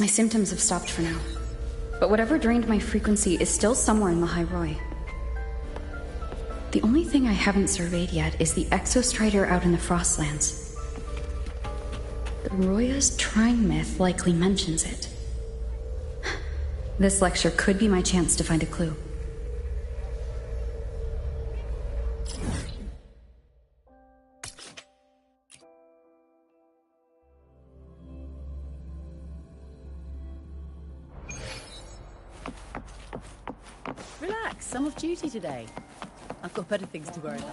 My symptoms have stopped for now. But whatever drained my frequency is still somewhere in Lahai-Roi. The only thing I haven't surveyed yet is the exostrider out in the Frostlands. Roya's Trine myth likely mentions it. This lecture could be my chance to find a clue. Relax, I'm off duty today. I've got better things to worry about.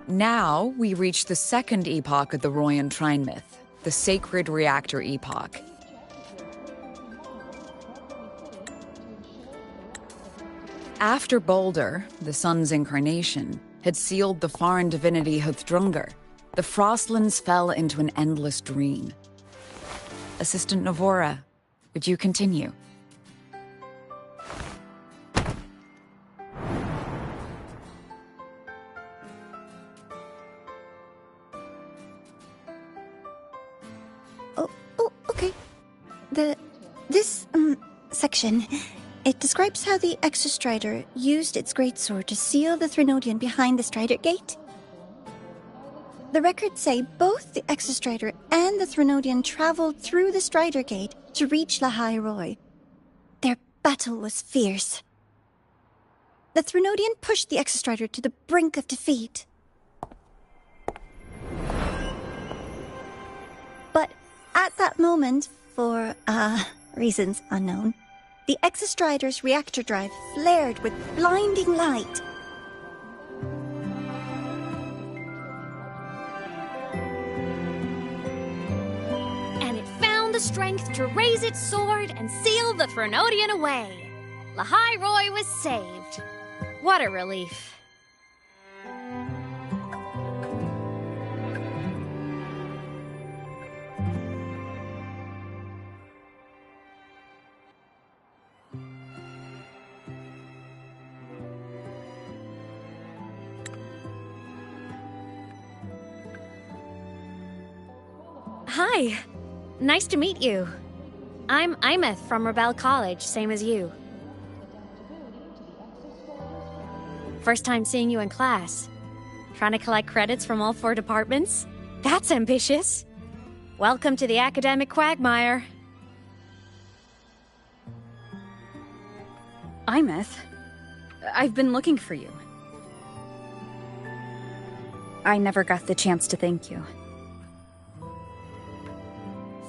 Now, we reach the second epoch of the Royan Trine myth, the Sacred Reactor Epoch. After Baldur, the sun's incarnation, had sealed the foreign divinity Huthdrungr, the Frostlands fell into an endless dream. Assistant Navora, would you continue? Okay. This section, it describes how the Exostrider used its greatsword to seal the Threnodian behind the Strider Gate. The records say both the Exostrider and the Threnodian traveled through the Strider Gate to reach Lahai-Roi. Their battle was fierce. The Threnodian pushed the Exostrider to the brink of defeat. But at that moment, for, reasons unknown, the Exostrider's reactor drive flared with blinding light. And it found the strength to raise its sword and seal the Threnodian away. Lahai-Roi was saved. What a relief. Hi. Nice to meet you. I'm Imeth from Rebel College, same as you. First time seeing you in class. Trying to collect credits from all 4 departments? That's ambitious. Welcome to the academic quagmire. Imeth, I've been looking for you. I never got the chance to thank you.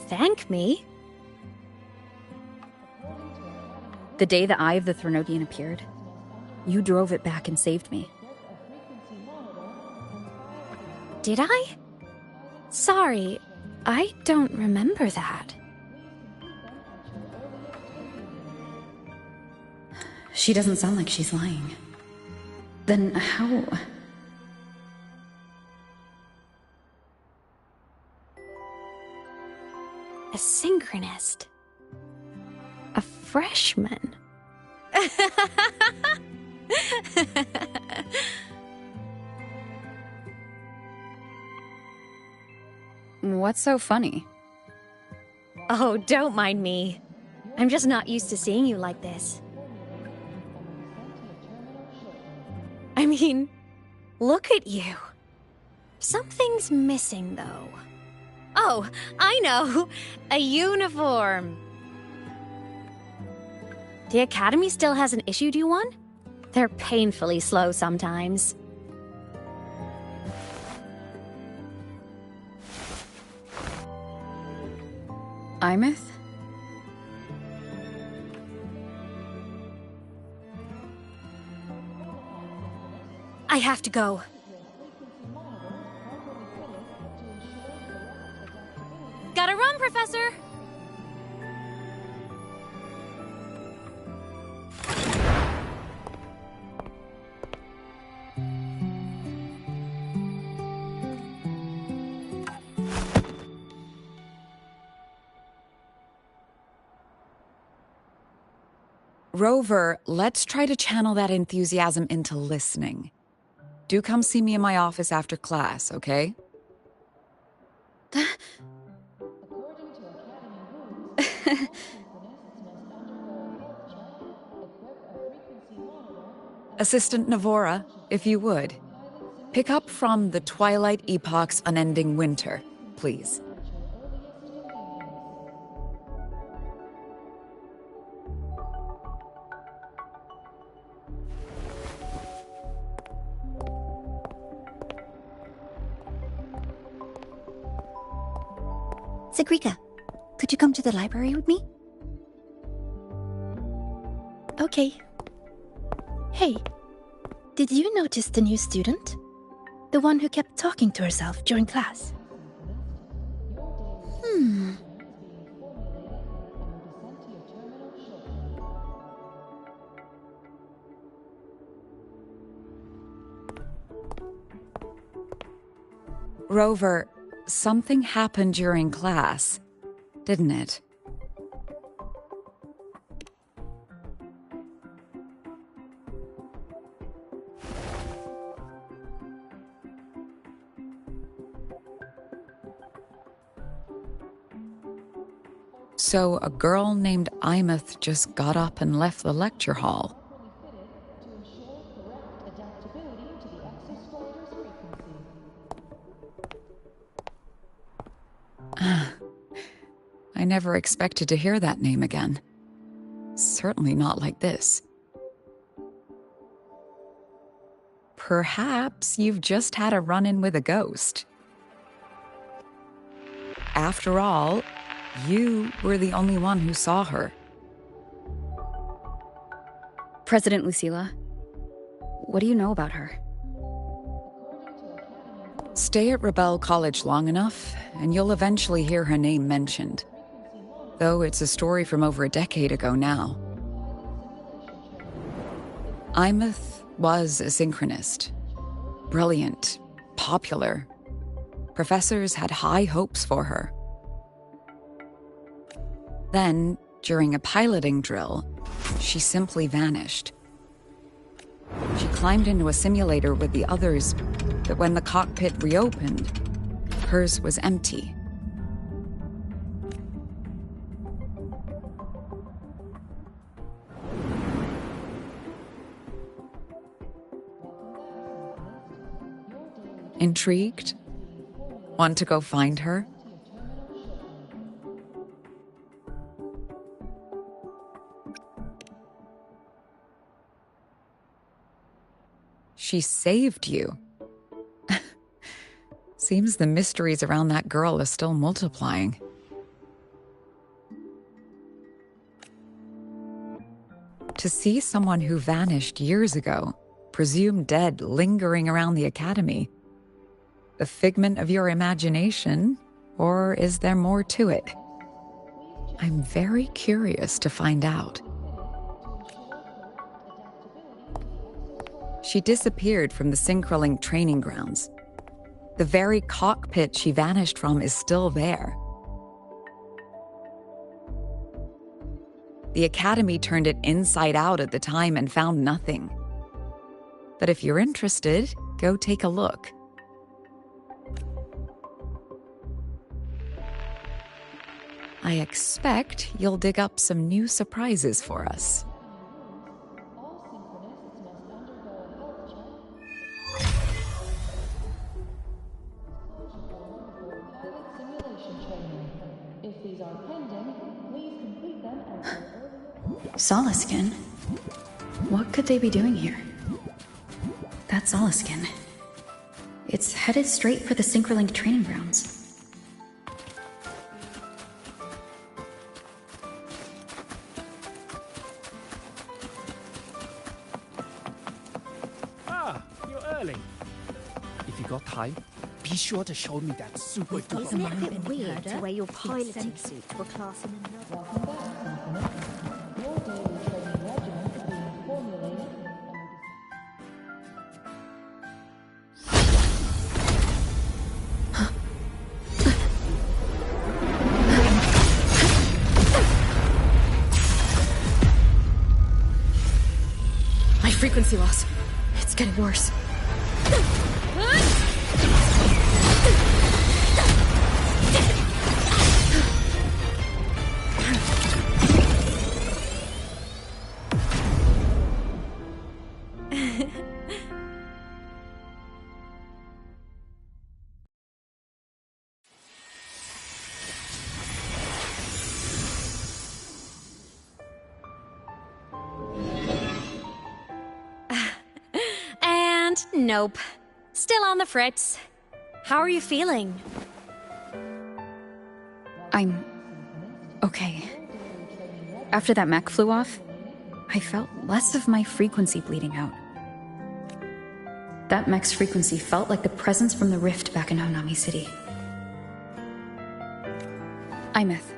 Thank me? The day the Eye of the Threnodian appeared, you drove it back and saved me. Did I? Sorry, I don't remember that. She doesn't sound like she's lying. Then how... A synchronist. A freshman. What's so funny? Oh, don't mind me. I'm just not used to seeing you like this. I mean, look at you. Something's missing, though. Oh, I know! A uniform! The Academy still hasn't issued you one? They're painfully slow sometimes. Imeth? I have to go. Gotta run, Professor! Rover, let's try to channel that enthusiasm into listening. Do come see me in my office after class, okay? Assistant Navora, if you would. Pick up from the Twilight Epoch's Unending Winter, please. Sigrika, could you come to the library with me? Okay. Hey, did you notice the new student? The one who kept talking to herself during class? Rover, something happened during class, didn't it? So a girl named Imeth just got up and left the lecture hall. I never expected to hear that name again. Certainly not like this. Perhaps you've just had a run-in with a ghost. After all, you were the only one who saw her. President Lucilla, what do you know about her? Stay at Rebel College long enough, and you'll eventually hear her name mentioned. Though it's a story from over a decade ago now. Imeth was a synchronist. Brilliant, popular. Professors had high hopes for her. Then, during a piloting drill, she simply vanished. She climbed into a simulator with the others, but when the cockpit reopened, hers was empty. Intrigued? Want to go find her? She saved you. Seems the mysteries around that girl are still multiplying. To see someone who vanished years ago, presumed dead, lingering around the academy, a figment of your imagination, or is there more to it? I'm very curious to find out. She disappeared from the Synchrolink training grounds. The very cockpit she vanished from is still there. The Academy turned it inside out at the time and found nothing. But if you're interested, go take a look. I expect you'll dig up some new surprises for us. Solaskin? What could they be doing here? That Solaskin. It's headed straight for the Synchrolink training grounds. Ah, you're early. If you got time, be sure to show me that super door. Isn't it a bit weird to wear your piloting suit to a class in another? Frequency loss. It's getting worse. Nope. Still on the fritz. How are you feeling? I'm okay. After that mech flew off, I felt less of my frequency bleeding out. That mech's frequency felt like the presence from the rift back in Honami City. Imeth,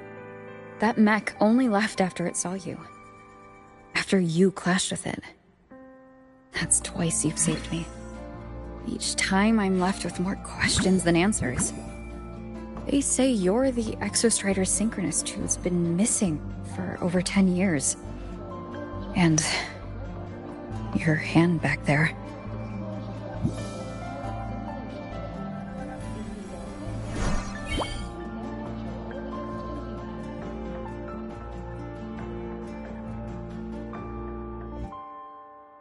that mech only left after it saw you. After you clashed with it. That's twice you've saved me. Each time I'm left with more questions than answers. They say you're the Exostrider Synchronist who's been missing for over 10 years. And your hand back there.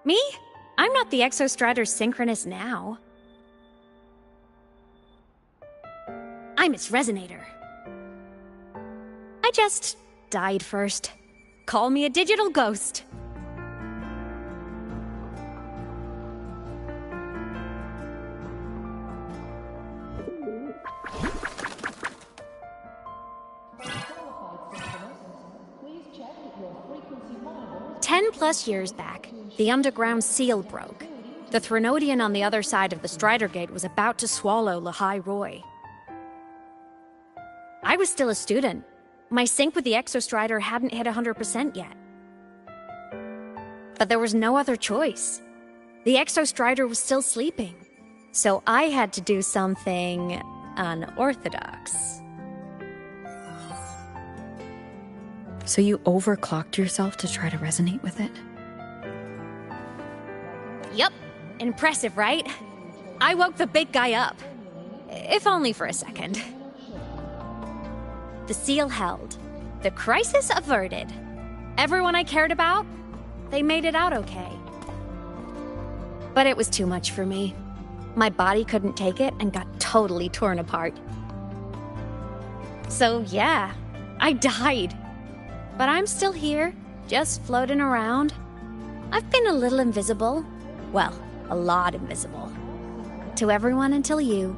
Me? I'm not the Exostrider Synchronist now. I'm its Resonator. I just died first. Call me a digital ghost. +10 years back, the underground seal broke. The Threnodian on the other side of the Strider Gate was about to swallow Lahai-Roi. I was still a student. My sync with the Exostrider hadn't hit 100% yet. But there was no other choice. The Exostrider was still sleeping. So I had to do something unorthodox. So you overclocked yourself to try to resonate with it? Yup. Impressive, right? I woke the big guy up. If only for a second. The seal held. The crisis averted. Everyone I cared about, they made it out okay. But it was too much for me. My body couldn't take it and got totally torn apart. So yeah, I died. But I'm still here, just floating around. I've been a little invisible. Well, a lot invisible. To everyone until you.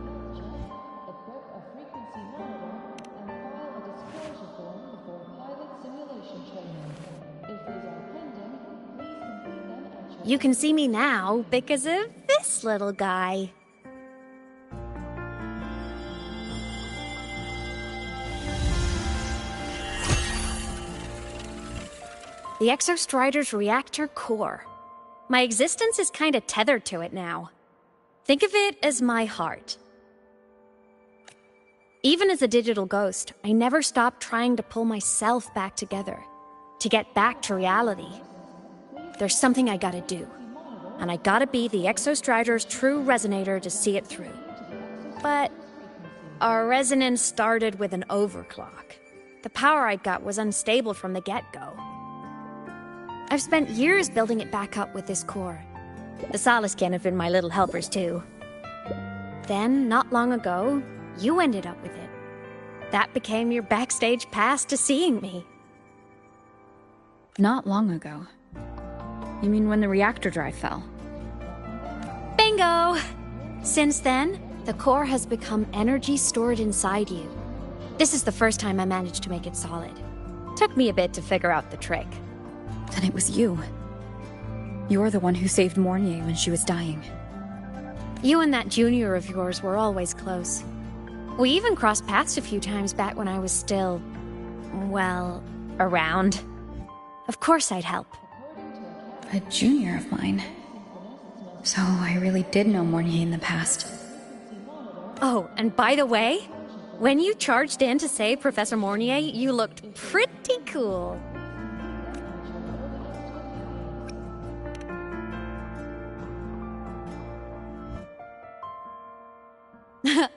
You can see me now because of this little guy. The Exostrider's reactor core. My existence is kinda tethered to it now. Think of it as my heart. Even as a digital ghost, I never stopped trying to pull myself back together, to get back to reality. There's something I gotta do, and I gotta be the Exostrider's true resonator to see it through. But our resonance started with an overclock. The power I got was unstable from the get-go. I've spent years building it back up with this core. The Solaskin have been my little helpers too. Then, not long ago, you ended up with it. That became your backstage pass to seeing me. Not long ago. You mean when the reactor drive fell? Bingo! Since then, the core has become energy stored inside you. This is the first time I managed to make it solid. Took me a bit to figure out the trick. Then it was you. You're the one who saved Mornier when she was dying. You and that junior of yours were always close. We even crossed paths a few times back when I was still, well, around. Of course I'd help. A junior of mine. So I really did know Mornier in the past. Oh, and by the way, when you charged in to save Professor Mornier, you looked pretty cool.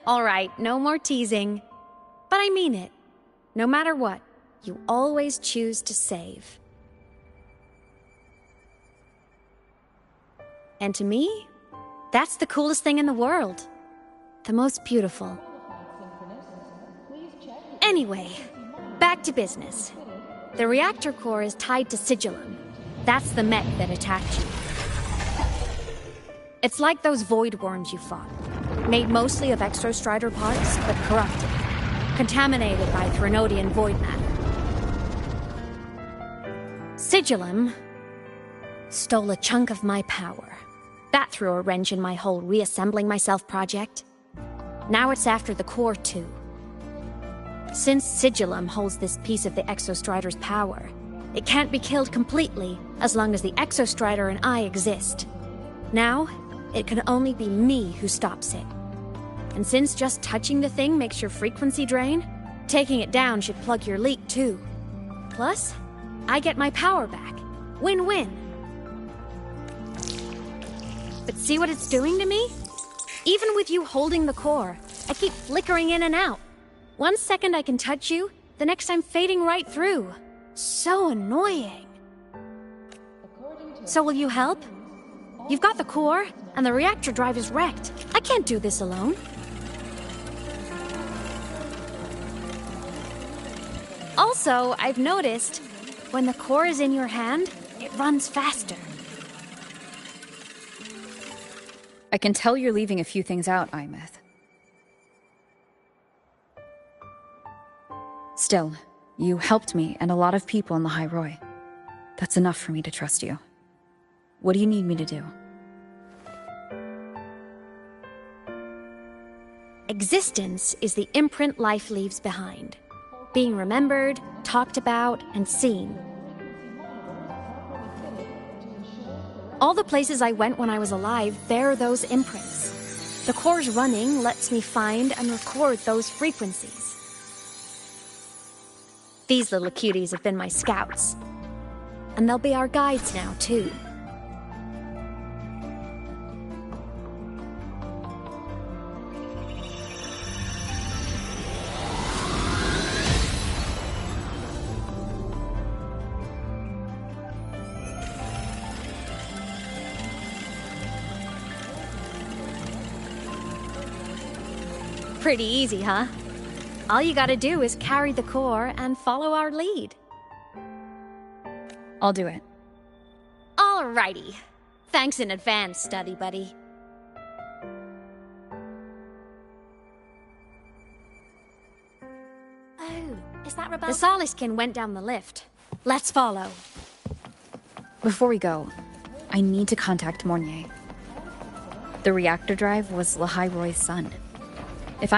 All right, no more teasing. But I mean it. No matter what, you always choose to save. And to me, that's the coolest thing in the world. The most beautiful. Anyway, back to business. The reactor core is tied to Sigillum. That's the mech that attacked you. It's like those void worms you fought. Made mostly of exostrider parts, but corrupted. Contaminated by Threnodian void matter. Sigillum stole a chunk of my power. That threw a wrench in my whole reassembling myself project. Now it's after the core too. Since Sigillum holds this piece of the Exostrider's power, it can't be killed completely as long as the Exostrider and I exist. Now, it can only be me who stops it. And since just touching the thing makes your frequency drain, taking it down should plug your leak too. Plus, I get my power back. Win-win. But see what it's doing to me? Even with you holding the core, I keep flickering in and out. One second I can touch you, the next I'm fading right through. So annoying. So will you help? You've got the core, and the reactor drive is wrecked. I can't do this alone. Also, I've noticed, when the core is in your hand, it runs faster. I can tell you're leaving a few things out, Imeth. Still, you helped me and a lot of people in Lahai-Roi. That's enough for me to trust you. What do you need me to do? Existence is the imprint life leaves behind. Being remembered, talked about, and seen. All the places I went when I was alive bear those imprints. The core's running lets me find and record those frequencies. These little cuties have been my scouts. And they'll be our guides now, too. Pretty easy, huh? All you gotta do is carry the core and follow our lead. I'll do it. Alrighty. Thanks in advance, study buddy. Oh, is that Rebel? The Soliskin went down the lift. Let's follow. Before we go, I need to contact Mornier. The reactor drive was Lahai-Roi's son. If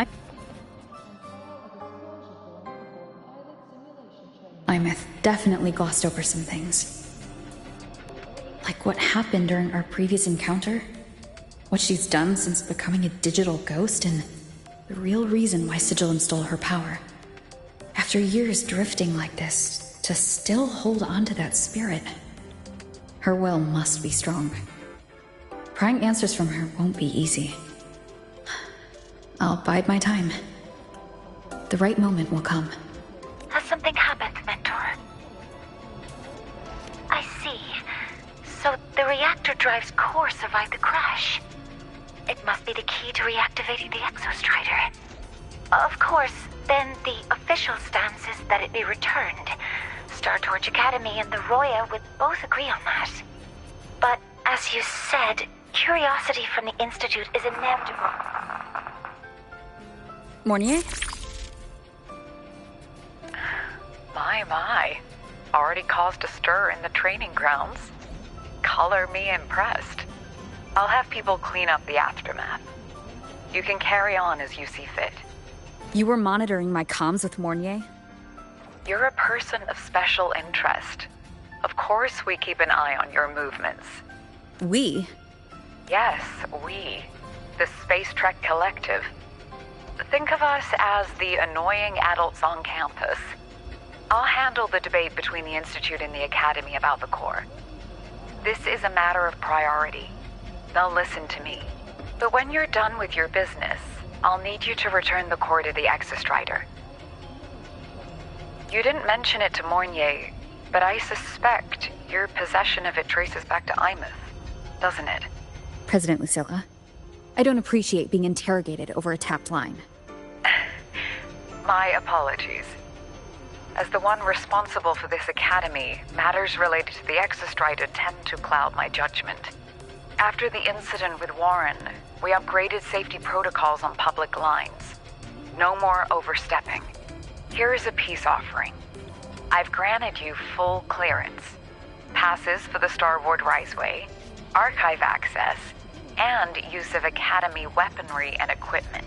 Imeth definitely glossed over some things. Like what happened during our previous encounter, what she's done since becoming a digital ghost, and the real reason why Sigillum stole her power. After years drifting like this, to still hold on to that spirit. Her will must be strong. Prying answers from her won't be easy. I'll bide my time. The right moment will come. Has something happened, Mentor? I see. So the reactor drive's core survived the crash. It must be the key to reactivating the Exostrider. Of course, then the official stance is that it be returned. Star Torch Academy and the Roya would both agree on that. But as you said, curiosity from the Institute is inevitable. Mornier? My. Already caused a stir in the training grounds. Color me impressed. I'll have people clean up the aftermath. You can carry on as you see fit. You were monitoring my comms with Mornier? You're a person of special interest. Of course we keep an eye on your movements. We? Yes, we. The Space Trek Collective. Think of us as the annoying adults on campus. I'll handle the debate between the Institute and the Academy about the core. This is a matter of priority. They'll listen to me. But when you're done with your business, I'll need you to return the core to the Exostrider. You didn't mention it to Mornier, but I suspect your possession of it traces back to Imeth, doesn't it? President Lucilla, I don't appreciate being interrogated over a tapped line. My apologies. As the one responsible for this academy, matters related to the Exostrider tend to cloud my judgment. After the incident with Warren, we upgraded safety protocols on public lines. No more overstepping. Here is a peace offering. I've granted you full clearance. Passes for the Starboard Riseway, archive access, and use of Academy weaponry and equipment.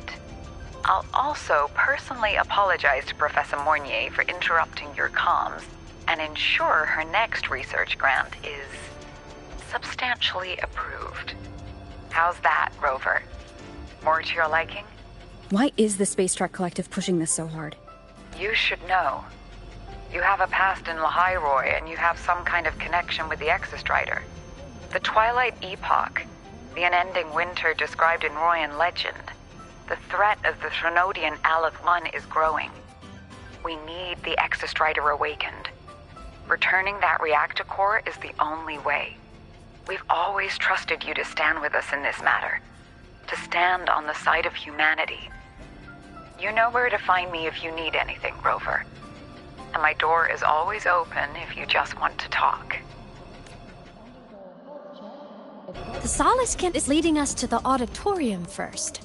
I'll also personally apologize to Professor Mornier for interrupting your comms and ensure her next research grant is substantially approved. How's that, Rover? More to your liking? Why is the Space Trek Collective pushing this so hard? You should know. You have a past in Lahai-Roi, and you have some kind of connection with the Exostrider. The Twilight Epoch, the unending winter described in Royan legend. The threat of the Threnodian Aleph 1 is growing. We need the Exostrider awakened. Returning that reactor core is the only way. We've always trusted you to stand with us in this matter. To stand on the side of humanity. You know where to find me if you need anything, Rover. And my door is always open if you just want to talk. The Solace Kent is leading us to the auditorium first.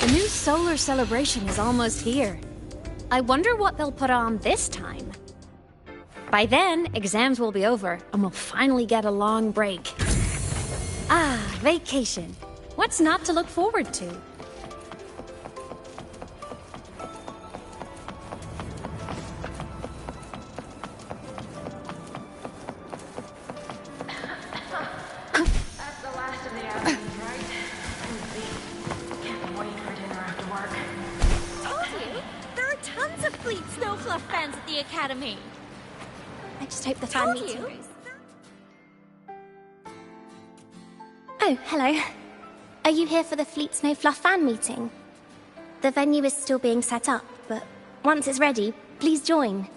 The new solar celebration is almost here. I wonder what they'll put on this time. By then, exams will be over, and we'll finally get a long break. Ah, vacation. What's not to look forward to? That's the last of the afternoon, right? Can't wait for dinner after work. Told you! There are tons of Fleet Snowfluff fans at the Academy! I just hope the fan Told meeting you. goes. Oh, hello. Are you here for the Fleet Snowfluff fan meeting? The venue is still being set up, but once it's ready, please join.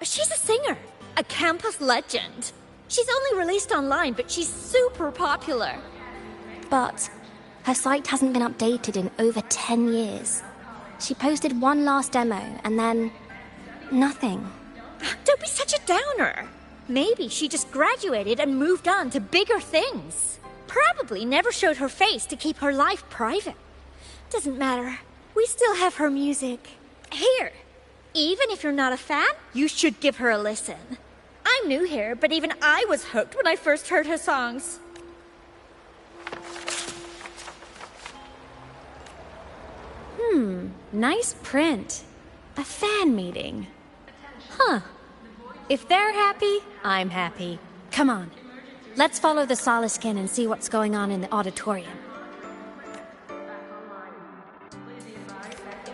She's a singer, a campus legend. She's only released online, but she's super popular. But her site hasn't been updated in over 10 years. She posted one last demo, and then nothing. Don't be such a downer. Maybe she just graduated and moved on to bigger things. Probably never showed her face to keep her life private. Doesn't matter. We still have her music. Here, even if you're not a fan, you should give her a listen. I'm new here, but even I was hooked when I first heard her songs. Nice print. A fan meeting. Huh. If they're happy, I'm happy. Come on. Let's follow the Solace Kin and see what's going on in the auditorium.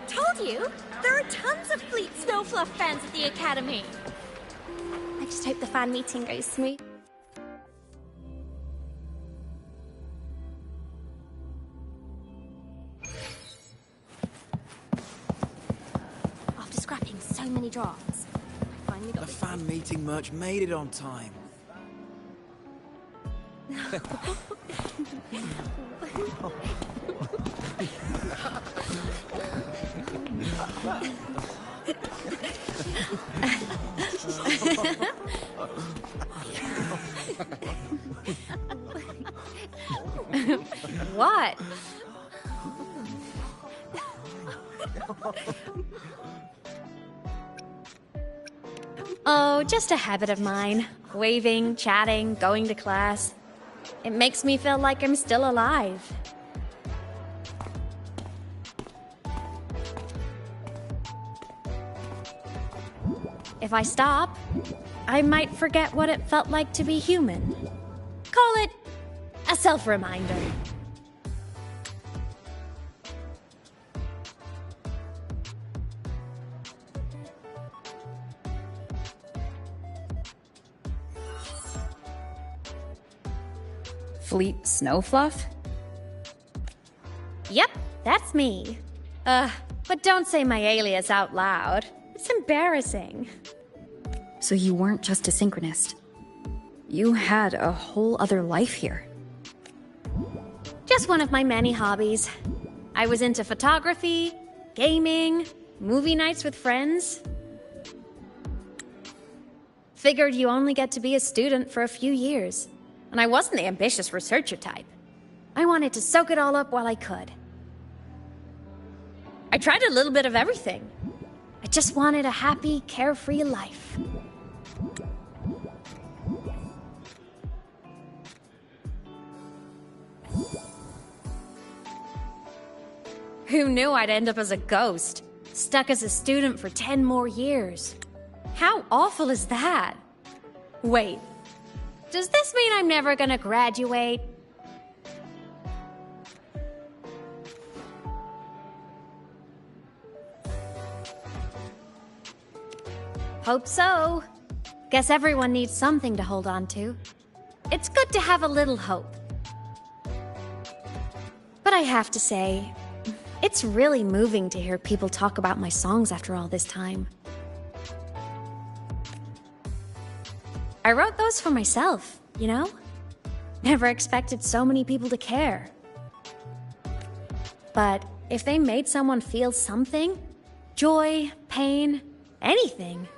Told you! There are tons of Fleet Snowfluff fans at the Academy. I just hope the fan meeting goes smooth. After scrapping so many drafts, I finally got The this. fan meeting merch made it on time. What? Oh, just a habit of mine. Waving, chatting, going to class. It makes me feel like I'm still alive. If I stop, I might forget what it felt like to be human. Call it a self-reminder. Fleet Snowfluff? Yep, that's me. But don't say my alias out loud. It's embarrassing. So you weren't just a synchronist. You had a whole other life here. Just one of my many hobbies. I was into photography, gaming, movie nights with friends. Figured you only get to be a student for a few years. And I wasn't the ambitious researcher type. I wanted to soak it all up while I could. I tried a little bit of everything. I just wanted a happy, carefree life. Who knew I'd end up as a ghost, stuck as a student for 10 more years? How awful is that? Wait, does this mean I'm never gonna graduate? Hope so. Guess everyone needs something to hold on to. It's good to have a little hope. But I have to say, it's really moving to hear people talk about my songs after all this time. I wrote those for myself, you know? Never expected so many people to care. But if they made someone feel something, joy, pain, anything,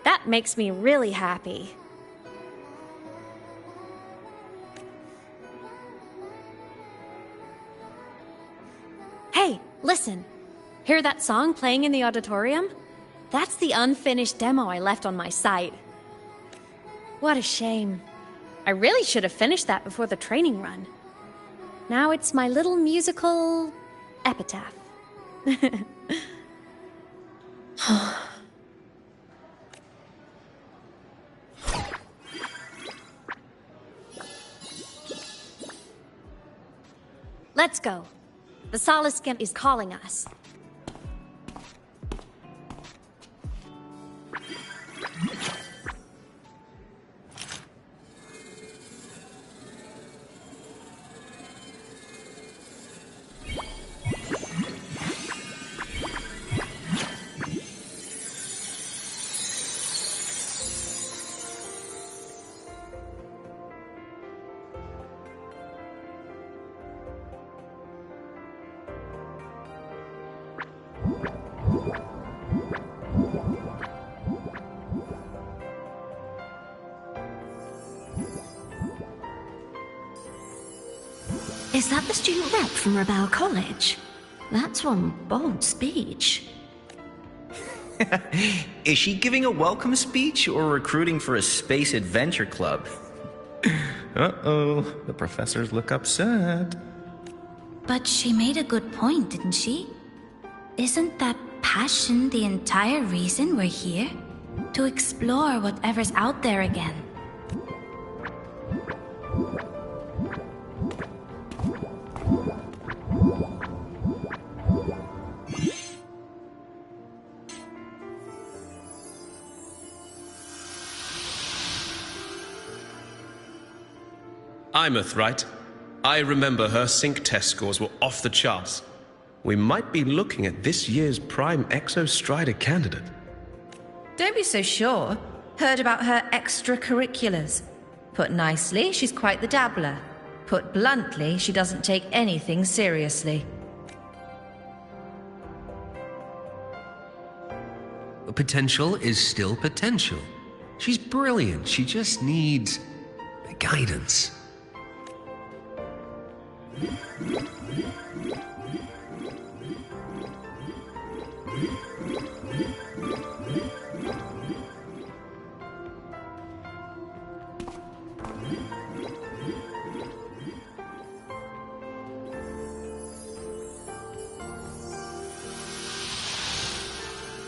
that makes me really happy. Hey, listen. Hear that song playing in the auditorium? That's the unfinished demo I left on my site. What a shame. I really should have finished that before the training run. Now it's my little musical epitaph. Let's go. The Soliskin is calling us. Is that the student rep from Rebel College? That's one bold speech. Is she giving a welcome speech or recruiting for a space adventure club? Uh-oh, the professors look upset. But she made a good point, didn't she? Isn't that passion the entire reason we're here? To explore whatever's out there again. Imeth, right? I remember her sync test scores were off the charts. We might be looking at this year's prime Exostrider candidate. Don't be so sure. Heard about her extracurriculars. Put nicely, she's quite the dabbler. Put bluntly, she doesn't take anything seriously. Potential is still potential. She's brilliant. She just needs guidance.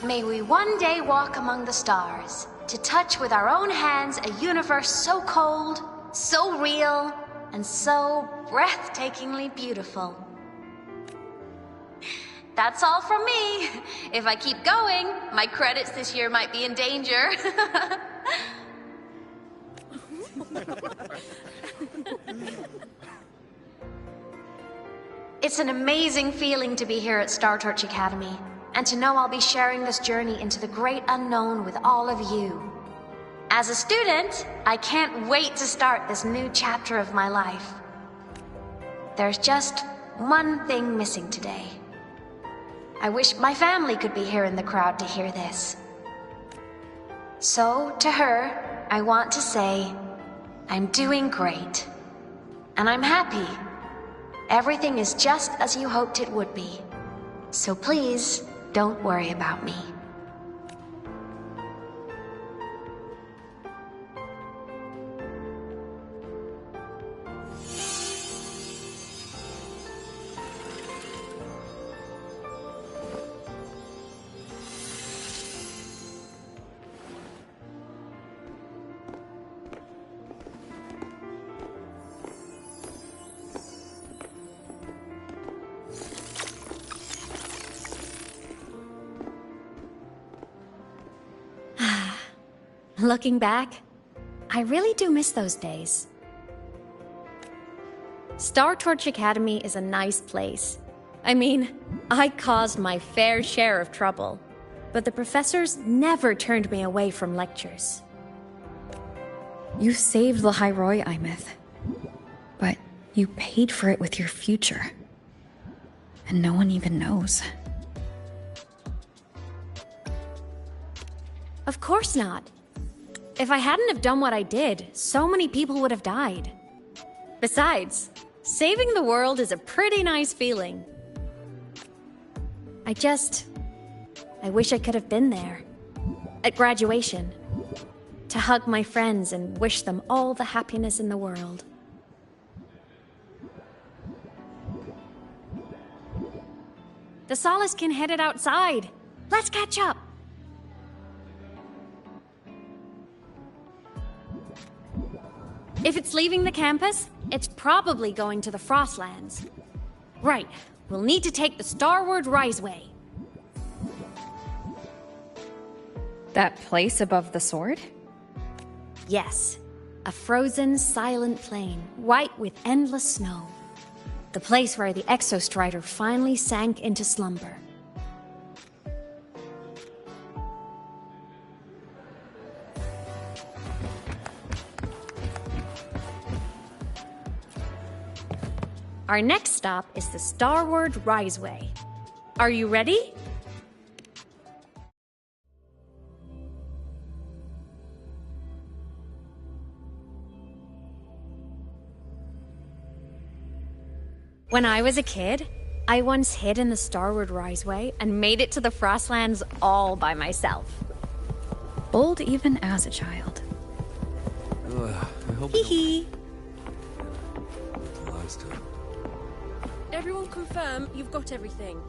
May we one day walk among the stars, to touch with our own hands a universe so cold, so real, and so breathtakingly beautiful. That's all from me. If I keep going, my credits this year might be in danger. It's an amazing feeling to be here at Star Torch Academy, and to know I'll be sharing this journey into the great unknown with all of you. As a student, I can't wait to start this new chapter of my life. There's just one thing missing today. I wish my family could be here in the crowd to hear this. So, to her, I want to say, I'm doing great. And I'm happy. Everything is just as you hoped it would be. So please, don't worry about me. Looking back, I really do miss those days. Star Torch Academy is a nice place. I mean, I caused my fair share of trouble, but the professors never turned me away from lectures. You saved Lahai-Roi, Imith. But you paid for it with your future. And no one even knows. Of course not. If I hadn't have done what I did, so many people would have died. Besides, saving the world is a pretty nice feeling. I wish I could have been there. At graduation. To hug my friends and wish them all the happiness in the world. The Solace can headed outside. Let's catch up. If it's leaving the campus, it's probably going to the Frostlands. Right, we'll need to take the Starward Riseway. That place above the sword? Yes, a frozen, silent plain, white with endless snow. The place where the Exostrider finally sank into slumber. Our next stop is the Starward Riseway. Are you ready? When I was a kid, I once hid in the Starward Riseway and made it to the Frostlands all by myself. Bold even as a child. I hope Hee. last time. Everyone confirm you've got everything.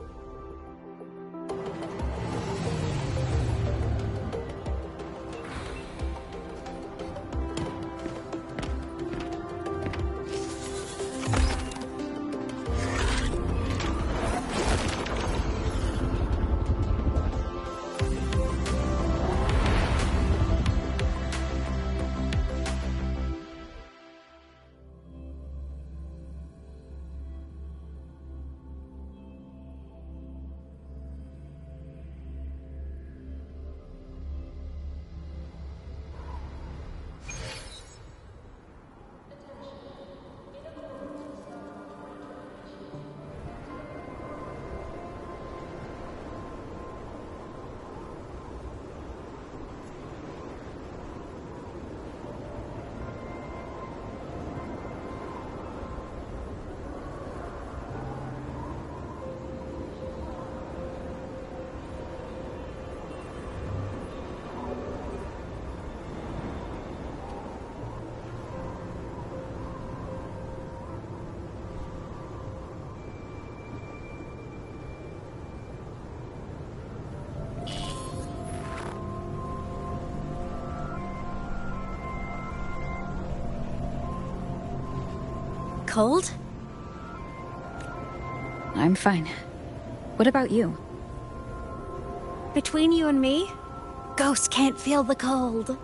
Cold? I'm fine. What about you? Between you and me, ghosts can't feel the cold.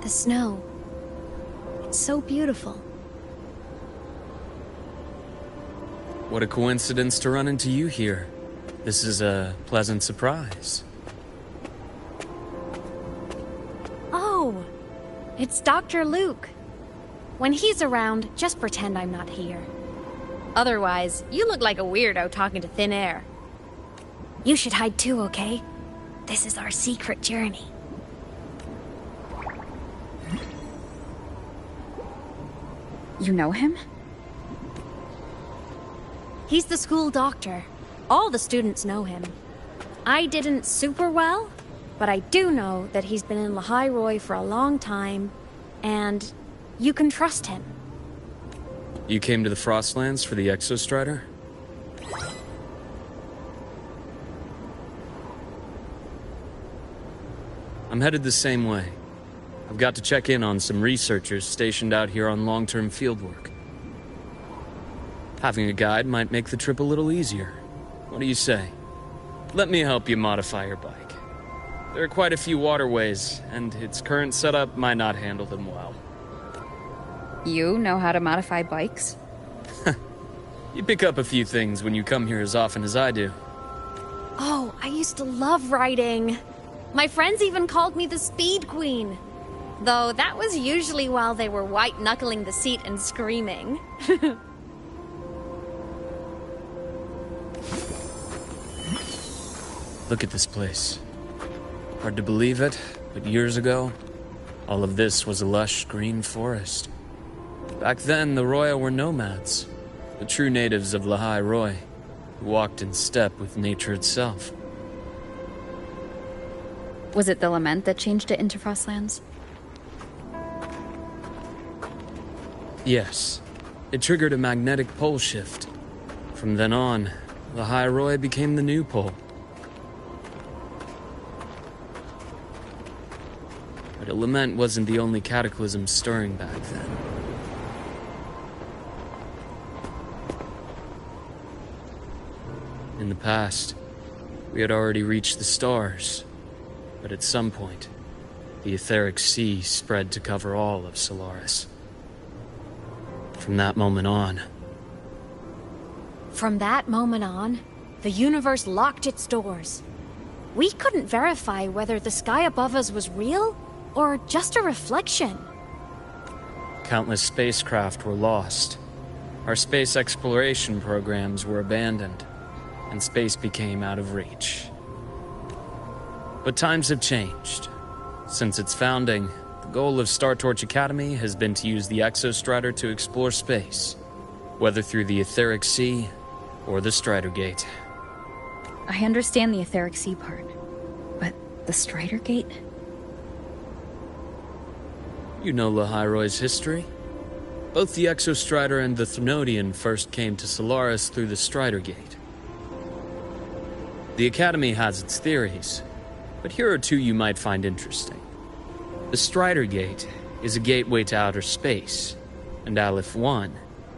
The snow. It's so beautiful. What a coincidence to run into you here. This is a pleasant surprise. Oh, it's Dr. Luke. When he's around, just pretend I'm not here. Otherwise, you look like a weirdo talking to thin air. You should hide too, okay? This is our secret journey. You know him? He's the school doctor. All the students know him. I didn't super well, but I do know that he's been in Lahai-Roi for a long time, and you can trust him. You came to the Frostlands for the Exostrider? I'm headed the same way. I've got to check in on some researchers stationed out here on long-term fieldwork. Having a guide might make the trip a little easier. What do you say? Let me help you modify your bike. There are quite a few waterways, and its current setup might not handle them well. You know how to modify bikes? You pick up a few things when you come here as often as I do. Oh, I used to love riding. My friends even called me the Speed Queen. Though that was usually while they were white-knuckling the seat and screaming. Look at this place. Hard to believe it, but years ago, all of this was a lush green forest. Back then, the Roya were nomads, the true natives of Lahai-Roi, who walked in step with nature itself. Was it the lament that changed it into Frostlands? Yes. It triggered a magnetic pole shift. From then on, Lahai-Roi became the new pole. But a lament wasn't the only cataclysm stirring back then. In the past, we had already reached the stars, but at some point, the etheric sea spread to cover all of Solaris. From that moment on, the universe locked its doors. We couldn't verify whether the sky above us was real or just a reflection. countless spacecraft were lost. Our space exploration programs were abandoned, and space became out of reach. But times have changed. Since its founding, the goal of Star Torch Academy has been to use the Exostrider to explore space, whether through the Etheric Sea or the Strider Gate. I understand the Etheric Sea part, but the Strider Gate? You know Lahai-Roi's history. Both the Exostrider and the Threnodian first came to Solaris through the Strider Gate. The Academy has its theories, but here are two you might find interesting. The Strider Gate is a gateway to outer space, and Aleph 1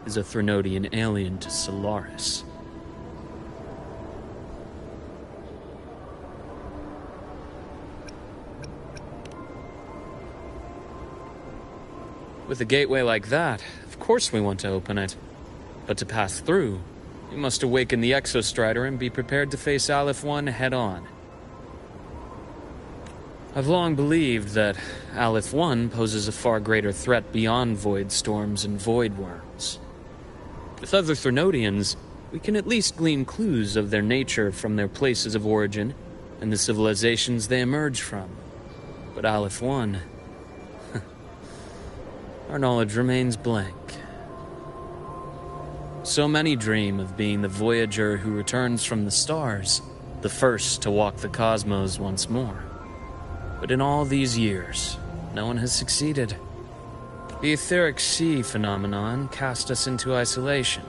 is a Threnodian alien to Solaris. With a gateway like that, of course we want to open it. But to pass through, you must awaken the Exostrider and be prepared to face Aleph 1 head-on. I've long believed that Aleph 1 poses a far greater threat beyond void storms and void worms. With other Threnodians, we can at least glean clues of their nature from their places of origin and the civilizations they emerge from. But Aleph 1... our knowledge remains blank. So many dream of being the Voyager who returns from the stars, the first to walk the cosmos once more. But in all these years, no one has succeeded. The Etheric Sea phenomenon cast us into isolation,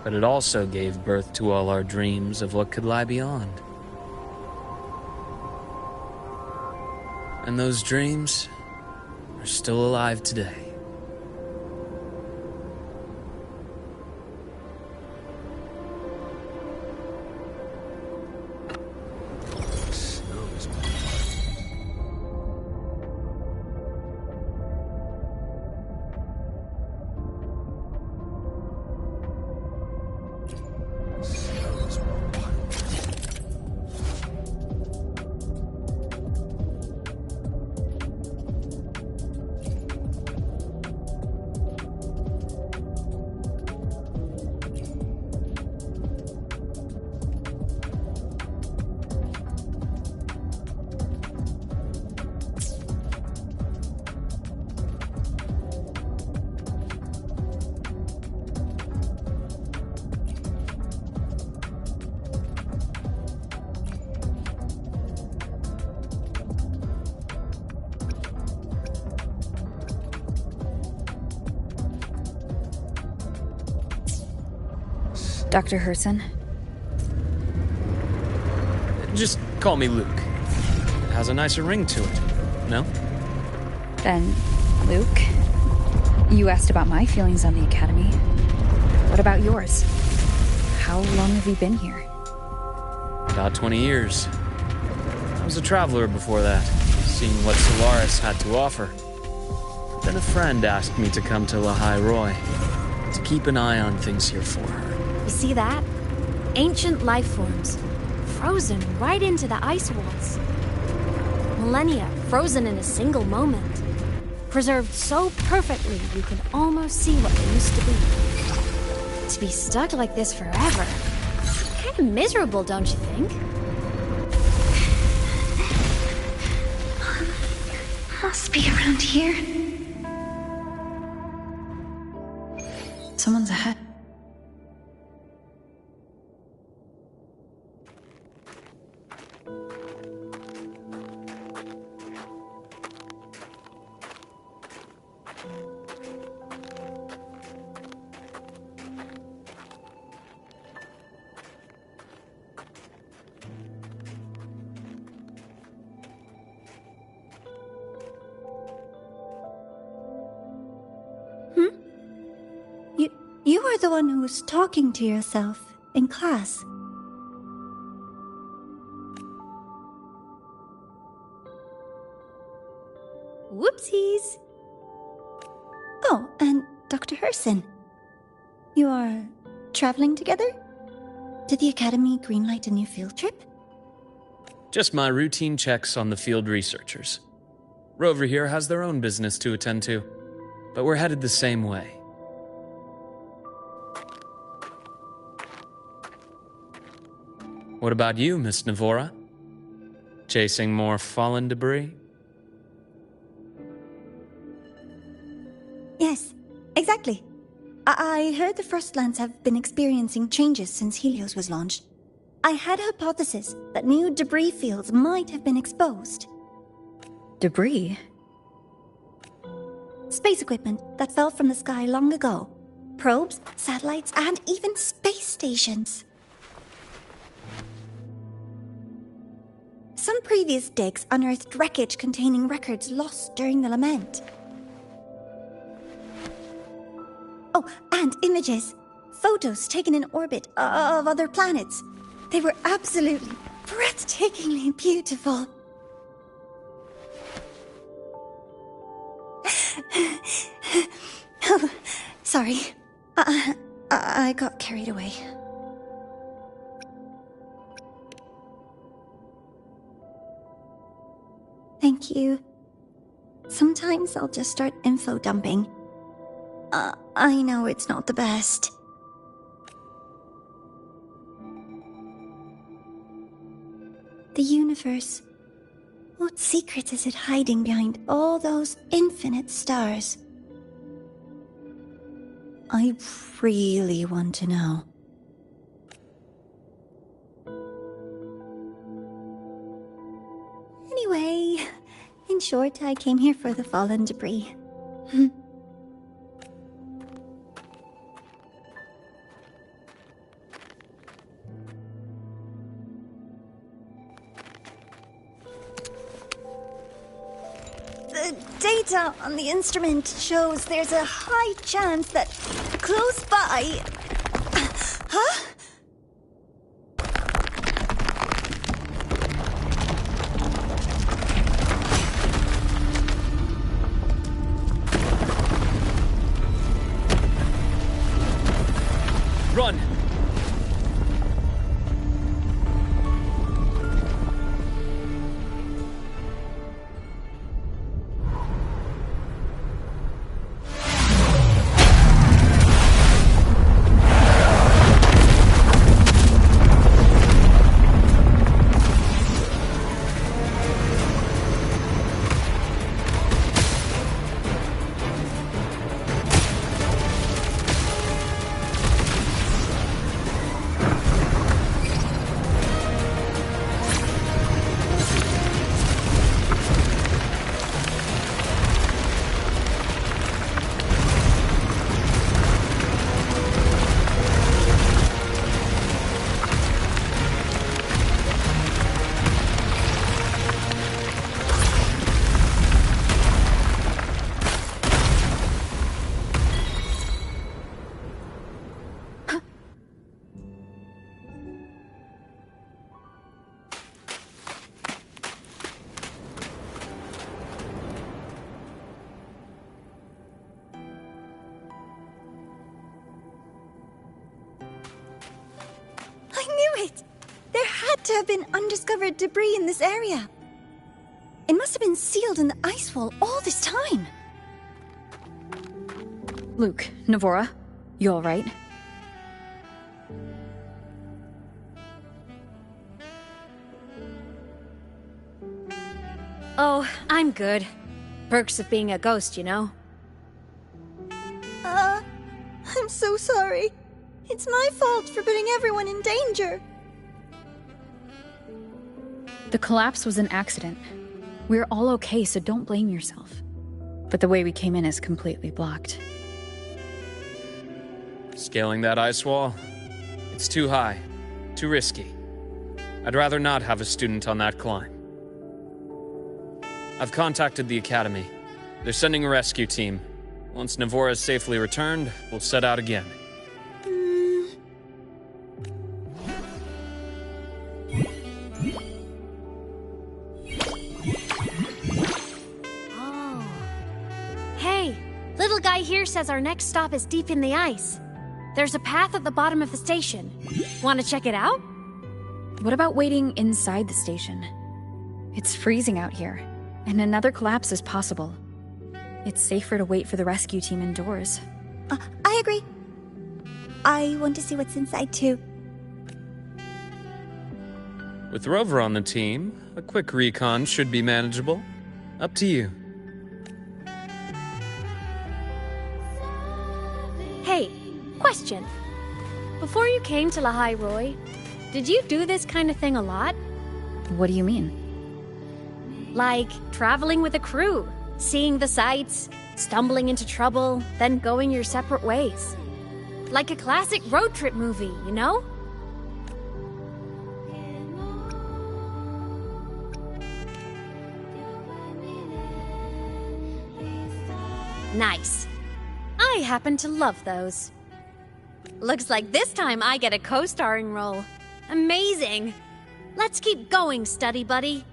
but it also gave birth to all our dreams of what could lie beyond. And those dreams are still alive today. Dr. Herson? Just call me Luke. It has a nicer ring to it, no? Then, Luke, you asked about my feelings on the Academy. What about yours? How long have you been here? About 20 years. I was a traveler before that, seeing what Solaris had to offer. Then a friend asked me to come to Lahai-Roi, to keep an eye on things here for her. You see that? Ancient life forms, frozen right into the ice walls. Millennia frozen in a single moment. Preserved so perfectly you can almost see what they used to be. To be stuck like this forever. Kind of miserable, don't you think? Must be around here. Someone's ahead. You are the one who was talking to yourself in class. Whoopsies! Oh, and Dr. Herson. You are traveling together? Did the Academy greenlight a new field trip? Just my routine checks on the field researchers. Rover here has their own business to attend to, but we're headed the same way. What about you, Miss Navora? Chasing more fallen debris? Yes, exactly. I heard the Frostlands have been experiencing changes since Helios was launched. I had a hypothesis that new debris fields might have been exposed. Debris? Space equipment that fell from the sky long ago. Probes, satellites, and even space stations. Some previous digs unearthed wreckage containing records lost during the Lament. Oh, and images. Photos taken in orbit of other planets. They were absolutely breathtakingly beautiful. Oh, sorry. I got carried away. Thank you. Sometimes I'll just start info dumping. I know it's not the best. The universe. What secret is it hiding behind all those infinite stars? I really want to know. Anyway, in short, I came here for the fallen debris. The data on the instrument shows there's a high chance that close by... Huh? Run! to have been undiscovered debris in this area. It must have been sealed in the ice wall all this time. Luke, Navora, you alright? Oh, I'm good. Perks of being a ghost, you know? I'm so sorry. It's my fault for putting everyone in danger. The collapse was an accident. We're all okay, so don't blame yourself. But the way we came in is completely blocked. Scaling that ice wall? It's too high. Too risky. I'd rather not have a student on that climb. I've contacted the Academy. They're sending a rescue team. Once Navora is safely returned, we'll set out again. Oh. Hey, little guy here says our next stop is deep in the ice. There's a path at the bottom of the station. Want to check it out? What about waiting inside the station? It's freezing out here, and another collapse is possible. It's safer to wait for the rescue team indoors. I agree. I want to see what's inside too. With Rover on the team, a quick recon should be manageable. Up to you. Hey, question. Before you came to Lahai-Roi, did you do this kind of thing a lot? What do you mean? Like traveling with a crew, seeing the sights, stumbling into trouble, then going your separate ways. Like a classic road trip movie, you know? Nice. I happen to love those. Looks like this time I get a co-starring role. Amazing! Let's keep going, study buddy.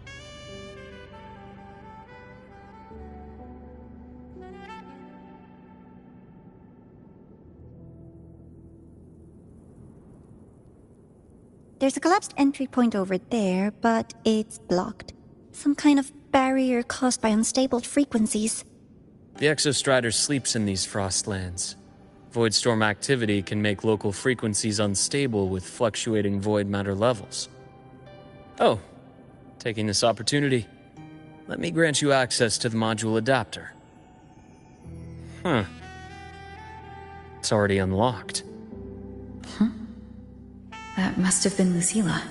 There's a collapsed entry point over there, but it's blocked. Some kind of barrier caused by unstable frequencies. The Exostrider sleeps in these frostlands. Void storm activity can make local frequencies unstable with fluctuating void matter levels. Oh, taking this opportunity, let me grant you access to the module adapter. Huh. It's already unlocked. That must have been Lucilla.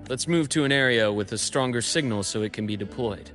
Let's move to an area with a stronger signal so it can be deployed.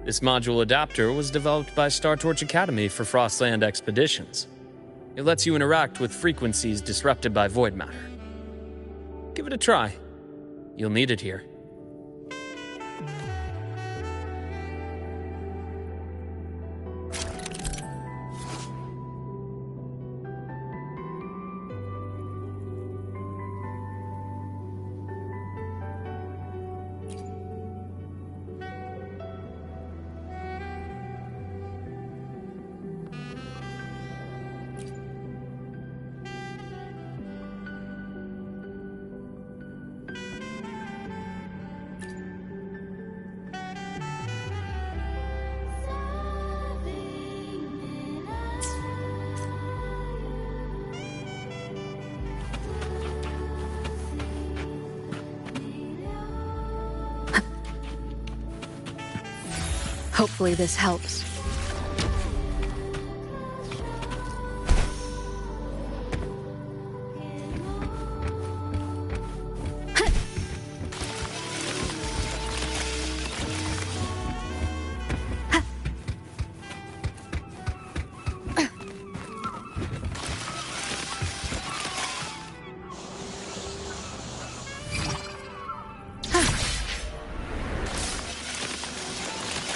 This module adapter was developed by Star Torch Academy for Frostland expeditions. It lets you interact with frequencies disrupted by void matter. Give it a try. You'll need it here. Hopefully this helps.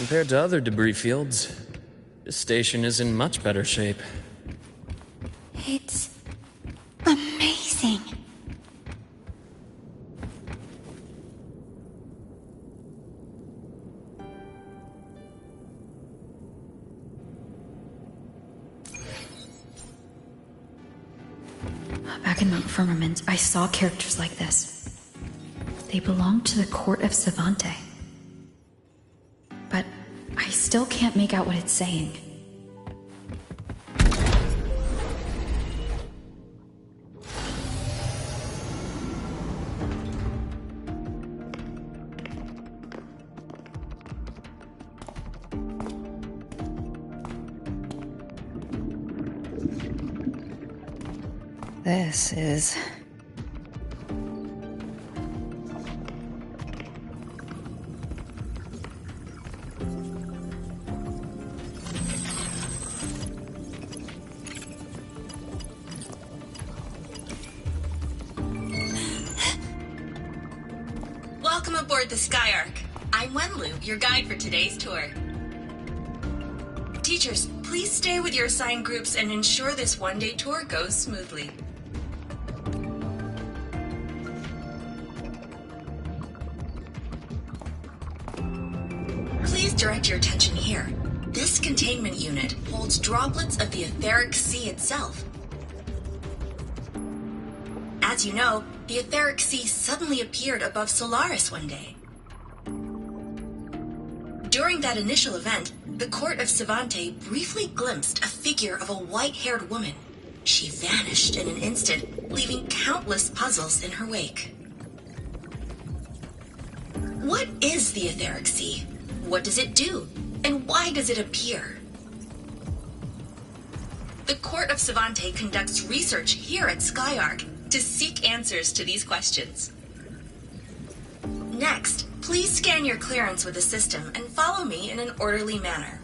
Compared to other debris fields, this station is in much better shape. It's amazing. Back in Mount Firmament, I saw characters like this. They belonged to the court of Savante. But I still can't make out what it's saying. This is... Welcome aboard the Skyark. I'm Wenlu, your guide for today's tour. Teachers, please stay with your assigned groups and ensure this one-day tour goes smoothly. Please direct your attention here. This containment unit holds droplets of the etheric sea itself. As you know, the etheric sea suddenly appeared above Solaris one day. During that initial event, the court of Savante briefly glimpsed a figure of a white-haired woman. She vanished in an instant, leaving countless puzzles in her wake. What is the etheric sea? What does it do? And why does it appear? The court of Savante conducts research here at Skyark to seek answers to these questions. Next, please scan your clearance with the system and follow me in an orderly manner.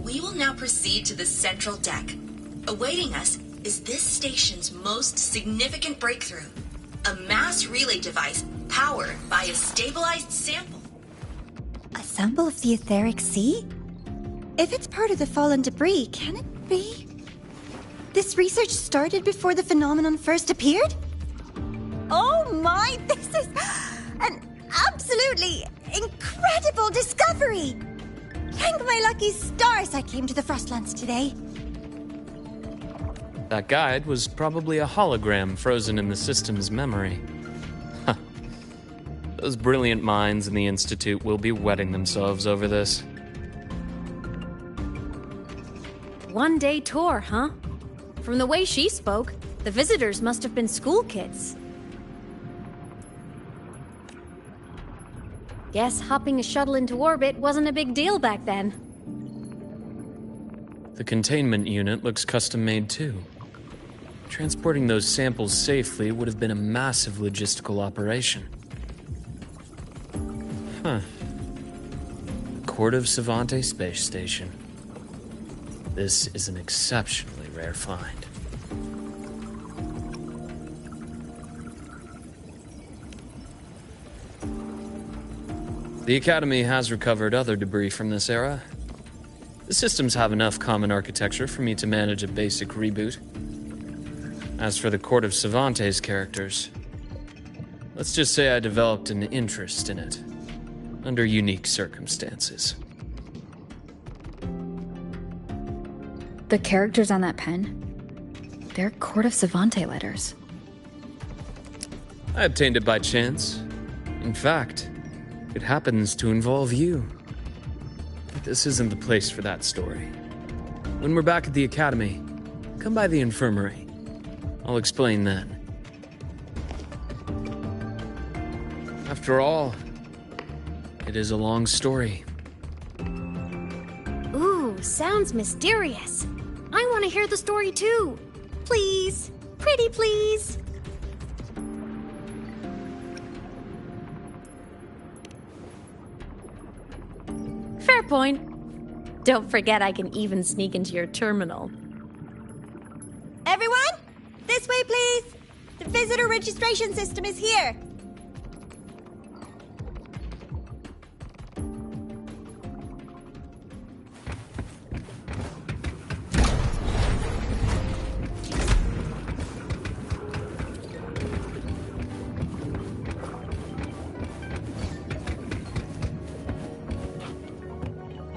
We will now proceed to the central deck. Awaiting us is this station's most significant breakthrough, a mass relay device powered by a stabilized sample. A sample of the etheric sea? If it's part of the fallen debris, can it be? This research started before the phenomenon first appeared? Oh my, this is an absolutely incredible discovery! Thank my lucky stars I came to the Frostlands today. That guide was probably a hologram frozen in the system's memory. Huh. Those brilliant minds in the Institute will be wetting themselves over this. One-day tour, huh? From the way she spoke, the visitors must have been school kids. Guess hopping a shuttle into orbit wasn't a big deal back then. The containment unit looks custom-made too. Transporting those samples safely would have been a massive logistical operation. Huh. Court of Savante Space Station. This is an exceptionally rare find. The Academy has recovered other debris from this era. The systems have enough common architecture for me to manage a basic reboot. As for the Court of Savante's characters, let's just say I developed an interest in it, under unique circumstances. The characters on that pen, they're Court of Savante letters. I obtained it by chance. In fact, it happens to involve you. But this isn't the place for that story. When we're back at the Academy, come by the infirmary. I'll explain then. After all, it is a long story. Ooh, sounds mysterious. I want to hear the story too. Please. Pretty please. Fair point. Don't forget I can even sneak into your terminal. Everyone, this way please. The visitor registration system is here.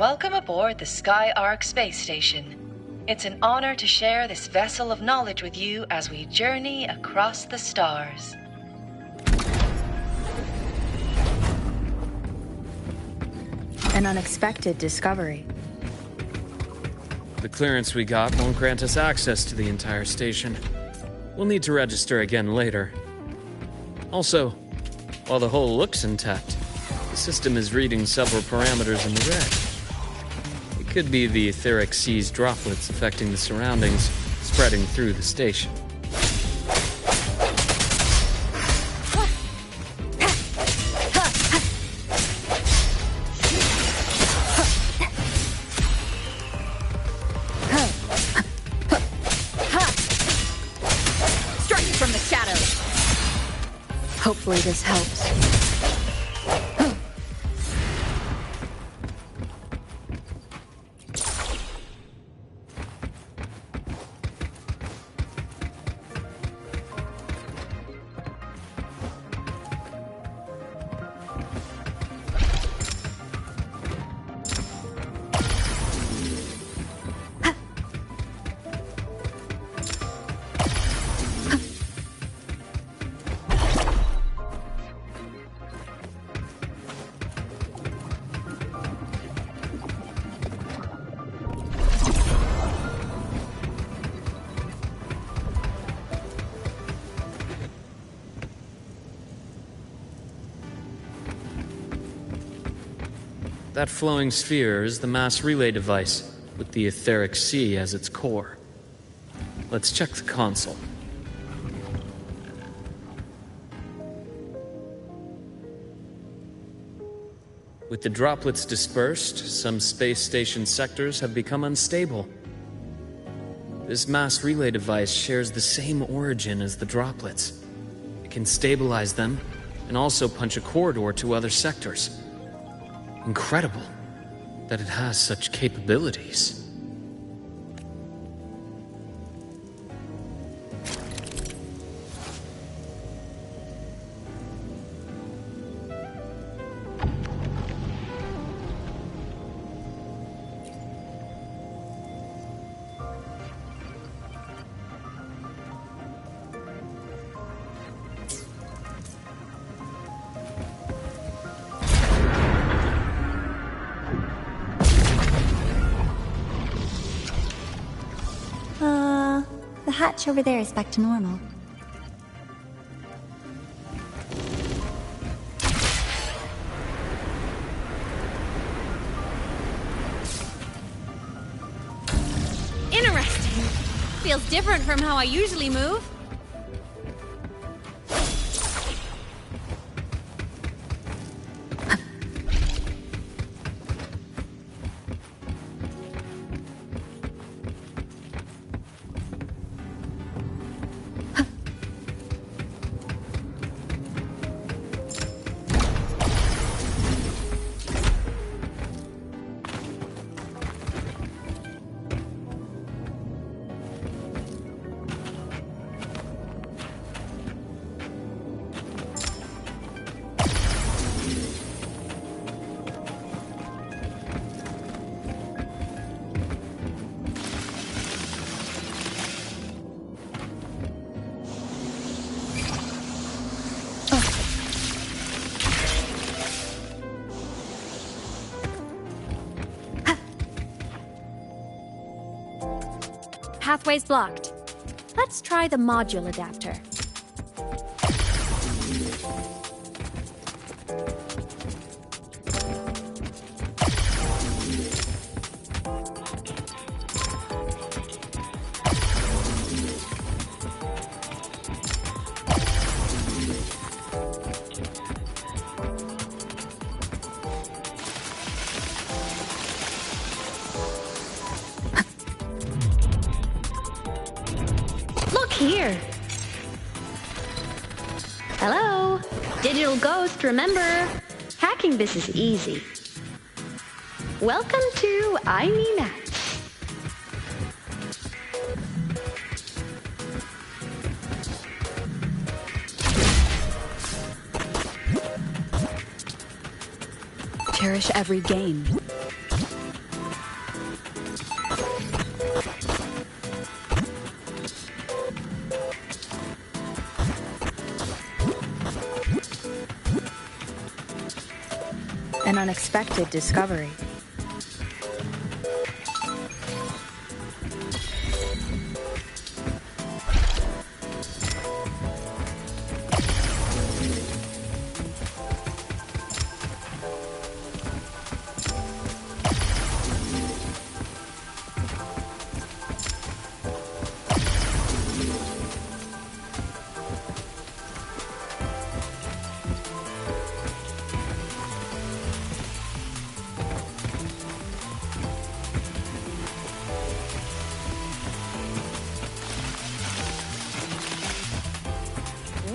Welcome aboard the Sky Ark space station. It's an honor to share this vessel of knowledge with you as we journey across the stars. An unexpected discovery. The clearance we got won't grant us access to the entire station. We'll need to register again later. Also, while the hull looks intact, the system is reading several parameters in the red. It could be the etheric sea's droplets affecting the surroundings, spreading through the station. Striking from the shadows. Hopefully this helps. That flowing sphere is the mass relay device, with the etheric sea as its core. Let's check the console. With the droplets dispersed, some space station sectors have become unstable. This mass relay device shares the same origin as the droplets. It can stabilize them, and also punch a corridor to other sectors. Incredible that it has such capabilities. The hatch over there is back to normal. Interesting. Feels different from how I usually move. Pathway's blocked. Let's try the module adapter. Here. Hello? Digital Ghost, remember? Hacking this is easy. Welcome to iMeMat. Cherish every game. An unexpected discovery.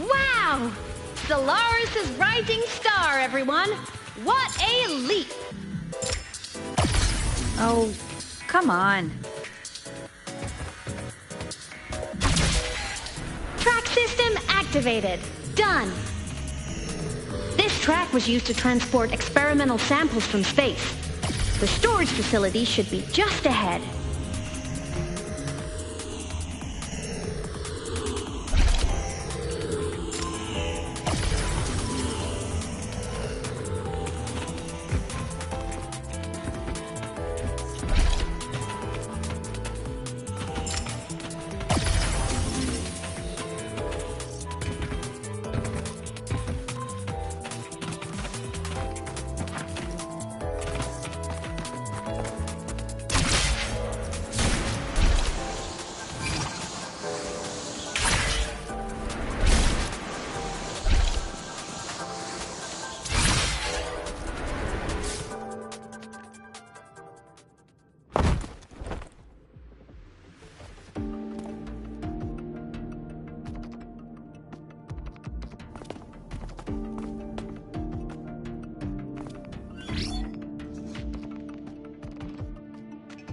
Wow! Solaris' rising star, everyone! What a leap! Oh, come on. Track system activated. Done. This track was used to transport experimental samples from space. The storage facility should be just ahead.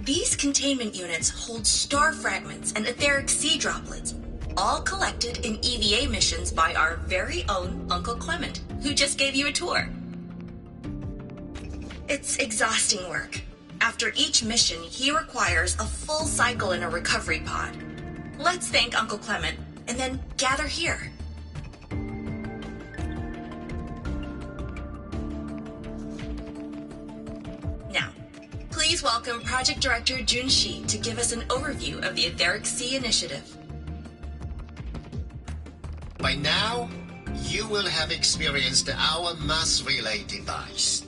These containment units hold star fragments and etheric sea droplets, all collected in EVA missions by our very own Uncle Clement, who just gave you a tour. It's exhausting work. After each mission, he requires a full cycle in a recovery pod. Let's thank Uncle Clement, and then gather here. Now, please welcome Project Director Jun Shi to give us an overview of the Etheric Sea Initiative. By now, you will have experienced our mass relay device.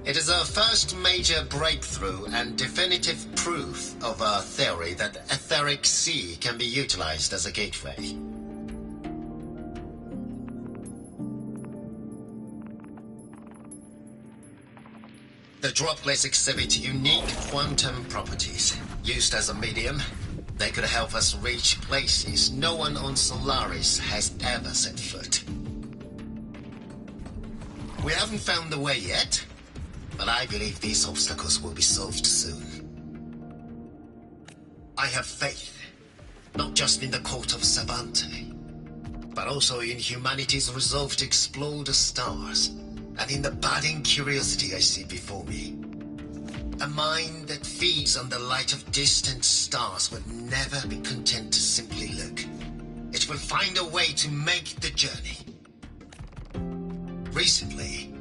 It is our first major breakthrough and definitive proof of our theory that Etheric Sea can be utilized as a gateway. The droplets exhibit unique quantum properties. Used as a medium, they could help us reach places no one on Solaris has ever set foot. We haven't found the way yet, but I believe these obstacles will be solved soon. I have faith, not just in the court of Savante, but also in humanity's resolve to explore the stars, and in the budding curiosity I see before me. A mind that feeds on the light of distant stars would never be content to simply look. It will find a way to make the journey. Recently,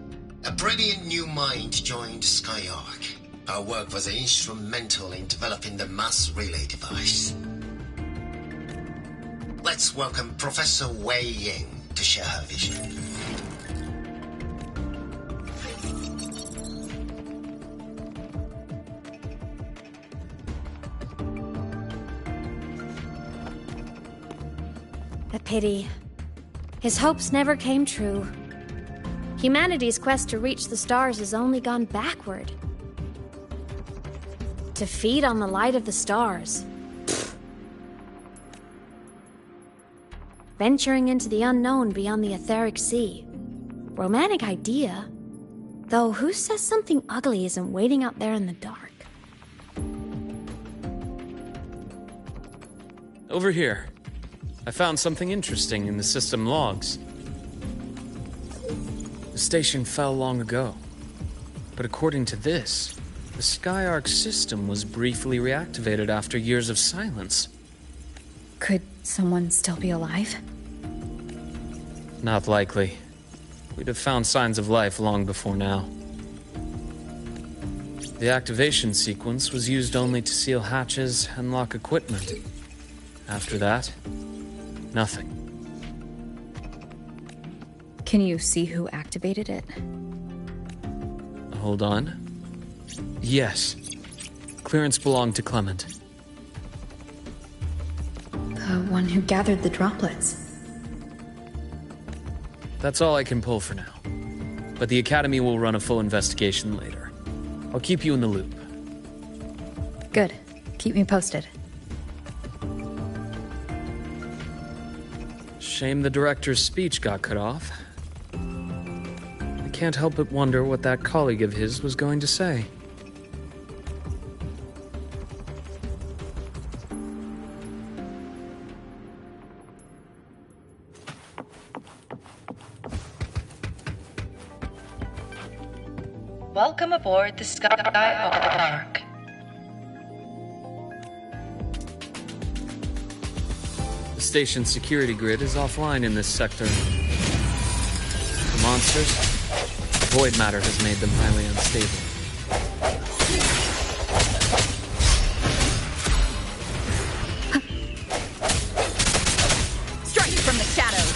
a brilliant new mind joined Skyark. Our work was instrumental in developing the mass relay device. Let's welcome Professor Wei Ying to share her vision. A pity. His hopes never came true. Humanity's quest to reach the stars has only gone backward. To feed on the light of the stars. Pfft. Venturing into the unknown beyond the etheric sea. Romantic idea. Though who says something ugly isn't waiting out there in the dark? Over here. I found something interesting in the system logs. The station fell long ago. But according to this, the Skyark system was briefly reactivated after years of silence. Could someone still be alive? Not likely. we'd have found signs of life long before now. The activation sequence was used only to seal hatches and lock equipment. After that, nothing. Can you see who activated it? Hold on. Yes. Clearance belonged to Clement. The one who gathered the droplets. That's all I can pull for now. But the Academy will run a full investigation later. I'll keep you in the loop. Good. Keep me posted. Shame the director's speech got cut off. I can't help but wonder what that colleague of his was going to say. Welcome aboard the Skylark. The station's security grid is offline in this sector. The monsters, void matter has made them highly unstable. Strike from the shadows!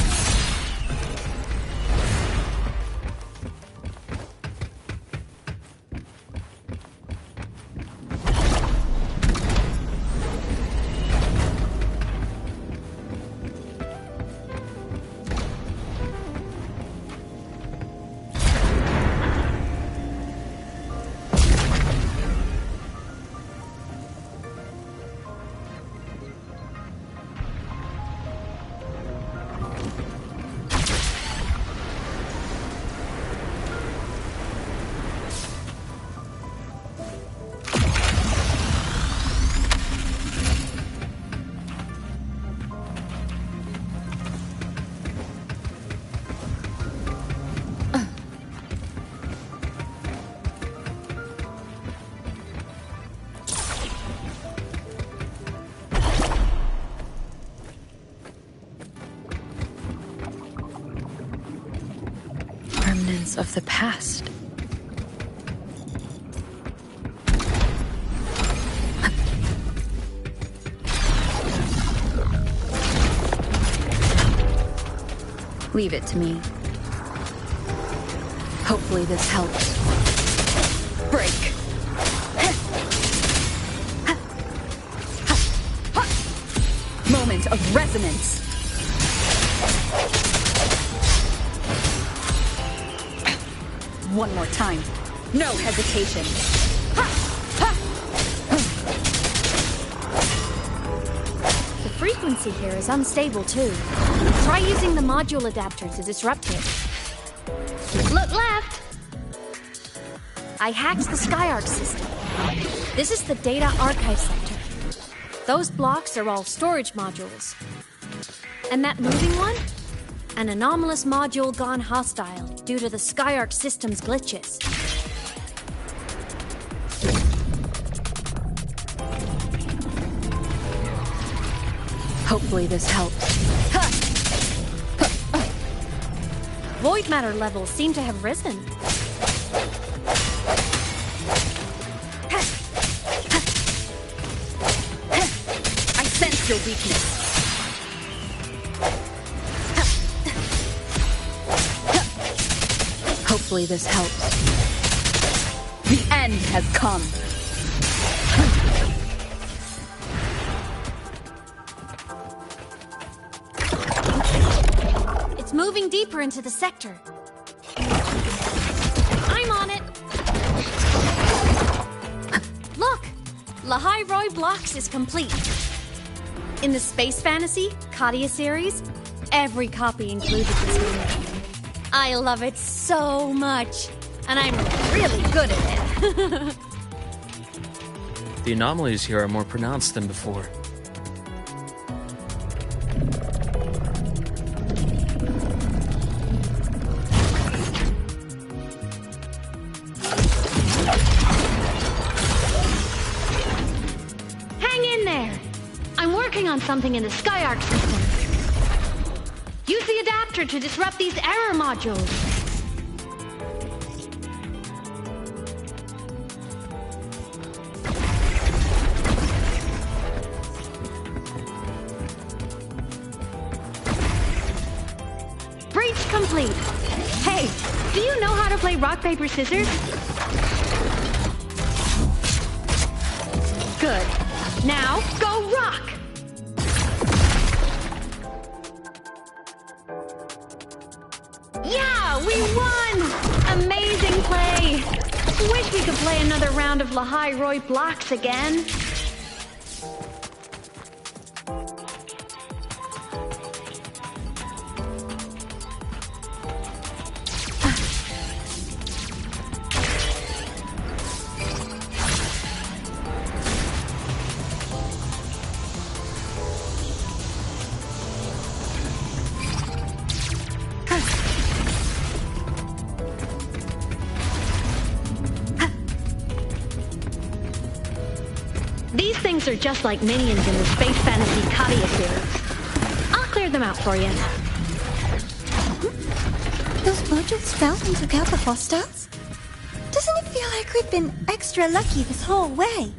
Of the past. Leave it to me. Hopefully this helps. Break. Moment of resonance. One more time. No hesitation. The frequency here is unstable too. Try using the module adapter to disrupt it. Look left! I hacked the Skyark system. This is the data archive sector. Those blocks are all storage modules. And that moving one? An anomalous module gone hostile due to the Skyark system's glitches. Hopefully this helps. Void matter levels seem to have risen. I sense your weakness. Hopefully this helps. The end has come. It's moving deeper into the sector. I'm on it. Look! Lahai-Roi Blocks is complete. In the Space Fantasy, Katia series, every copy included this game. I love it so much, and I'm really good at it. The anomalies here are more pronounced than before. Hang in there! I'm working on something in the Skyark system. Use the adapter to disrupt these error modules. complete. Hey, do you know how to play rock, paper, scissors? Good. Now, go rock! Yeah, we won! Amazing play! Wish we could play another round of Lahai-Roi blocks again. These things are just like minions in the Space Fantasy Katia series. I'll clear them out for you. Those modules fell and took out the hostiles? Doesn't it feel like we've been extra lucky this whole way?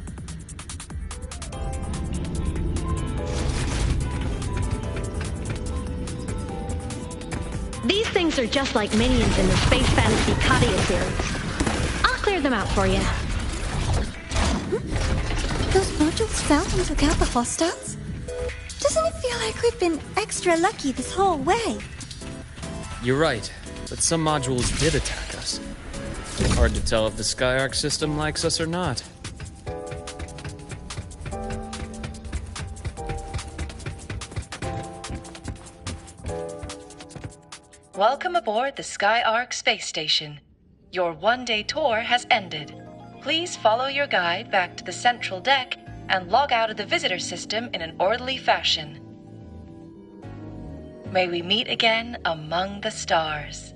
These things are just like minions in the Space Fantasy Katia series. I'll clear them out for you. Those modules fell and took out the hostiles? Doesn't it feel like we've been extra lucky this whole way? You're right, but some modules did attack us. Hard to tell if the Skyark system likes us or not. Welcome aboard the Skyark space station. Your one-day tour has ended. Please follow your guide back to the central deck and log out of the visitor system in an orderly fashion. May we meet again among the stars.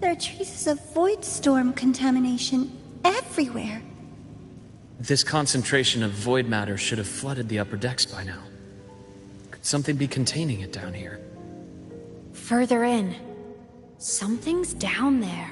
There are traces of void storm contamination everywhere. This concentration of void matter should have flooded the upper decks by now. Could something be containing it down here? Further in. Something's down there.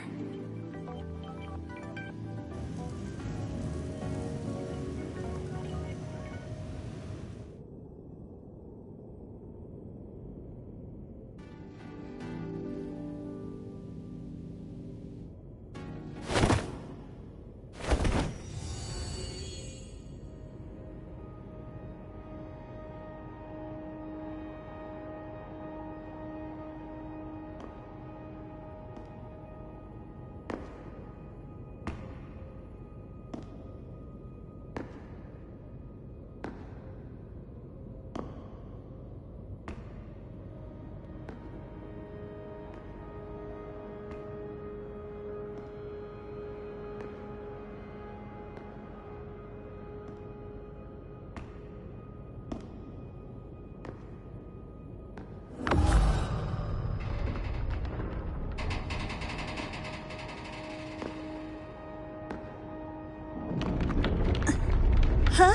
Huh?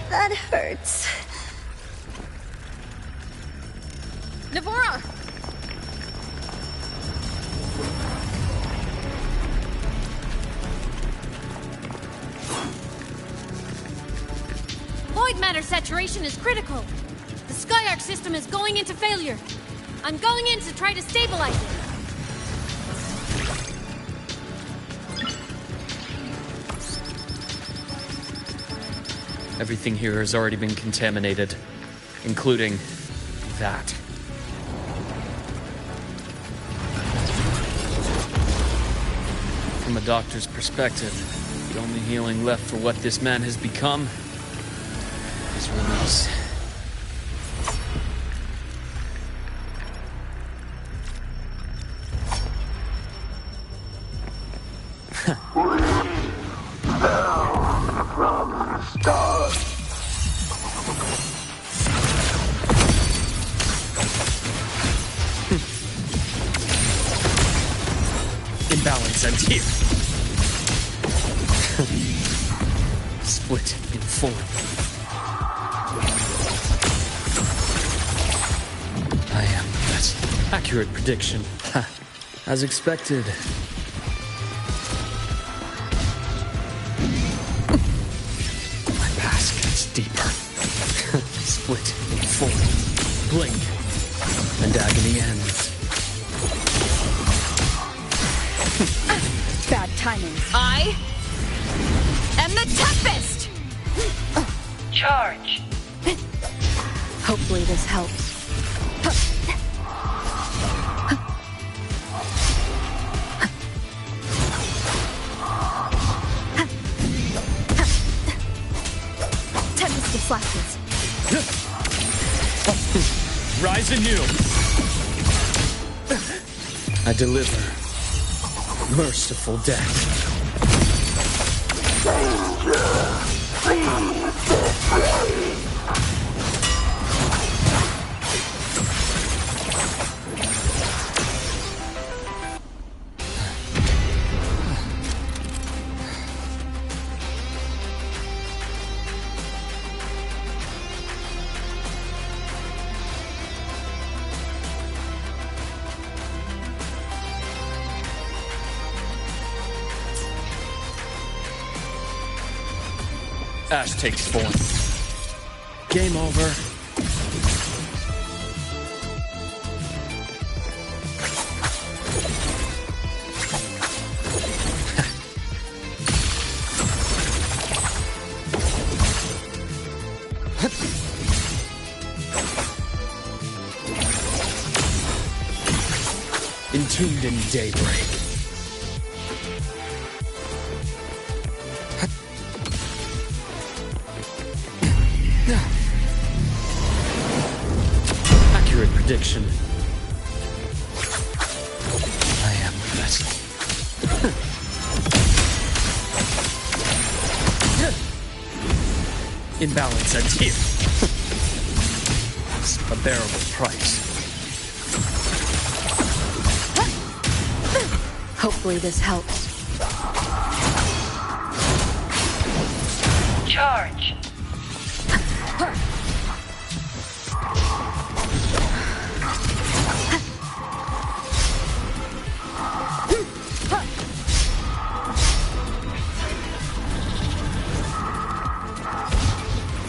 That hurts. Navora! Void matter saturation is critical. The Skyark system is going into failure. I'm going in to try to stabilize it. Everything here has already been contaminated, including that. doctor's perspective, the only healing left for what this man has become is release. From the start. Imbalance and here. Split in four. I am. That's accurate prediction. Ha. As expected. My past gets deeper. Split in four. Blink. And agony ends. Bad timing. I am the Tempest! Charge. Hopefully this helps. Tempest deflected. Rise anew. I deliver. Merciful death. Danger. Please betray. Ash takes form. Game over. Entombed in daybreak. Accurate prediction. I am the best. Imbalance ends here. A bearable price. Hopefully this helps. Charge.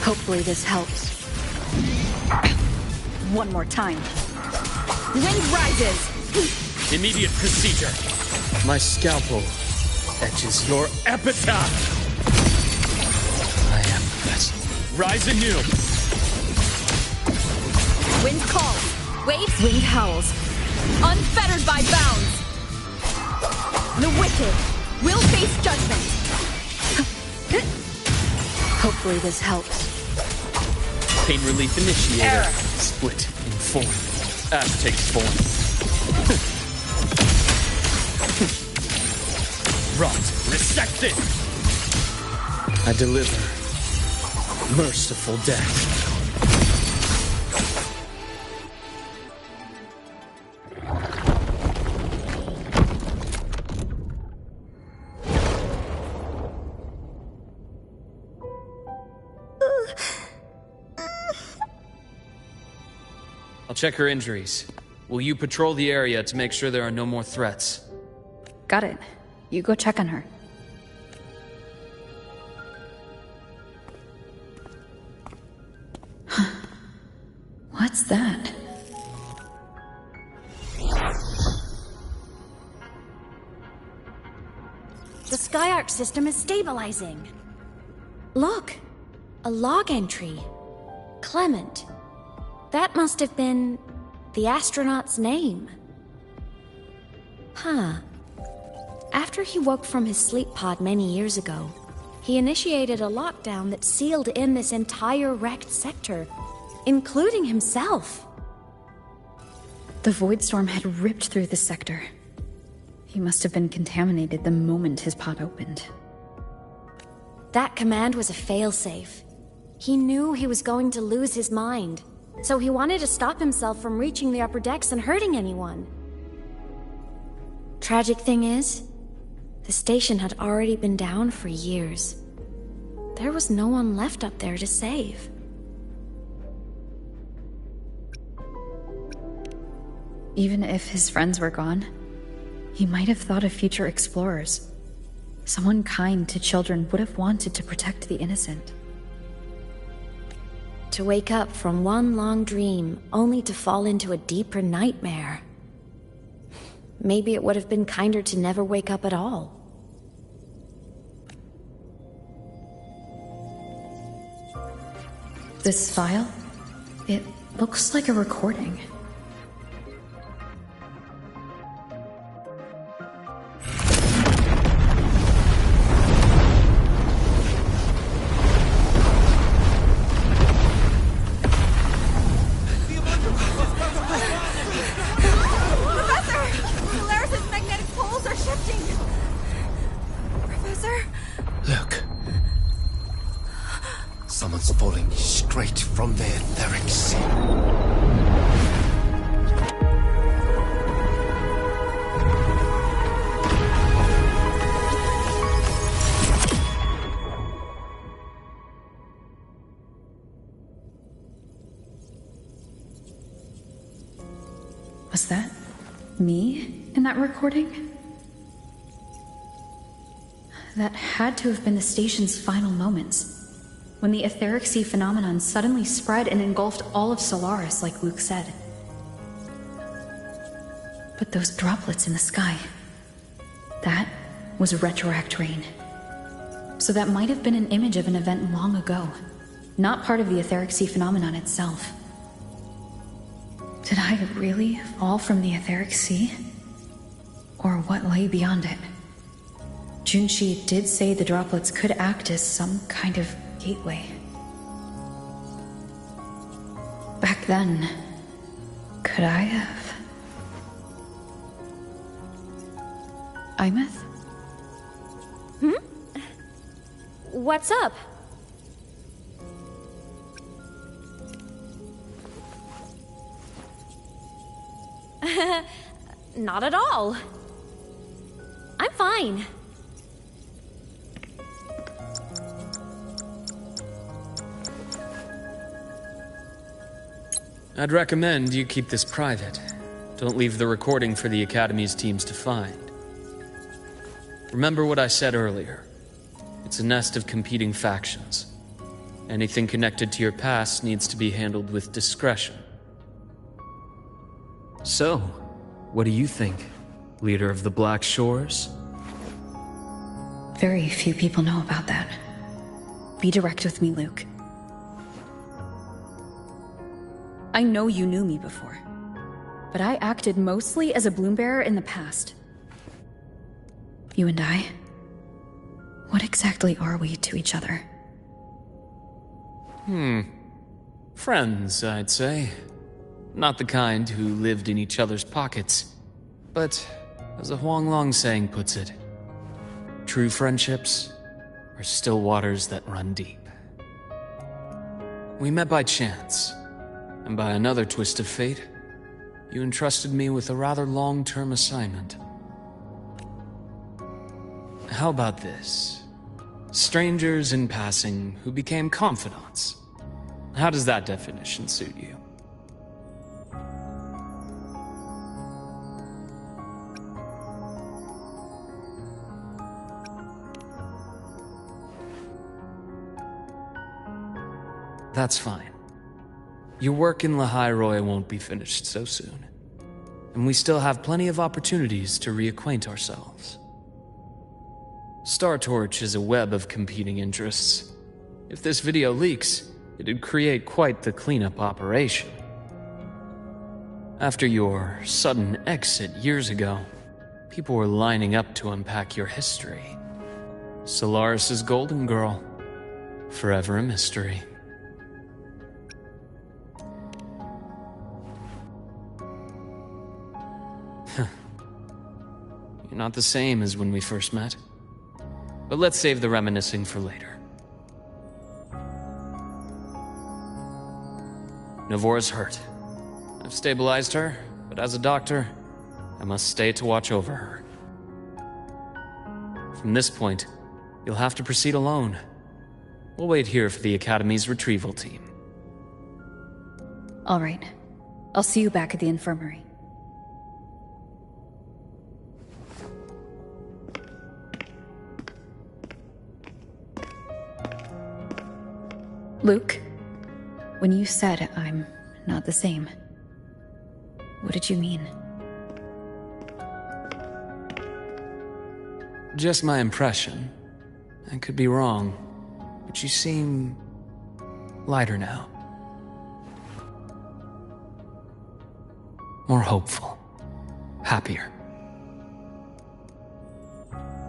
Hopefully this helps. One more time. Wind rises. Immediate procedure. My scalpel etches your epitaph. I am the best. Rise anew. Wind calls. Waves. Wind howls. Unfettered by bounds. The wicked will face judgment. Hopefully this helps. Pain relief initiator. Error. Split in form. Ash takes form. Rot resected. I deliver. Merciful death. I'll check her injuries. Will you patrol the area to make sure there are no more threats? Got it. You go check on her. What's that? The Skyark system is stabilizing. Look, a log entry. Clement. That must have been the astronaut's name. Huh. After he woke from his sleep pod many years ago, he initiated a lockdown that sealed in this entire wrecked sector, including himself. The void storm had ripped through the sector. He must have been contaminated the moment his pod opened. That command was a failsafe. He knew he was going to lose his mind, so he wanted to stop himself from reaching the upper decks and hurting anyone. Tragic thing is, the station had already been down for years. There was no one left up there to save. Even if his friends were gone, he might have thought of future explorers. Someone kind to children would have wanted to protect the innocent. To wake up from one long dream, only to fall into a deeper nightmare. Maybe it would have been kinder to never wake up at all. This file? It looks like a recording. Someone's falling straight from the etheric sea. Was that me in that recording? That had to have been the station's final moments, when the etheric sea phenomenon suddenly spread and engulfed all of Solaris, like Luke said. But those droplets in the sky, that was retroact rain. So that might have been an image of an event long ago, not part of the etheric sea phenomenon itself. Did I really fall from the etheric sea? Or what lay beyond it? Junshi did say the droplets could act as some kind of gateway. Back then, could I have? Imeth? What's up? Not at all. I'm fine. I'd recommend you keep this private. Don't leave the recording for the Academy's teams to find. Remember what I said earlier. It's a nest of competing factions. Anything connected to your past needs to be handled with discretion. So, what do you think, leader of the Black Shores? Very few people know about that. Be direct with me, Luke. I know you knew me before, but I acted mostly as a bloom-bearer in the past. You and I, what exactly are we to each other? Friends, I'd say. Not the kind who lived in each other's pockets, but, as a Huanglong saying puts it, true friendships are still waters that run deep. We met by chance, and by another twist of fate, you entrusted me with a rather long-term assignment. How about this? Strangers in passing who became confidants. How does that definition suit you? That's fine. Your work in Lahai-Roi won't be finished so soon, and we still have plenty of opportunities to reacquaint ourselves. Star Torch is a web of competing interests. If this video leaks, it'd create quite the cleanup operation. After your sudden exit years ago, People were lining up to unpack your history. Solaris's golden girl. Forever a mystery. You're not the same as when we first met. But let's save the reminiscing for later. Navora's hurt. I've stabilized her, but as a doctor, I must stay to watch over her. From this point, you'll have to proceed alone. We'll wait here for the Academy's retrieval team. All right. I'll see you back at the infirmary. Luke, when you said I'm not the same, what did you mean? Just my impression. I could be wrong, but you seem lighter now. More hopeful. Happier.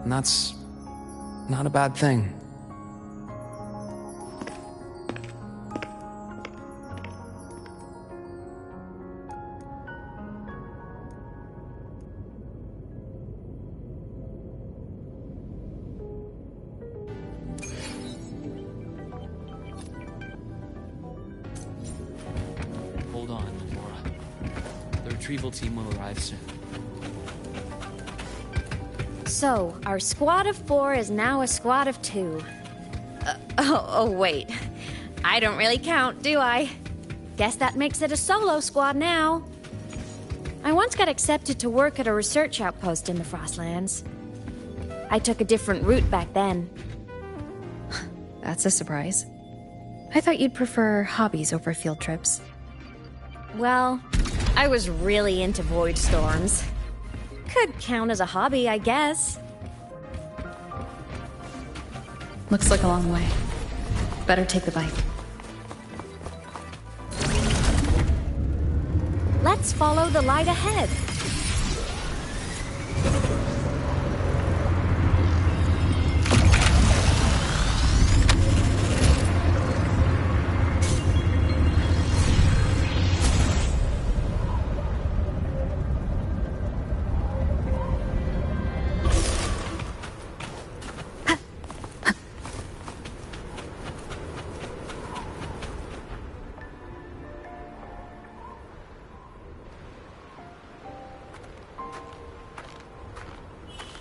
And that's not a bad thing. Hold on, Laura. The retrieval team will arrive soon. So, our squad of 4 is now a squad of 2. Wait. I don't really count, do I? Guess that makes it a solo squad now. I once got accepted to work at a research outpost in the Frostlands. I took a different route back then. That's a surprise. I thought you'd prefer hobbies over field trips. Well, I was really into void storms. Could count as a hobby, I guess. Looks like a long way. Better take the bike. Let's follow the light ahead.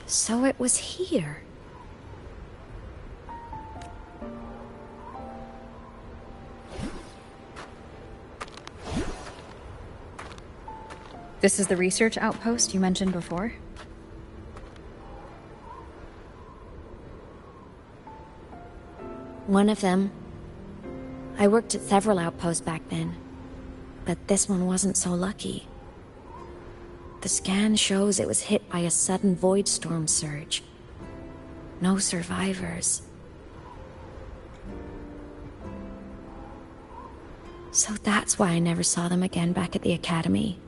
So it was here. This is the research outpost you mentioned before? One of them. I worked at several outposts back then, but this one wasn't so lucky. The scan shows it was hit by a sudden void storm surge. No survivors. So that's why I never saw them again back at the Academy.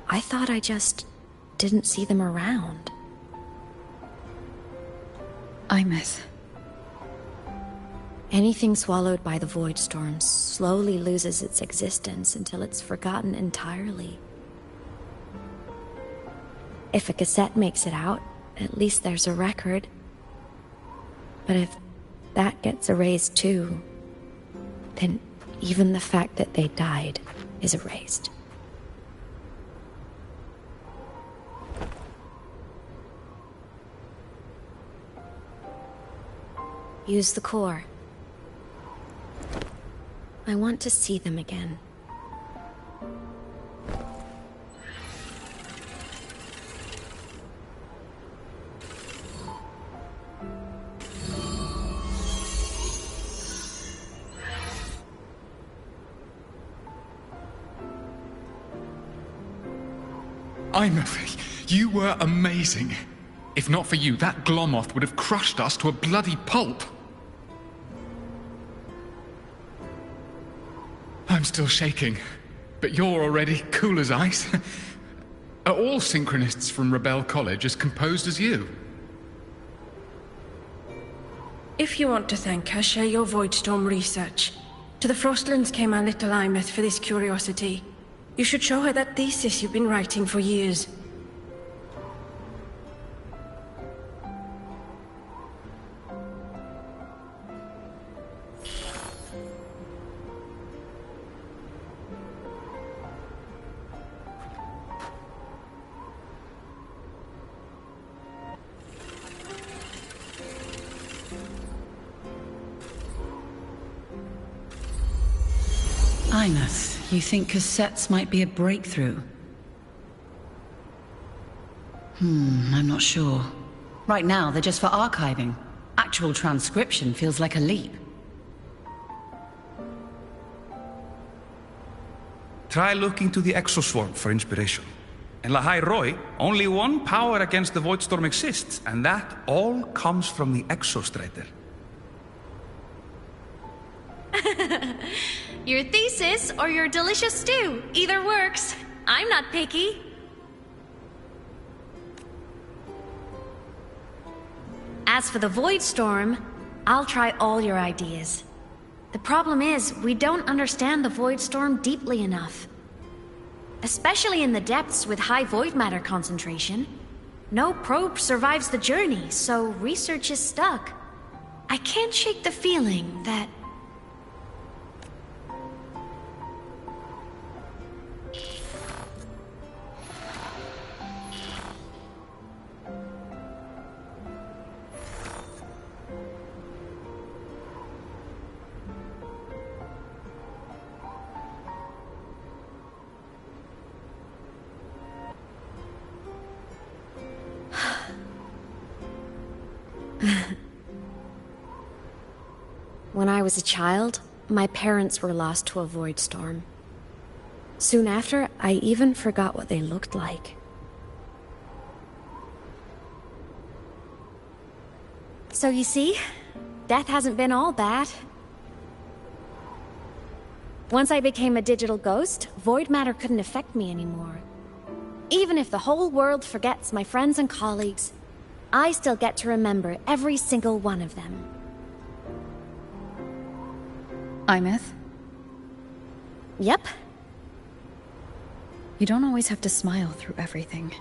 I thought I just didn't see them around. Imeth. Anything swallowed by the void storm slowly loses its existence until it's forgotten entirely. If a cassette makes it out, at least there's a record. But if that gets erased too, then even the fact that they died is erased. Use the core. I want to see them again. Imeth, you were amazing. If not for you, that Glomoth would have crushed us to a bloody pulp. I'm still shaking, but you're already cool as ice. Are all synchronists from Rebel College as composed as you? If you want to thank her, share your Voidstorm research. To the Frostlands came our little Imeth for this curiosity. You should show her that thesis you've been writing for years. Imeth, you think cassettes might be a breakthrough? I'm not sure. Right now, they're just for archiving. Actual transcription feels like a leap. Try looking to the exoswarm for inspiration. In Lahai-Roi, only one power against the Voidstorm exists, and that all comes from the exostrider. Your thesis or your delicious stew. Either works. I'm not picky. As for the Voidstorm, I'll try all your ideas. The problem is, we don't understand the Voidstorm deeply enough. Especially in the depths with high void matter concentration. No probe survives the journey, so research is stuck. I can't shake the feeling that... When I was a child, my parents were lost to a void storm. Soon after, I even forgot what they looked like. So you see, death hasn't been all bad. Once I became a digital ghost, void matter couldn't affect me anymore. Even if the whole world forgets my friends and colleagues, I still get to remember every single one of them. Imeth? Yep. You don't always have to smile through everything.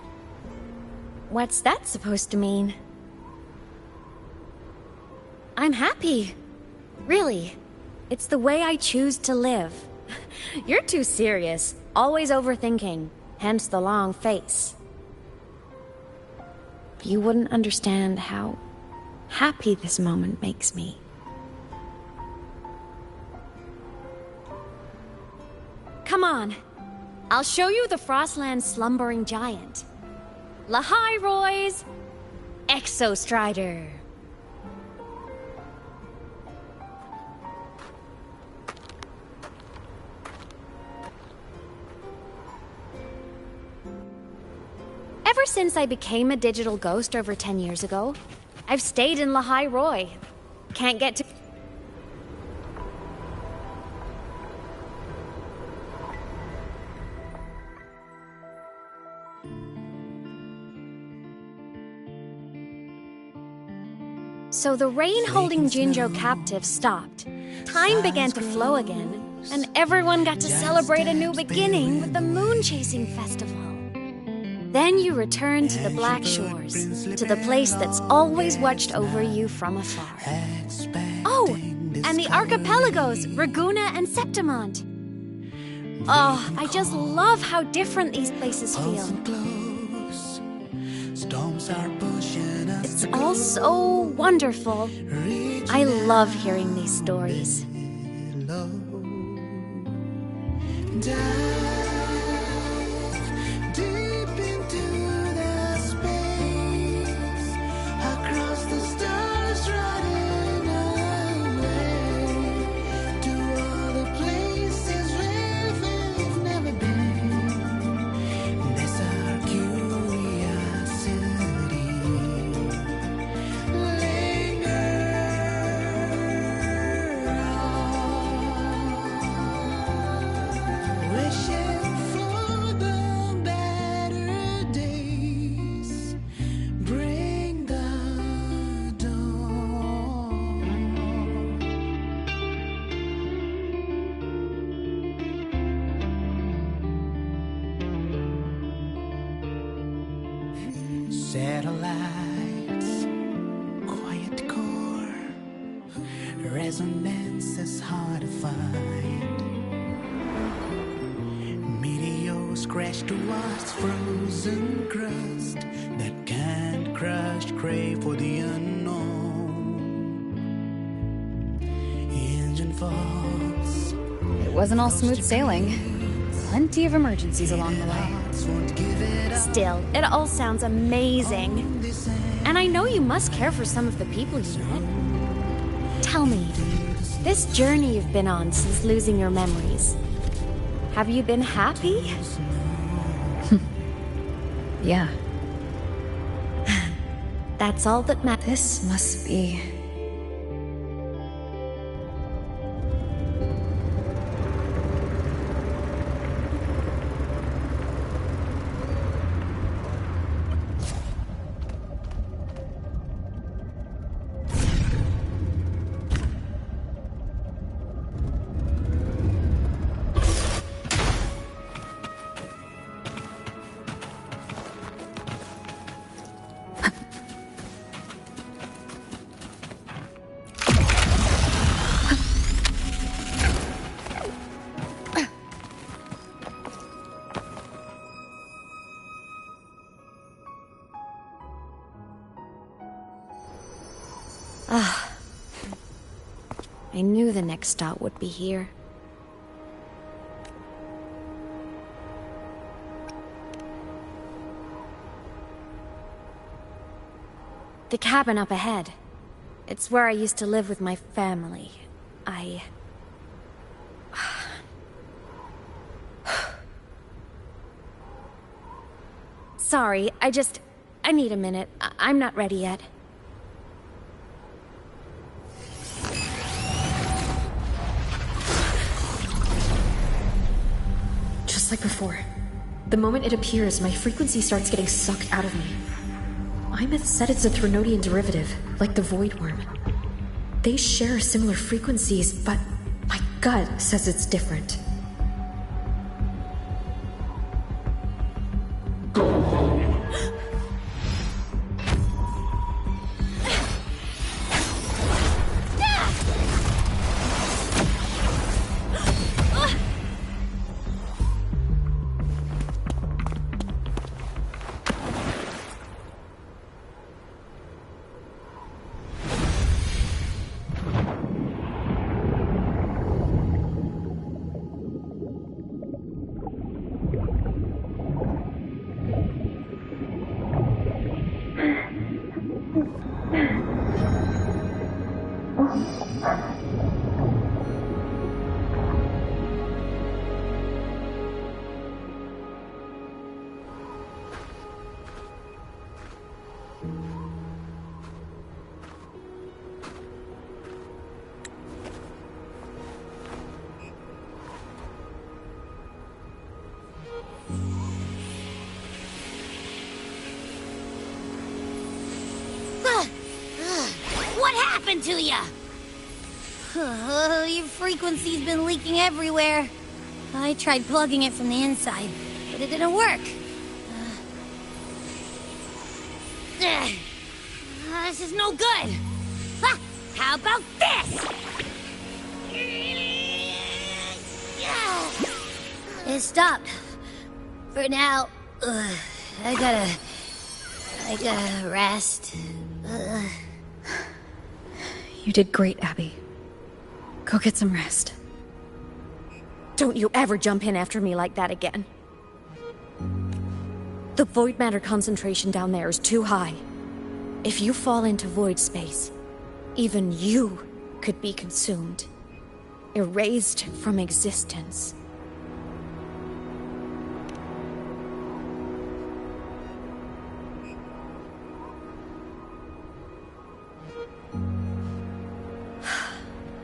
What's that supposed to mean? I'm happy. Really. It's the way I choose to live. You're too serious. Always overthinking. Hence the long face. You wouldn't understand how happy this moment makes me. Come on. I'll show you the Frostland's slumbering giant. Lahai-Roi's Exostrider. Ever since I became a digital ghost over 10 years ago, I've stayed in Lahai-Roi. Can't get to... So the rain holding Jinzhou captive stopped. Time began to flow again, and everyone got to celebrate a new beginning with the Moon Chasing Festival. Then you return to the Black Shores, to the place that's always watched over you from afar. Oh, and the archipelagos, Raguna and Septimont. Oh, I just love how different these places feel. It's all so wonderful. I love hearing these stories. Satellites, quiet core, resonance is hard to find. Meteors crash towards frozen crust that can't crush, crave for the unknown. Engine falls. It wasn't all smooth sailing. Plenty of emergencies along the way. Still, it all sounds amazing. And I know you must care for some of the people you met. Tell me, this journey you've been on since losing your memories, have you been happy? Yeah. That's all that matters. This must be... I knew the next stop would be here. The cabin up ahead. It's where I used to live with my family. Sorry, I need a minute. I'm not ready yet. Just like before. The moment it appears, my frequency starts getting sucked out of me. Imeth said it's a Threnodian derivative, like the Void Worm. They share similar frequencies, but my gut says it's different. Go home. What happened to ya? Your frequency's been leaking everywhere. I tried plugging it from the inside, but it didn't work. This is no good. How about this? It stopped. For now, I gotta rest. You did great, Abby. Go get some rest. Don't you ever jump in after me like that again. The void matter concentration down there is too high. If you fall into void space, even you could be consumed. Erased from existence.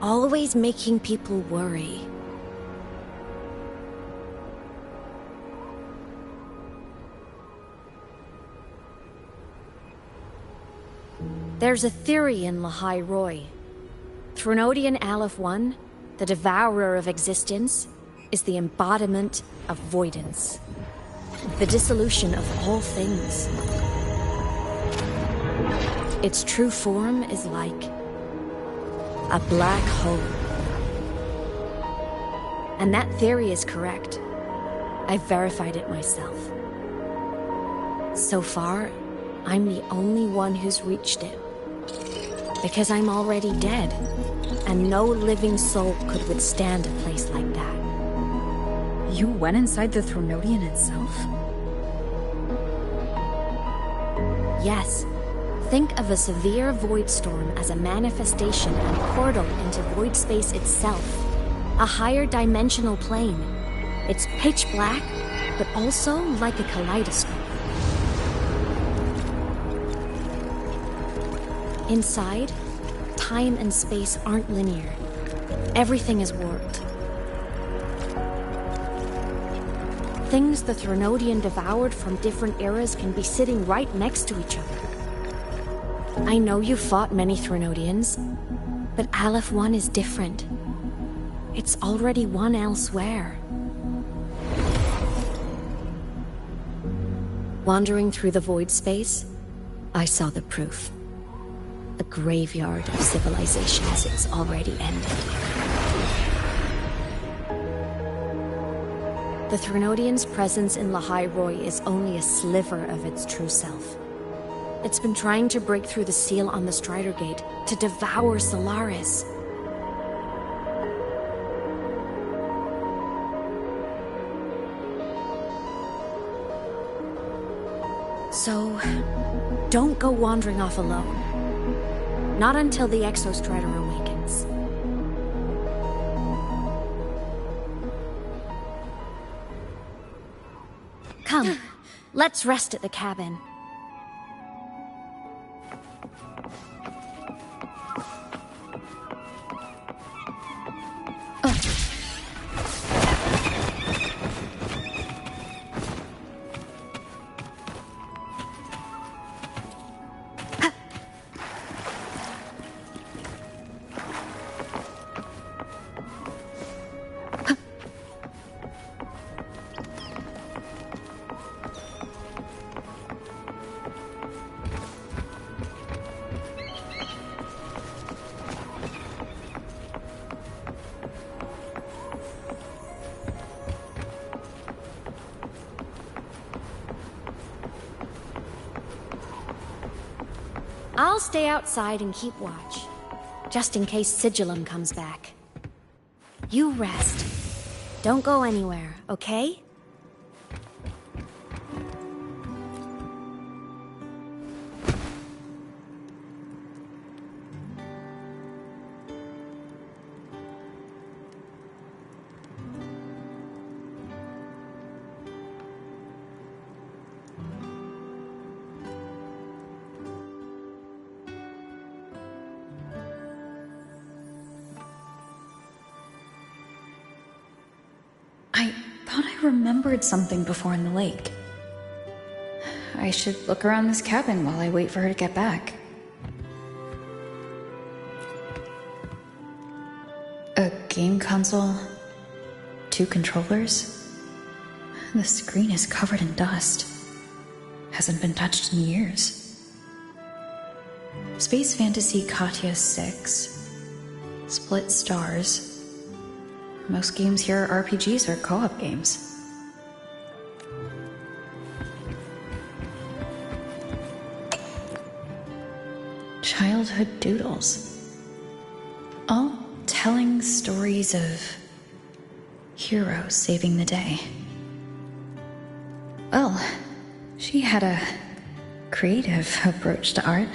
Always making people worry. There's a theory in Lahai-Roi. Threnodian Aleph 1, the devourer of existence, is the embodiment of voidance. The dissolution of all things. Its true form is like a black hole. And that theory is correct. I've verified it myself. So far, I'm the only one who's reached it. Because I'm already dead, and no living soul could withstand a place like that. You went inside the Thronodian itself? Yes. Think of a severe void storm as a manifestation and portal into void space itself. A higher dimensional plane. It's pitch black, but also like a kaleidoscope. Inside, time and space aren't linear. Everything is warped. Things the Thronodian devoured from different eras can be sitting right next to each other. I know you've fought many Thronodians, but Aleph 1 is different. It's already one elsewhere. Wandering through the void space, I saw the proof. A graveyard of civilizations it's already ended. The Thronodian's presence in Lahai-Roi is only a sliver of its true self. It's been trying to break through the seal on the Strider Gate to devour Solaris. So, don't go wandering off alone. Not until the Exostrider awakens. Come, let's rest at the cabin. I'll stay outside and keep watch, just in case Sigillum comes back. You rest. Don't go anywhere, okay? I thought I remembered something before in the lake. I should look around this cabin while I wait for her to get back. A game console, 2 controllers. The screen is covered in dust. Hasn't been touched in years. Space Fantasy Katya 6. Split stars. Most games here are RPGs or co-op games. Childhood doodles. All telling stories of heroes saving the day. Well, she had a creative approach to art.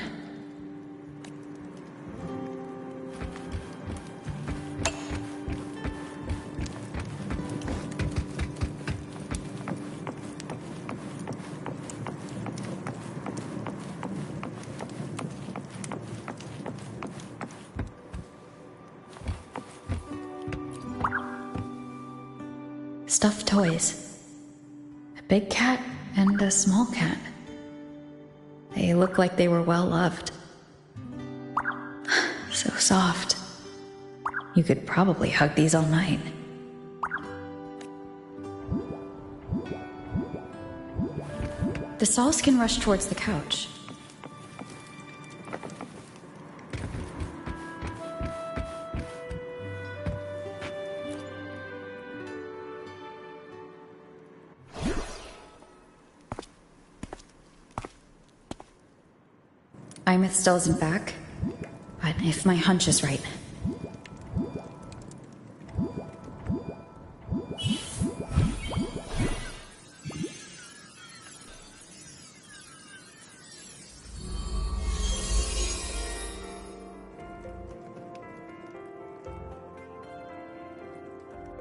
Stuffed toys. A big cat and a small cat. They look like they were well loved. So soft. You could probably hug these all night. The Saws can rush towards the couch. Imeth still isn't back, but if my hunch is right...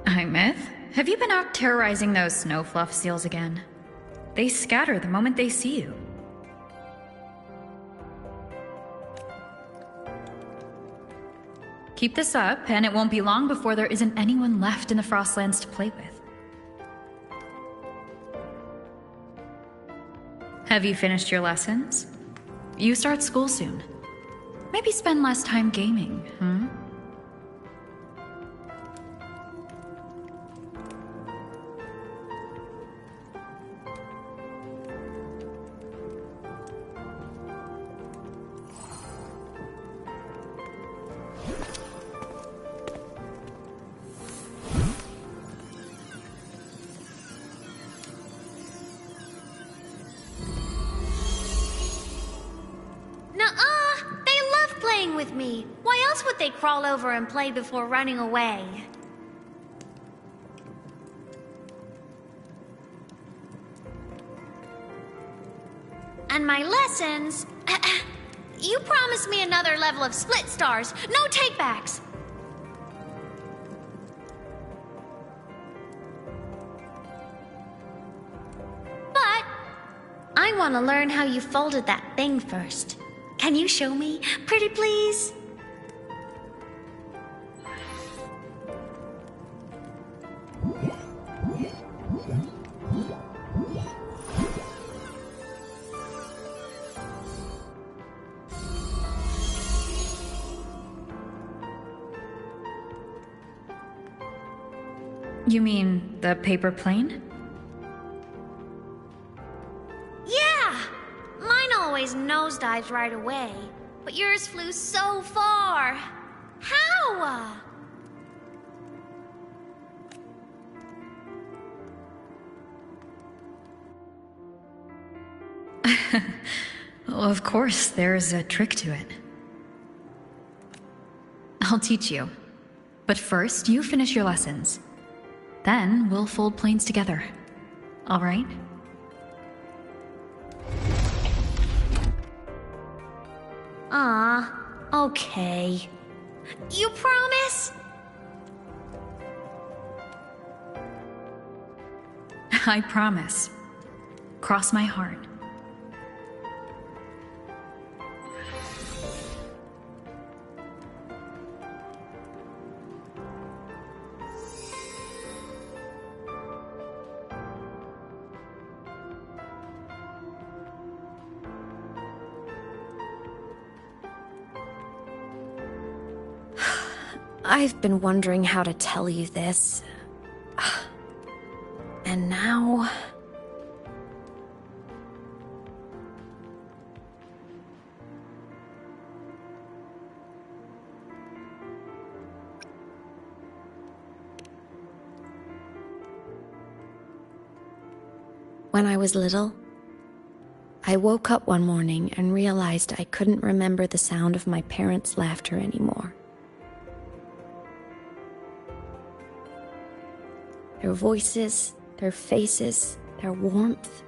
Imeth, have you been out terrorizing those snow fluff seals again? They scatter the moment they see you. Keep this up, and it won't be long before there isn't anyone left in the Frostlands to play with. Have you finished your lessons? You start school soon. Maybe spend less time gaming, huh? Crawl over and play before running away. And my lessons... You promised me another level of split stars. No takebacks. But I want to learn how you folded that thing first. Can you show me? Pretty please? You mean the paper plane? Yeah! Mine always nosedives right away, but yours flew so far. How? Well, of course, there's a trick to it. I'll teach you. But first, you finish your lessons. Then we'll fold planes together. All right? Okay. You promise? I promise. Cross my heart. I've been wondering how to tell you this. And now... When I was little, I woke up one morning and realized I couldn't remember the sound of my parents' laughter anymore. Their voices, their faces, their warmth.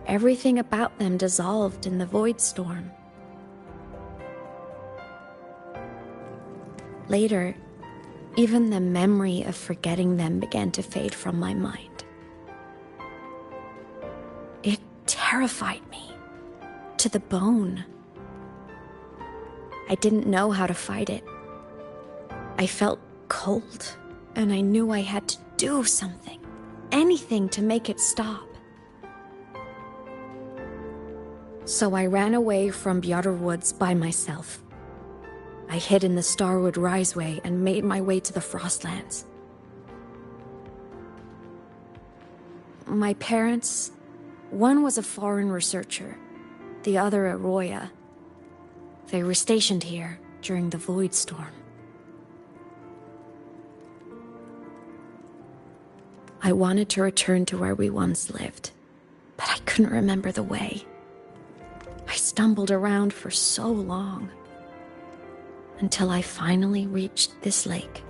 Everything about them dissolved in the void storm. Later, even the memory of forgetting them began to fade from my mind. It terrified me to the bone. I didn't know how to fight it. I felt cold. And I knew I had to do something, anything to make it stop. So I ran away from Bjotr Woods by myself. I hid in the Starwood Riseway and made my way to the Frostlands. My parents, one was a foreign researcher, the other a Roya. They were stationed here during the Void Storm. I wanted to return to where we once lived, but I couldn't remember the way. I stumbled around for so long. Until I finally reached this lake.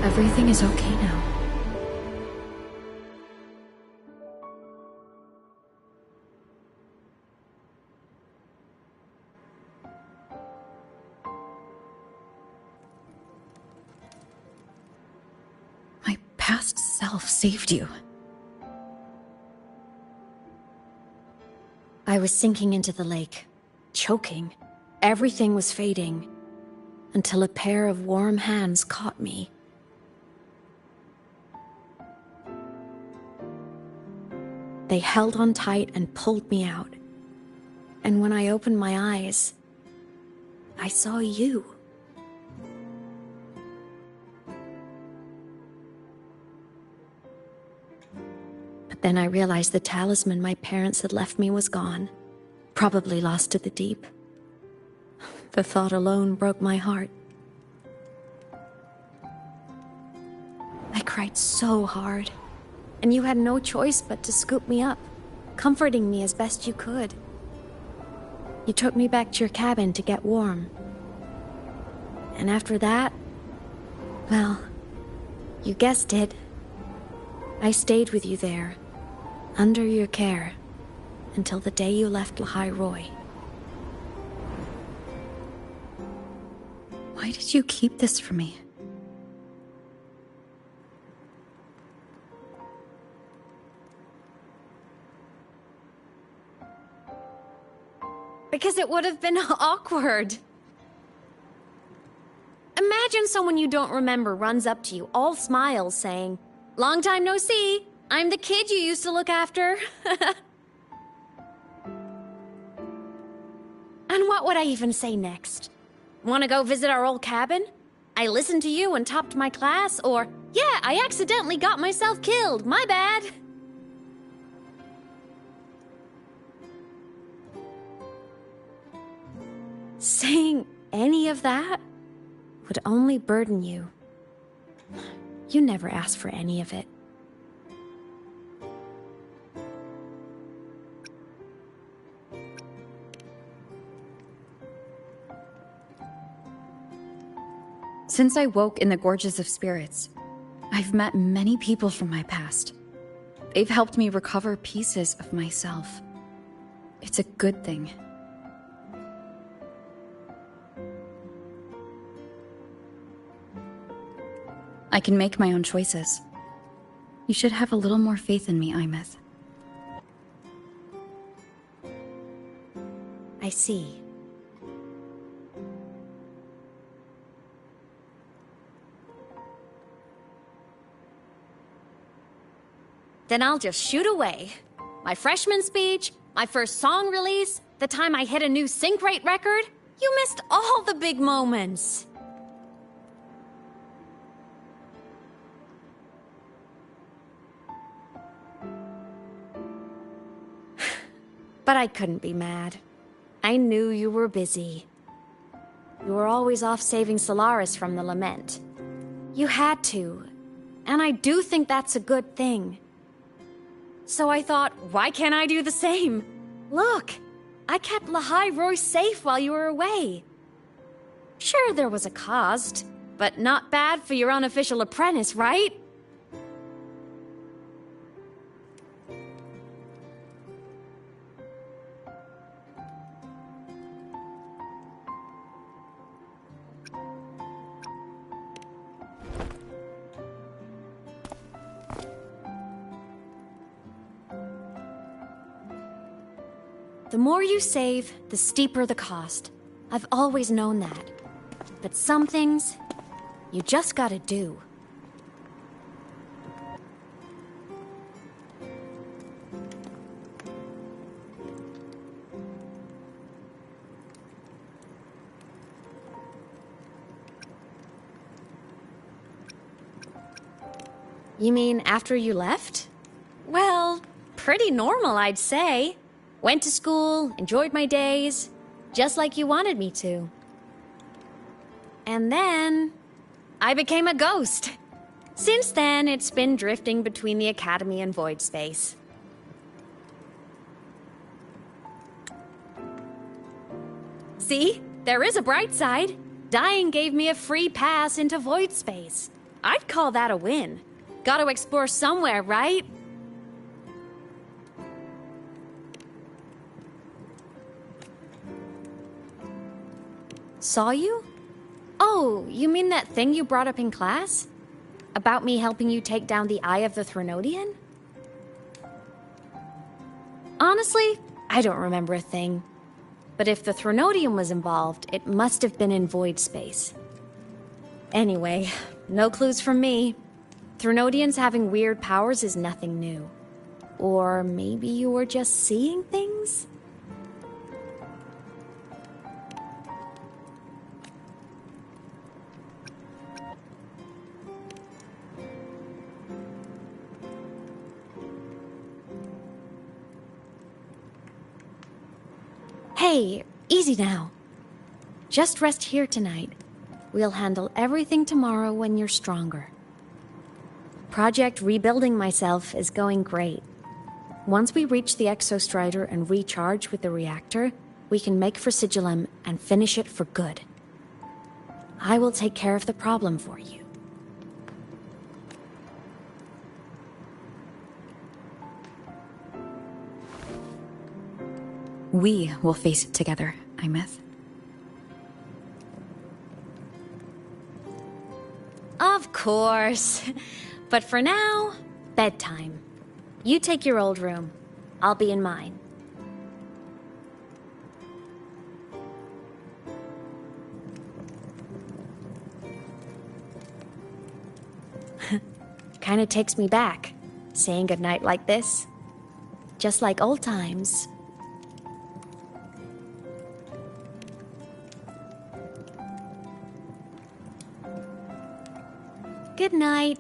Everything is okay now. My past self saved you. I was sinking into the lake, choking. Everything was fading, until a pair of warm hands caught me. They held on tight and pulled me out. And when I opened my eyes, I saw you. But then I realized the talisman my parents had left me was gone, probably lost to the deep. The thought alone broke my heart. I cried so hard. And you had no choice but to scoop me up, comforting me as best you could. You took me back to your cabin to get warm. And after that, well, you guessed it. I stayed with you there, under your care, until the day you left Lahai-Roi. Why did you keep this from me? Because it would have been awkward. Imagine someone you don't remember runs up to you, all smiles, saying, "Long time no see. I'm the kid you used to look after." And what would I even say next? Want to go visit our old cabin? I listened to you and topped my class? Or, yeah, I accidentally got myself killed. My bad. Saying any of that would only burden you. You never asked for any of it. Since I woke in the Gorges of Spirits, I've met many people from my past. They've helped me recover pieces of myself. It's a good thing. I can make my own choices. You should have a little more faith in me, Imeth. I see. Then I'll just shoot away. My freshman speech, my first song release, the time I hit a new sync rate record. You missed all the big moments. But I couldn't be mad. I knew you were busy. You were always off saving Solaris from the lament. You had to, and I do think that's a good thing. So I thought, why can't I do the same? Look, I kept Lahai-Roi safe while you were away. Sure, there was a cost, but not bad for your unofficial apprentice, right? The more you save, the steeper the cost. I've always known that. But some things, you just gotta do. You mean after you left? Well, pretty normal, I'd say. Went to school, enjoyed my days, just like you wanted me to. And then, I became a ghost. Since then, it's been drifting between the Academy and void space. See? There is a bright side. Dying gave me a free pass into void space. I'd call that a win. Gotta explore somewhere, right? Saw you? Oh, you mean that thing you brought up in class? About me helping you take down the Eye of the Threnodian? Honestly, I don't remember a thing. But if the Threnodian was involved, it must have been in void space. Anyway, no clues from me. Threnodians having weird powers is nothing new. Or maybe you were just seeing things? Hey, easy now. Just rest here tonight. We'll handle everything tomorrow when you're stronger. Project Rebuilding Myself is going great. Once we reach the Exostrider and recharge with the reactor, we can make for Sigillum and finish it for good. I will take care of the problem for you. We will face it together, Imeth. Of course. But for now, bedtime. You take your old room. I'll be in mine. Kinda takes me back, saying goodnight like this. Just like old times. Good night.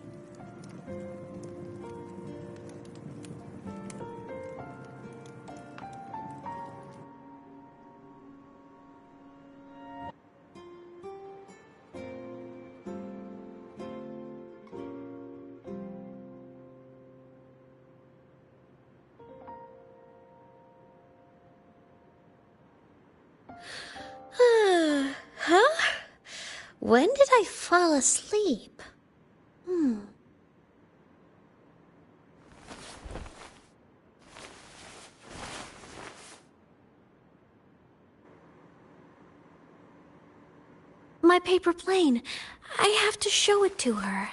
Huh? When did I fall asleep? My paper plane. I have to show it to her.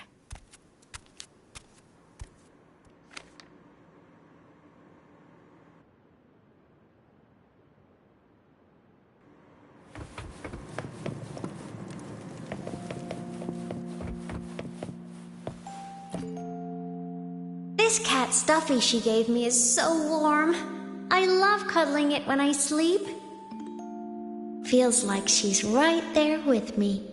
This cat stuffy she gave me is so warm. I love cuddling it when I sleep. Feels like she's right there with me.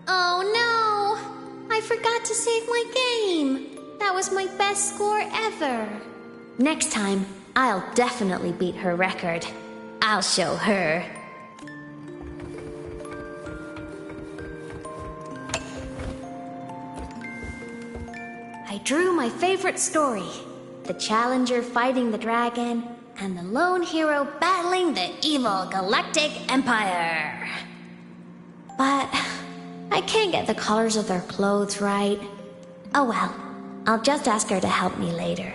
Oh forgot to save my game. That was my best score ever. Next time, I'll definitely beat her record. I'll show her. I drew my favorite story. The challenger fighting the dragon, and the lone hero battling the evil Galactic Empire. But I can't get the colors of their clothes right. Oh well, I'll just ask her to help me later.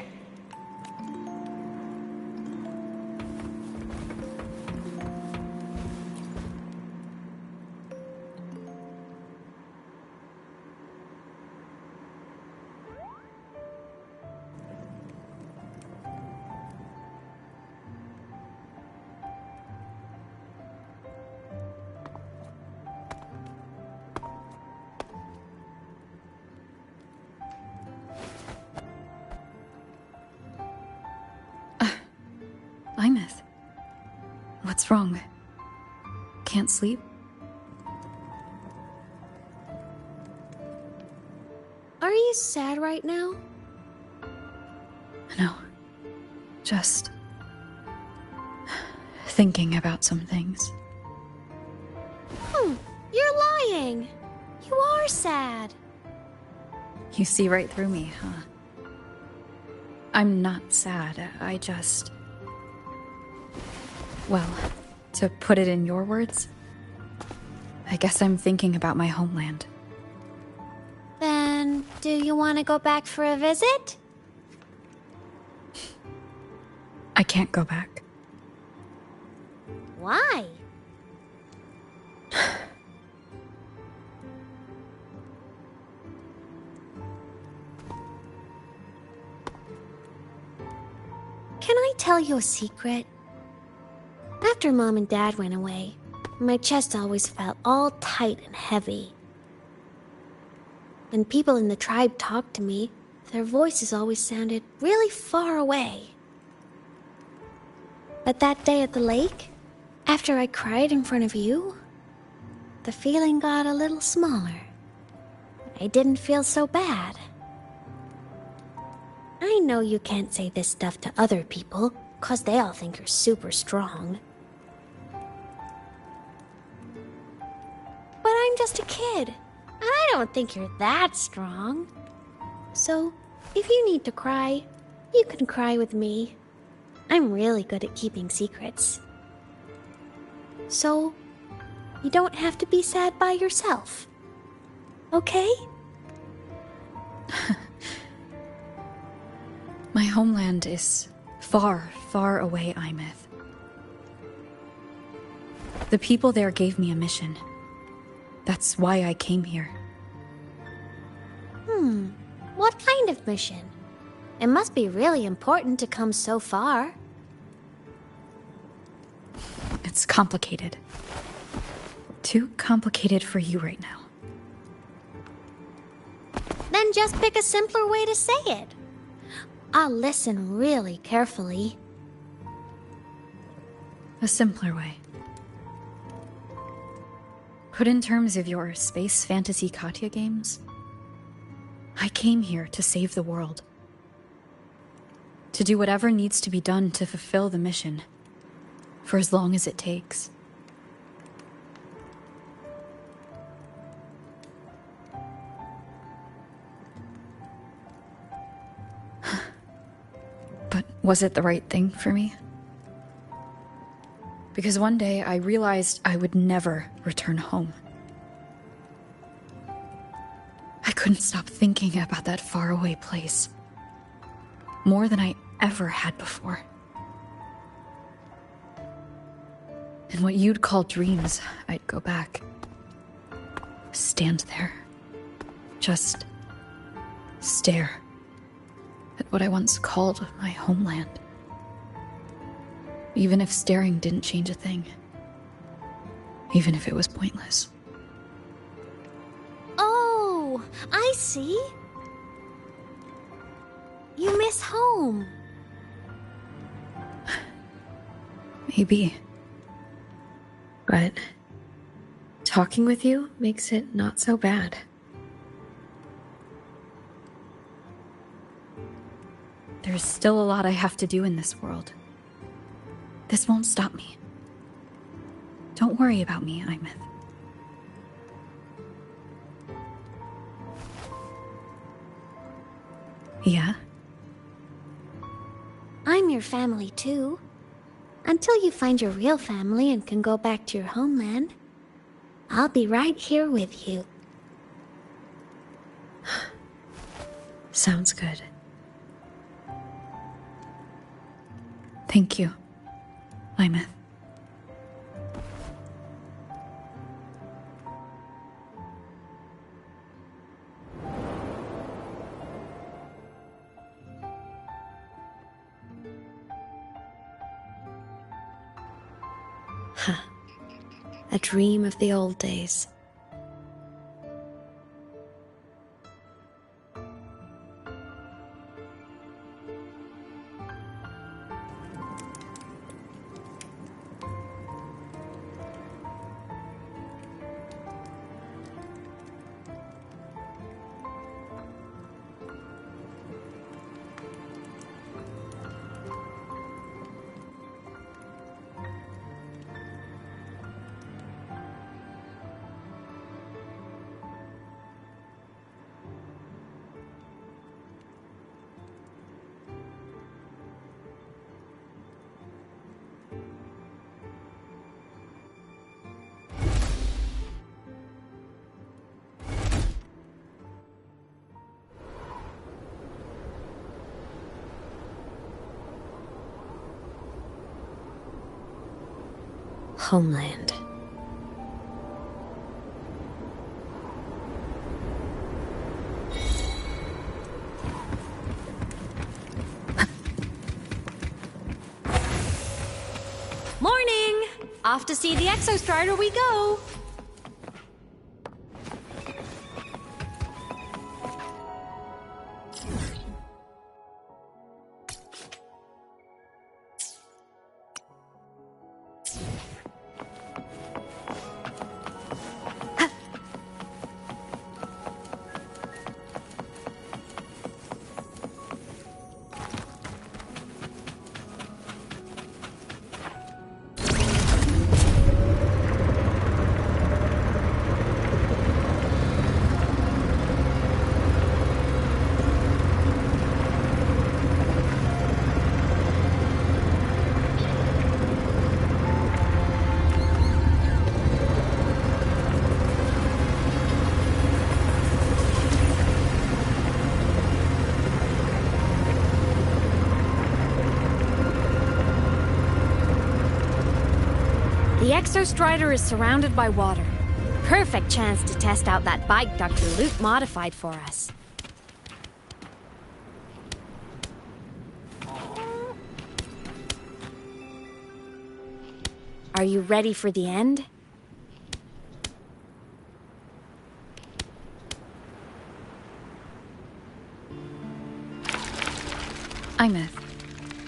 What's wrong? Can't sleep? Are you sad right now? No. Just thinking about some things. You're lying. You are sad. You see right through me, huh? I'm not sad. I just... Well, to put it in your words, I guess I'm thinking about my homeland. Then, do you want to go back for a visit? I can't go back. Why? Can I tell you a secret? After Mom and Dad went away, my chest always felt all tight and heavy. When people in the tribe talked to me, their voices always sounded really far away. But that day at the lake, after I cried in front of you, the feeling got a little smaller. I didn't feel so bad. I know you can't say this stuff to other people, 'cause they all think you're super strong. But I'm just a kid, and I don't think you're that strong. So, if you need to cry, you can cry with me. I'm really good at keeping secrets. So, you don't have to be sad by yourself. Okay? My homeland is far, far away, Imeth. The people there gave me a mission. That's why I came here. What kind of mission? It must be really important to come so far. It's complicated. Too complicated for you right now. Then just pick a simpler way to say it. I'll listen really carefully. A simpler way. Put in terms of your space fantasy Katya games, I came here to save the world. To do whatever needs to be done to fulfill the mission, for as long as it takes. But was it the right thing for me? Because one day I realized I would never return home. I couldn't stop thinking about that faraway place. More than I ever had before. In what you'd call dreams, I'd go back. Stand there. Just stare at what I once called my homeland. Even if staring didn't change a thing. Even if it was pointless. Oh, I see. You miss home. Maybe. But talking with you makes it not so bad. There's still a lot I have to do in this world. This won't stop me. Don't worry about me, Imeth. Yeah? I'm your family too. Until you find your real family and can go back to your homeland, I'll be right here with you. Sounds good. Thank you, Imeth. A dream of the old days. Homeland. Morning! Off to see the Exostrider we go! The Exostrider is surrounded by water. Perfect chance to test out that bike Dr. Luke modified for us. Are you ready for the end? Imeth,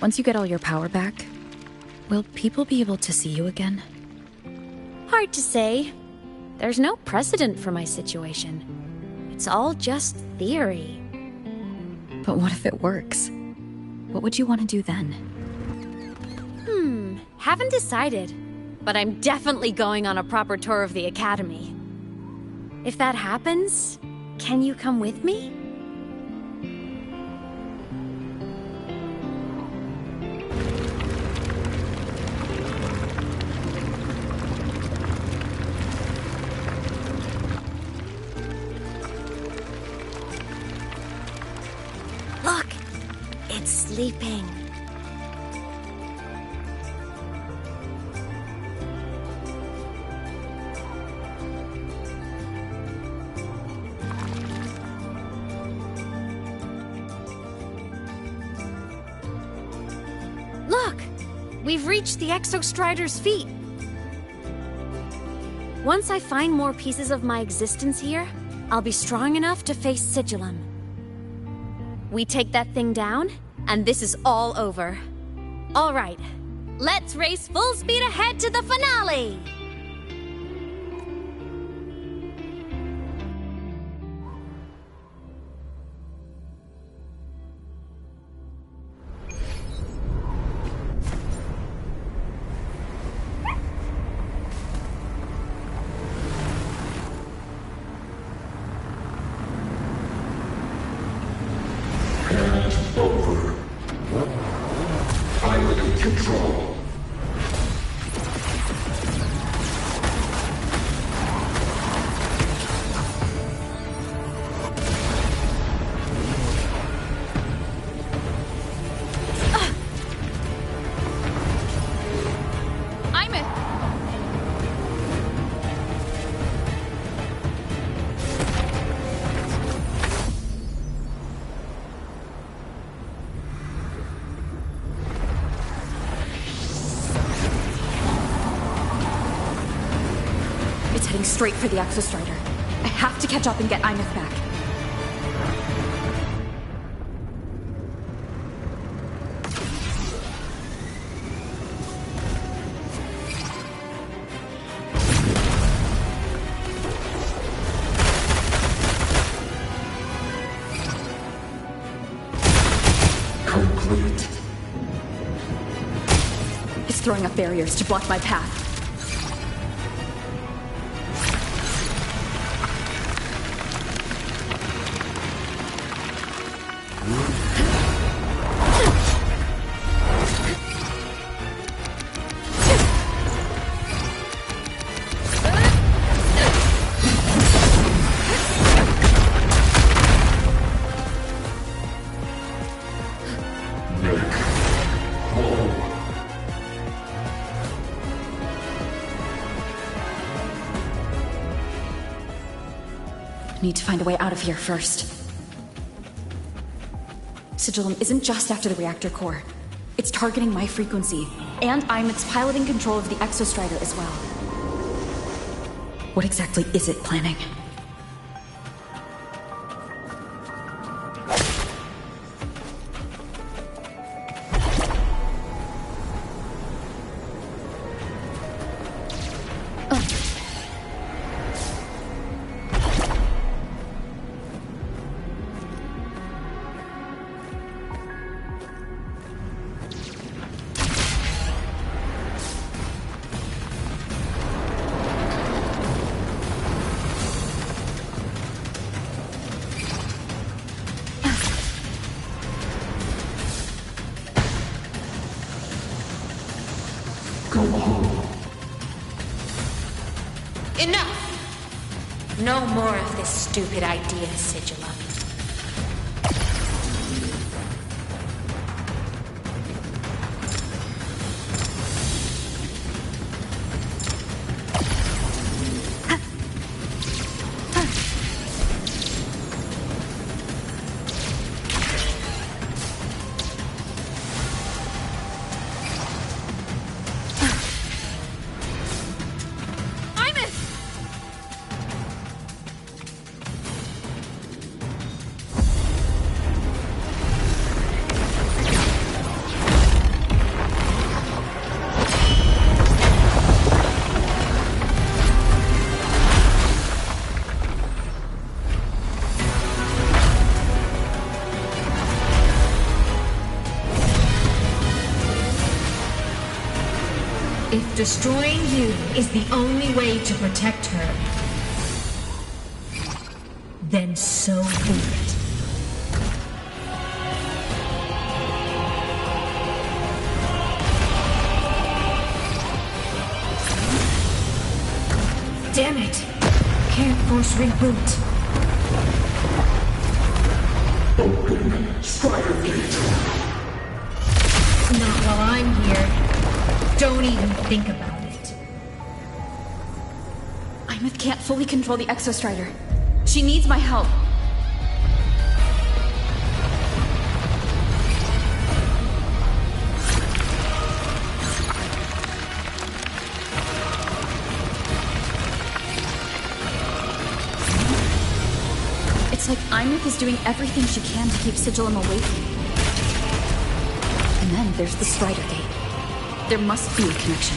once you get all your power back, will people be able to see you again? Hard to say. There's no precedent for my situation. It's all just theory. But what if it works? What would you want to do then? Haven't decided. But I'm definitely going on a proper tour of the Academy. If that happens, can you come with me? Look! It's sleeping. Look! We've reached the Exostrider's feet. Once I find more pieces of my existence here, I'll be strong enough to face Sigillum. We take that thing down, and this is all over. All right, let's race full speed ahead to the finale! heading straight for the Exostrider. I have to catch up and get Imeth back. Complete. It's throwing up barriers to block my path. Need to find a way out of here first. Sigillum isn't just after the reactor core. It's targeting my frequency, and Imeth's piloting control of the Exostrider as well. What exactly is it planning? Go home. Enough! No more of this stupid idea, Sigillum. If destroying you is the only way to protect her, then so be it. Damn it! Can't force reboot. Open Strider Gate. Not while I'm here. Don't even think about it. Imeth can't fully control the Exostrider. She needs my help. It's like Imeth is doing everything she can to keep Sigillum away from me. And then there's the Strider Gate. There must be a connection.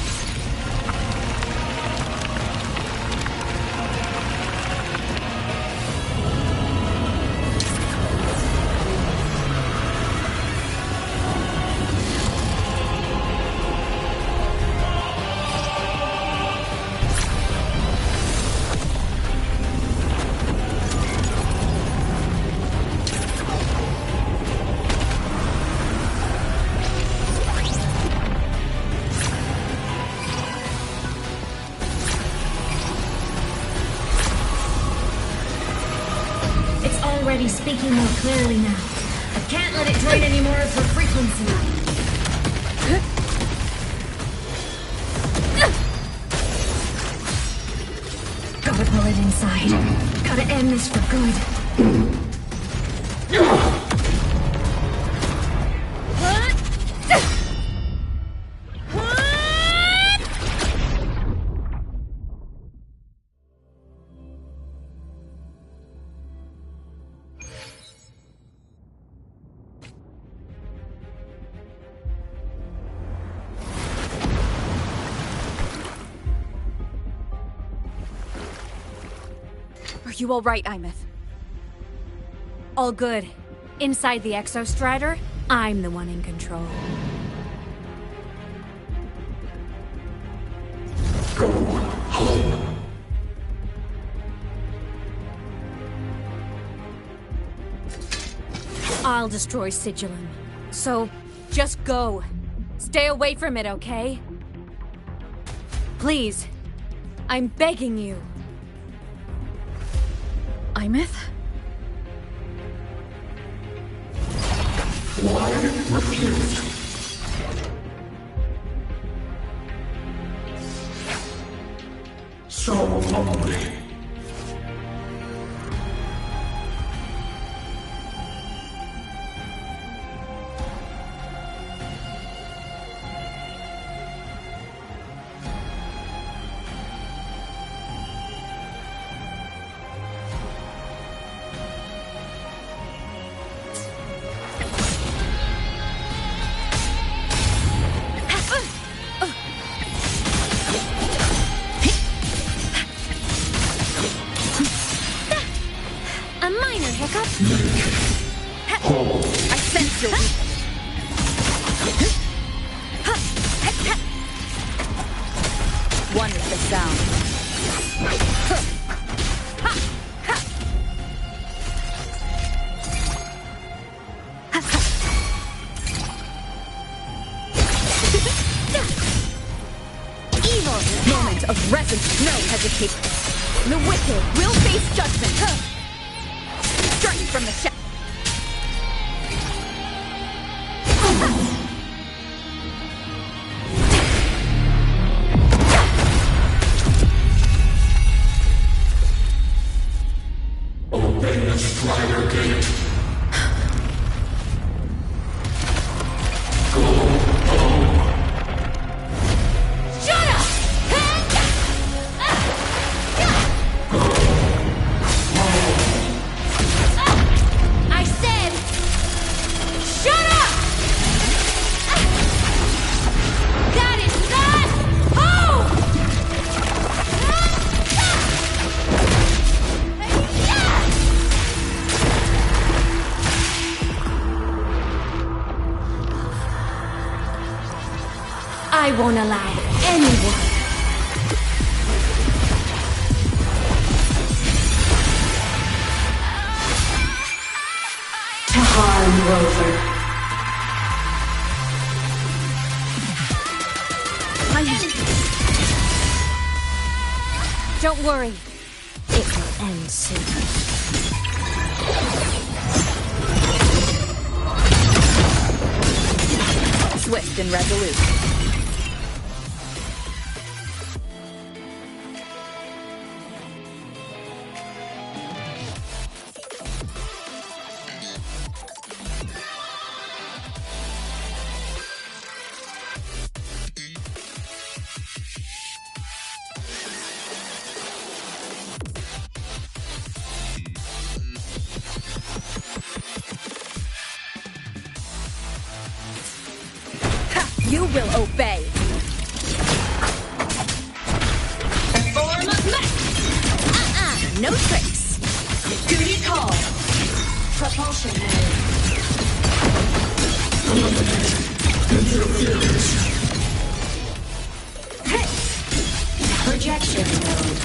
Already speaking more clearly now. I can't let it drain any more of her frequency. Gotta pull it inside. Gotta end this for good. you all right, Imeth? All good. Inside the Exostrider, I'm the one in control. Go home. I'll destroy Sigilum. So, just go. Stay away from it, okay? Please. I'm begging you. Imeth? Why refuse? So lonely. A minor hiccup. I sense your weakness. One with the sound. Evil! Moment of resonance, no hesitation. The wicked will face judgment. Strike from the shadows. Obey the Strider Gate. Go home. Shut up! I said, shut up! That is not home! I won't allow anyone. To harm Rover. Don't worry. It will end soon. Swift and resolute. You will obey. Form of mech! No tricks. Duty call. Propulsion mode. Projection mode.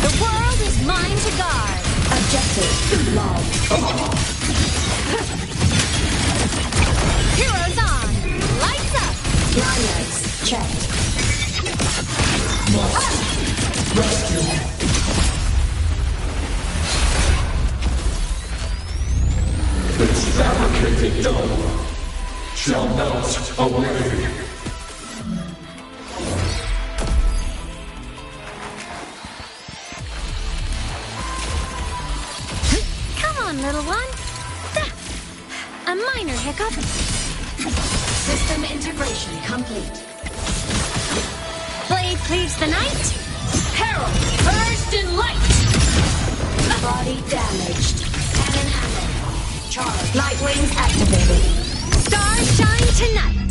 The world is mine to guard. Objective log. Heroes on. Lights up. Lanyards checked. Rescue. This fabricated dome shall melt away. Come on, little one. A minor hiccup. System integration complete. Blade cleaves the night. Herald, burst in light! Body damaged. Cannon ammo. Charge. Light wings activated. Stars shine tonight.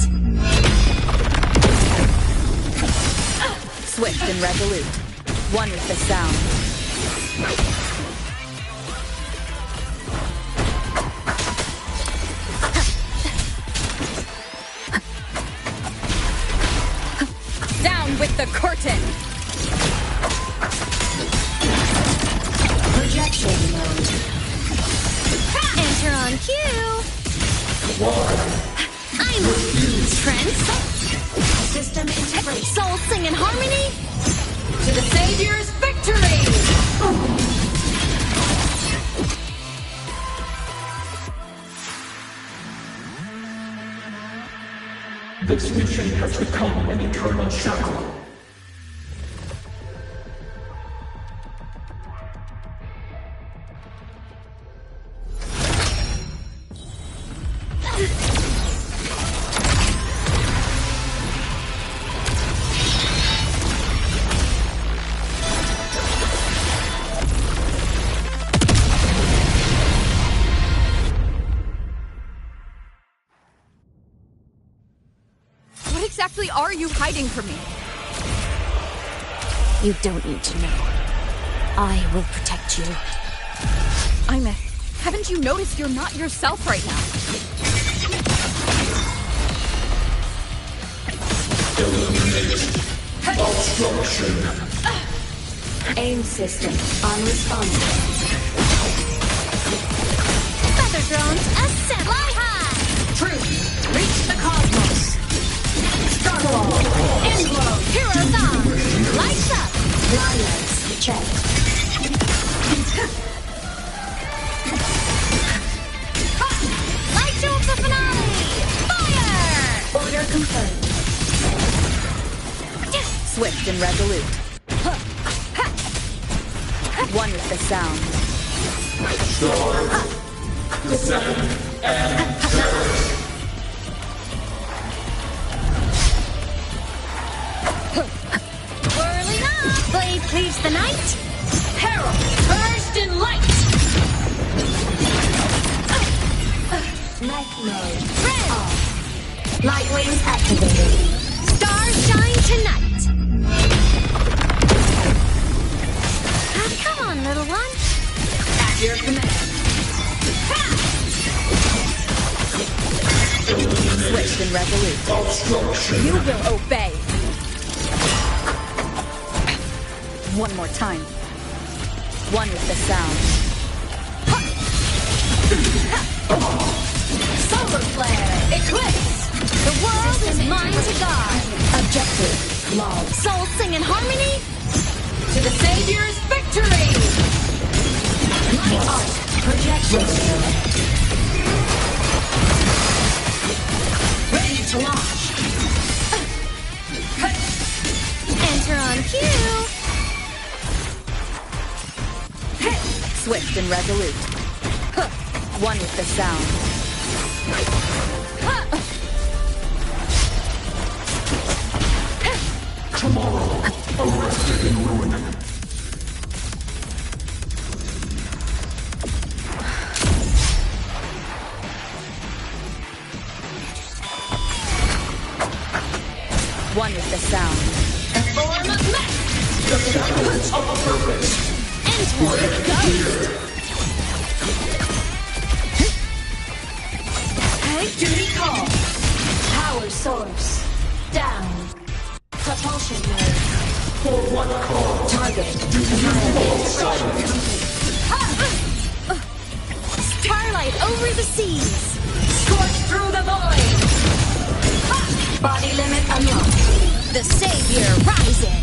Swift and resolute. One with the sound. Down with the curtain! Projection mode. Enter on cue! I'm Trent! System integration. Soul sing in harmony! To the Savior's victory! This mission has become an eternal shackle. What exactly are you hiding from me? You don't need to know. I will protect you. Haven't you noticed you're not yourself right now? Eliminate obstruction. Aim system unresponsive. Feather drones ascend! Fly high! Truth, reach the cosmos. Starfall, Englow, Heroes on! Lights up! Lions check. Light show the finale! Fire! Order confirmed. Swift and resolute. One with the sound. Start. Descend and terror. Whirling up! Blade cleaves the night! Herald, burst in light! Night mode. Red! Light wings activated. Stars shine tonight! Come on, little one! At your command. Swift and resolute. Obstruction. You will obey. One more time. One with the sound. Solar flare! Eclipse! The world is mine to guard! Objective log. Soul sing in harmony! To the Savior's victory! Light art. Projection. Ready to launch! Enter on cue! Swift and resolute. One with the sound. Tomorrow, arrested in ruin. One with the sound. A form of mech! The shadows of purpose. Enter the ghost! Duty call! Power source. Down. Propulsion mode. For what cause? Target. Starlight over the seas! Scorch through the void! Body limit unlocked. The Savior rises!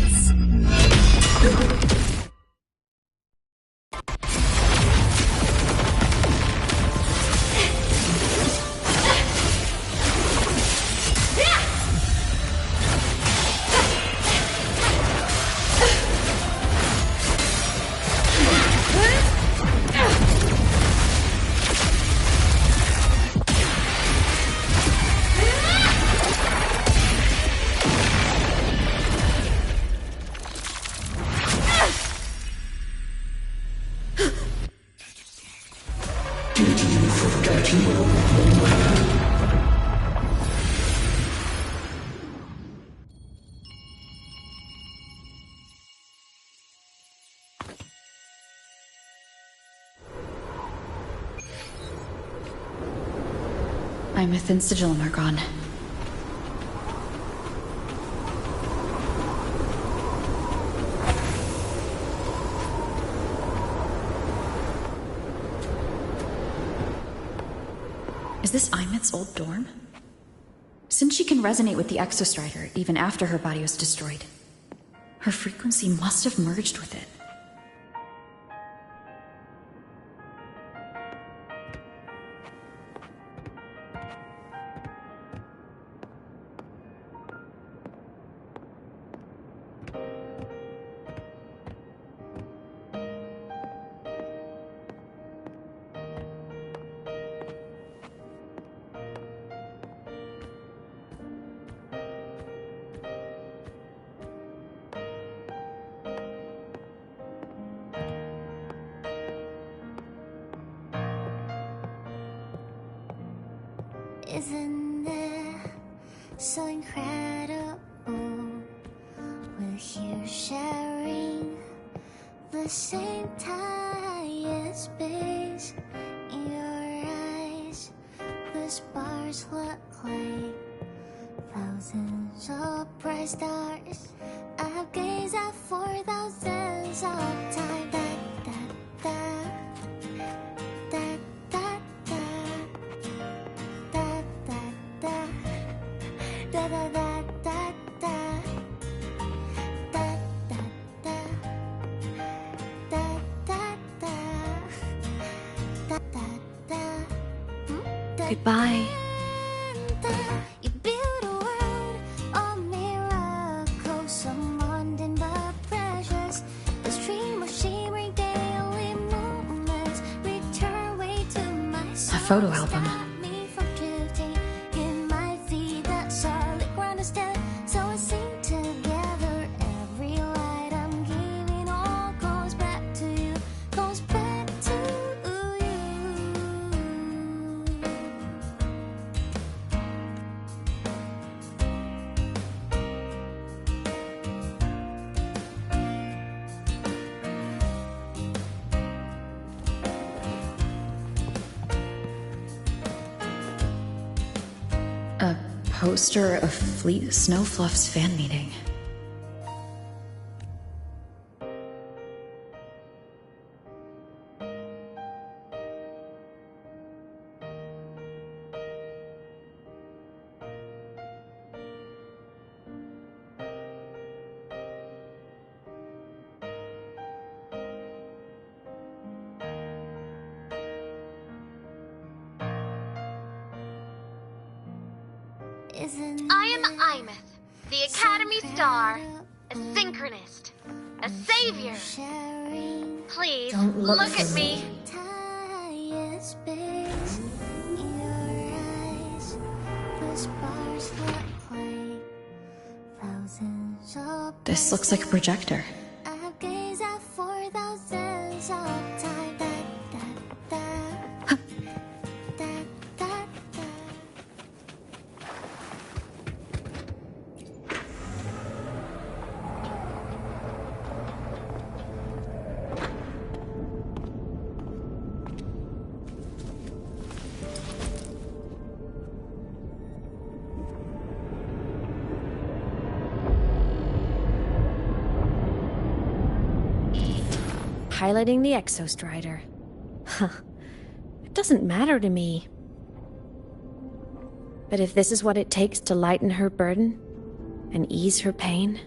Imeth and Sigillum are gone. Is this Imeth's old dorm? Since she can resonate with the Exostrider even after her body was destroyed, her frequency must have merged with it. Isn't it so incredible? We're here sharing the same time and space. In your eyes, the sparks look like thousands of bright stars. I've gazed at for thousands of time. Goodbye. You build a world of miracles, so mundane but precious. The stream of shimmering daily moments return way to my soul. A photo album. Stop me from drifting in my feet that solid ground instead. So I sing together. Every light I'm giving all goes back to you, goes back to you. A poster of Fleet Snowfluff's fan meeting. I am Imeth, the Academy Star, a synchronist, a savior. Please, Don't look at for me. This looks like a projector. I've gazed at for thousands of time. Piloting the Exostrider. Huh. It doesn't matter to me. But if this is what it takes to lighten her burden and ease her pain...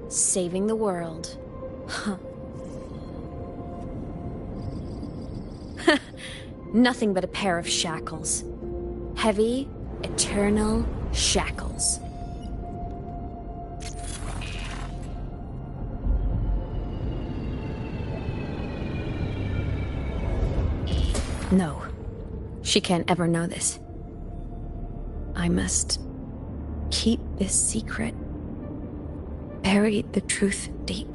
Saving the world. Huh. Nothing but a pair of shackles. Heavy, eternal shackles. No, she can't ever know this. I must keep this secret. Bury the truth deep.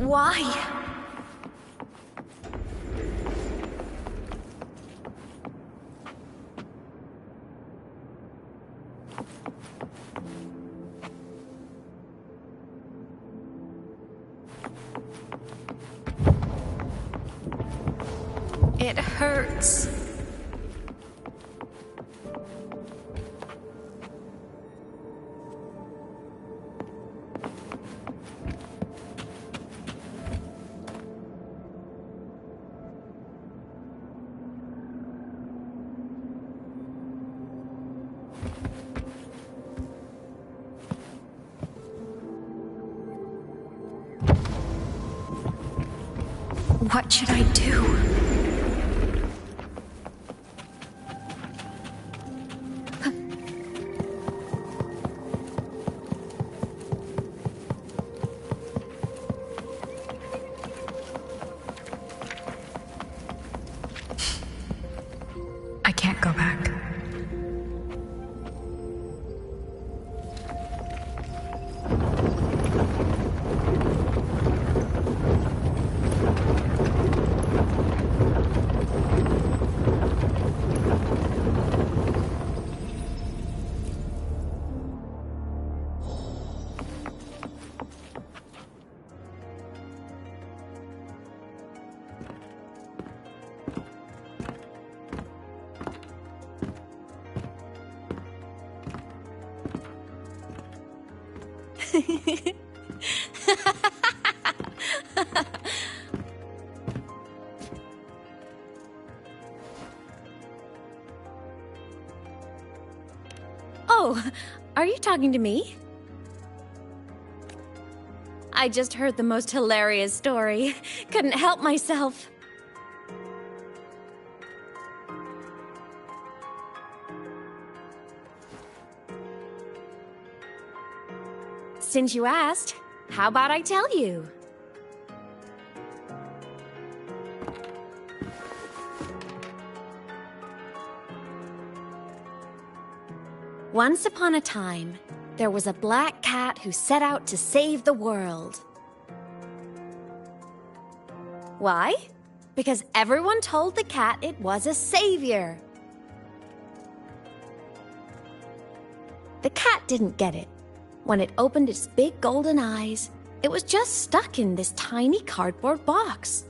Why? It hurts. What should I do? I can't go back. Oh, are you talking to me? I just heard the most hilarious story. Couldn't help myself. Since you asked, how about I tell you? Once upon a time, there was a black cat who set out to save the world. Why? Because everyone told the cat it was a savior. The cat didn't get it. When it opened its big golden eyes, it was just stuck in this tiny cardboard box.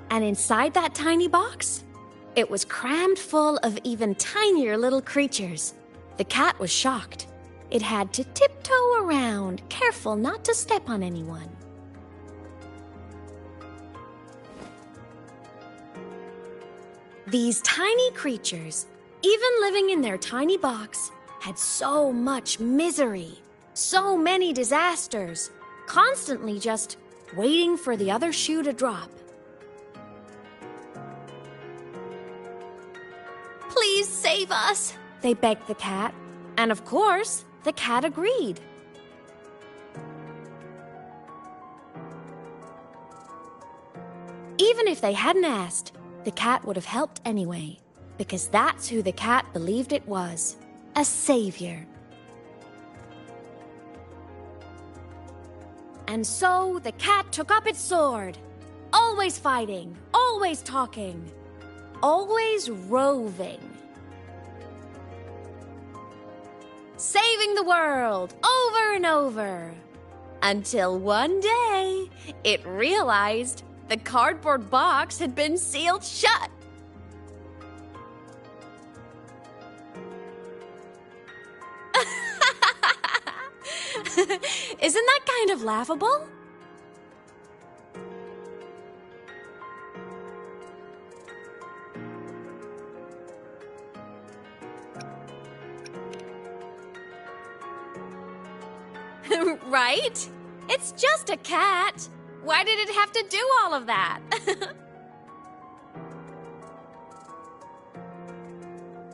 And inside that tiny box, it was crammed full of even tinier little creatures. The cat was shocked. It had to tiptoe around, careful not to step on anyone. These tiny creatures, even living in their tiny box, had so much misery, so many disasters, constantly just waiting for the other shoe to drop. Please save us, they begged the cat. And of course, the cat agreed. Even if they hadn't asked, the cat would have helped anyway, because that's who the cat believed it was. A savior. And so the cat took up its sword, always fighting, always talking, always roving. Saving the world over and over. Until one day, it realized the cardboard box had been sealed shut. Isn't that kind of laughable? Right? It's just a cat. Why did it have to do all of that?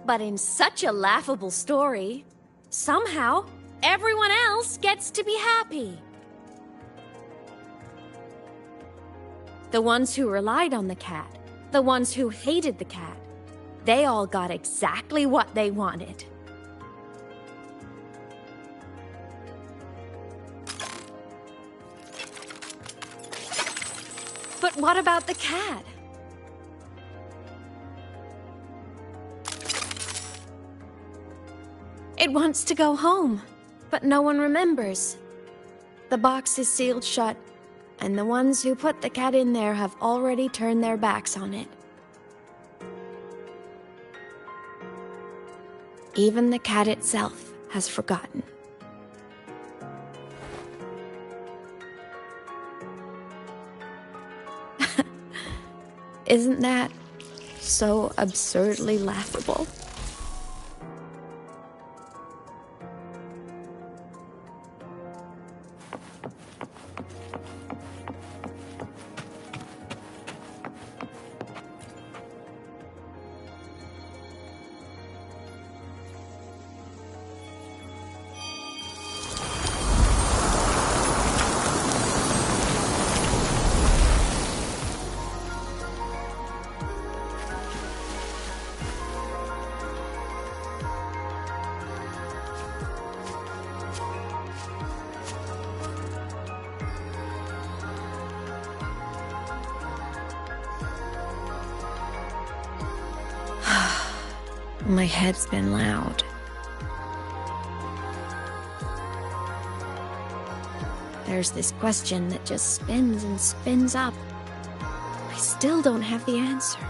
But in such a laughable story, somehow everyone else gets to be happy. The ones who relied on the cat, the ones who hated the cat, they all got exactly what they wanted. what about the cat? It wants to go home, but no one remembers. The box is sealed shut, and the ones who put the cat in there have already turned their backs on it. Even the cat itself has forgotten. Isn't that so absurdly laughable? My head's been loud. There's this question that just spins and spins up. I still don't have the answer.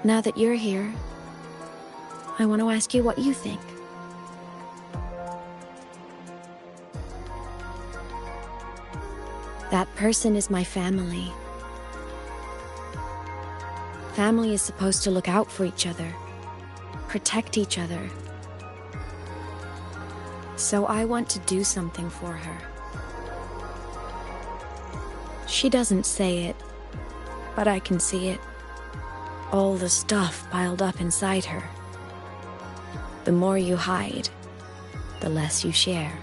Now that you're here, I want to ask you what you think. That person is my family. Family is supposed to look out for each other, protect each other. So I want to do something for her. She doesn't say it, but I can see it. All the stuff piled up inside her. The more you hide, the less you share.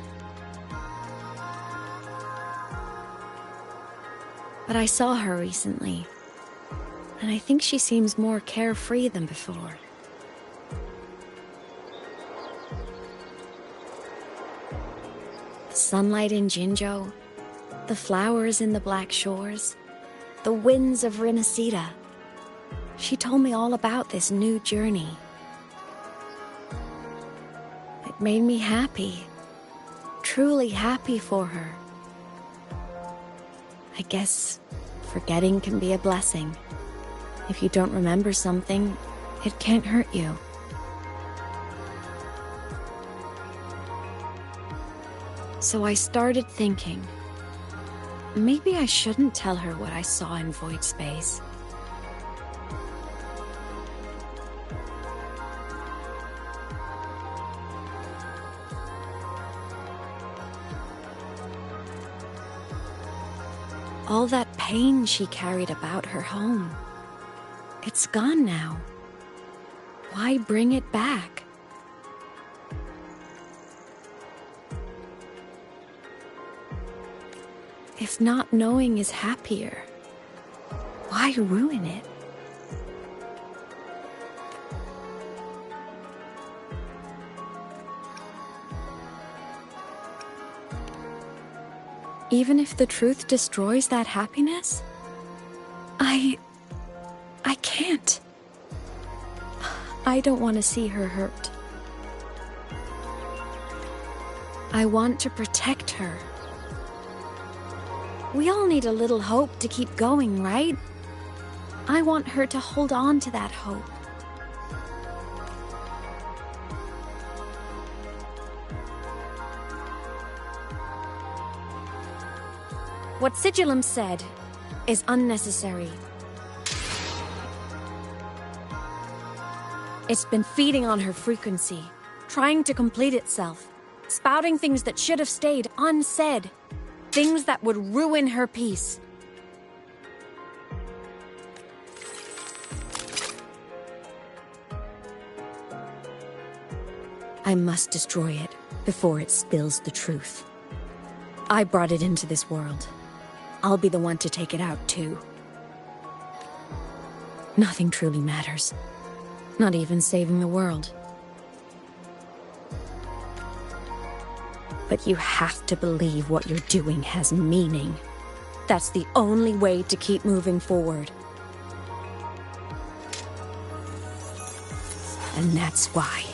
But I saw her recently, and I think she seems more carefree than before. The sunlight in Jinzhou, the flowers in the Black Shores, the winds of Rinasita. She told me all about this new journey. It made me happy, truly happy for her. I guess forgetting can be a blessing. If you don't remember something, it can't hurt you. So I started thinking, maybe I shouldn't tell her what I saw in void space. All that pain she carried about her home, it's gone now. Why bring it back? If not knowing is happier, why ruin it? Even if the truth destroys that happiness, I can't. I don't want to see her hurt. I want to protect her. We all need a little hope to keep going, right? I want her to hold on to that hope. What Sigillum said is unnecessary. It's been feeding on her frequency, trying to complete itself, spouting things that should have stayed unsaid, things that would ruin her peace. I must destroy it before it spills the truth. I brought it into this world. I'll be the one to take it out, too. Nothing truly matters. Not even saving the world. But you have to believe what you're doing has meaning. That's the only way to keep moving forward. And that's why.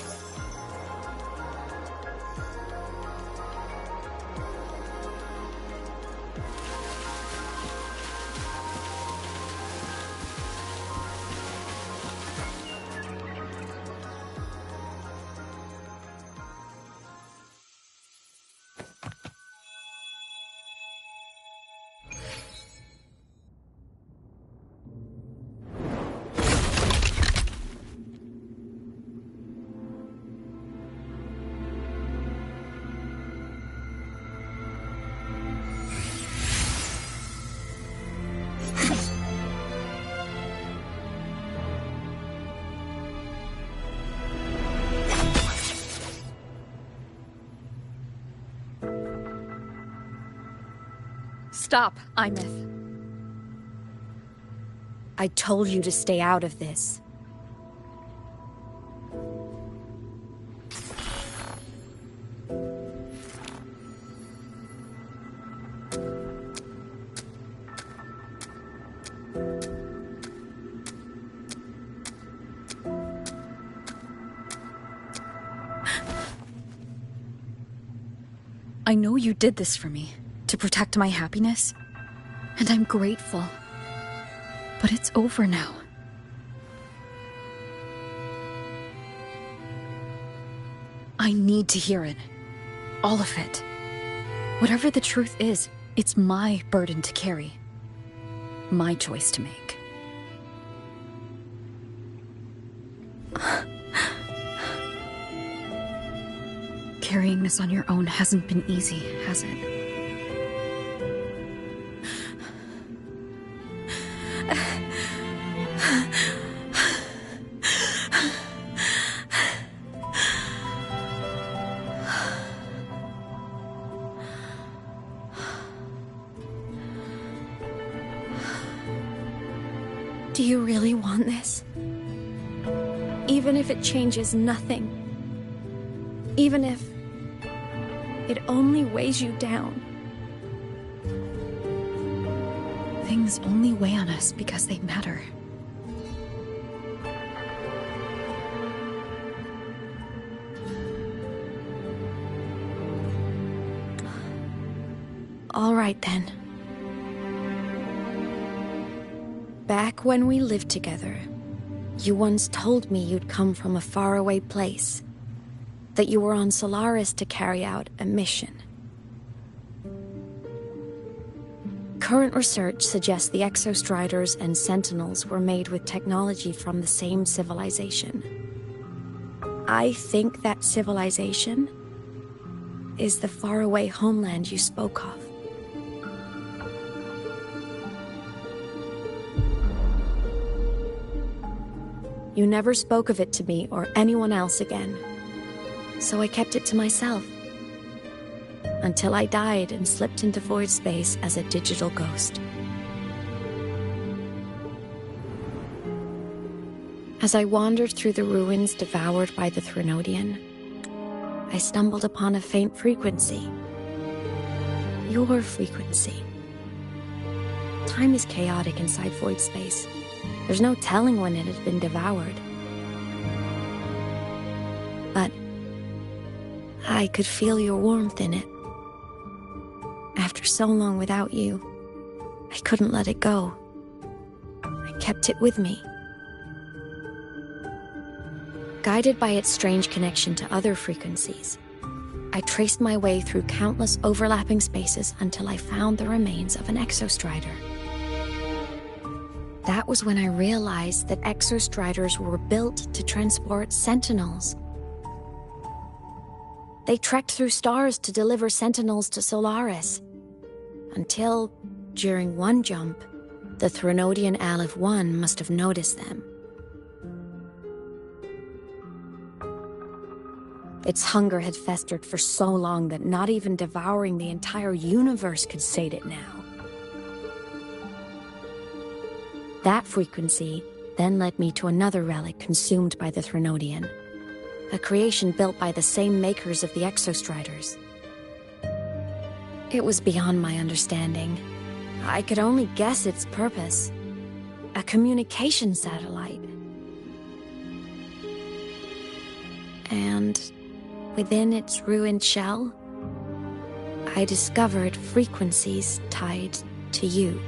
Stop, Imeth. I told you to stay out of this. I know you did this for me. To protect my happiness, and I'm grateful. But it's over now. I need to hear it. All of it. Whatever the truth is, it's my burden to carry. My choice to make. Carrying this on your own hasn't been easy, has it? Do you really want this? Even if it changes nothing? Even if it only weighs you down? Things only weigh on us because they matter. All right then. Back when we lived together, you once told me you'd come from a faraway place. That you were on Solaris to carry out a mission. Current research suggests the Exostriders and Sentinels were made with technology from the same civilization. I think that civilization is the faraway homeland you spoke of. You never spoke of it to me or anyone else again, so I kept it to myself. Until I died and slipped into void space as a digital ghost. As I wandered through the ruins devoured by the Threnodian, I stumbled upon a faint frequency. Your frequency. Time is chaotic inside void space. There's no telling when it had been devoured. But I could feel your warmth in it. After so long without you, I couldn't let it go. I kept it with me. Guided by its strange connection to other frequencies, I traced my way through countless overlapping spaces until I found the remains of an Exostrider. That was when I realized that Exostriders were built to transport Sentinels. They trekked through stars to deliver Sentinels to Solaris. Until, during one jump, the Threnodian Aleph 1 must have noticed them. Its hunger had festered for so long that not even devouring the entire universe could sate it now. That frequency then led me to another relic consumed by the Threnodian, a creation built by the same makers of the Exostriders. It was beyond my understanding. I could only guess its purpose. A communication satellite. And within its ruined shell, I discovered frequencies tied to you.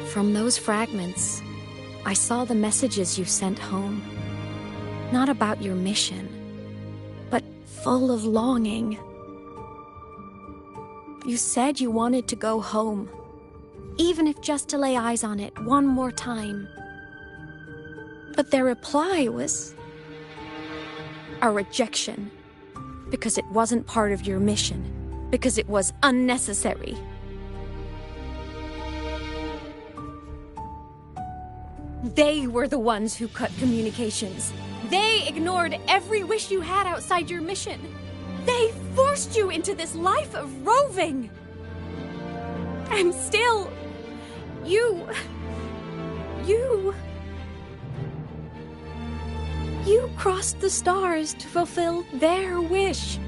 From those fragments, I saw the messages you sent home. Not about your mission, but full of longing. You said you wanted to go home, even if just to lay eyes on it one more time. But their reply was a rejection, because it wasn't part of your mission, because it was unnecessary. They were the ones who cut communications. They ignored every wish you had outside your mission. They forced you into this life of roving. And still, you crossed the stars to fulfill their wish.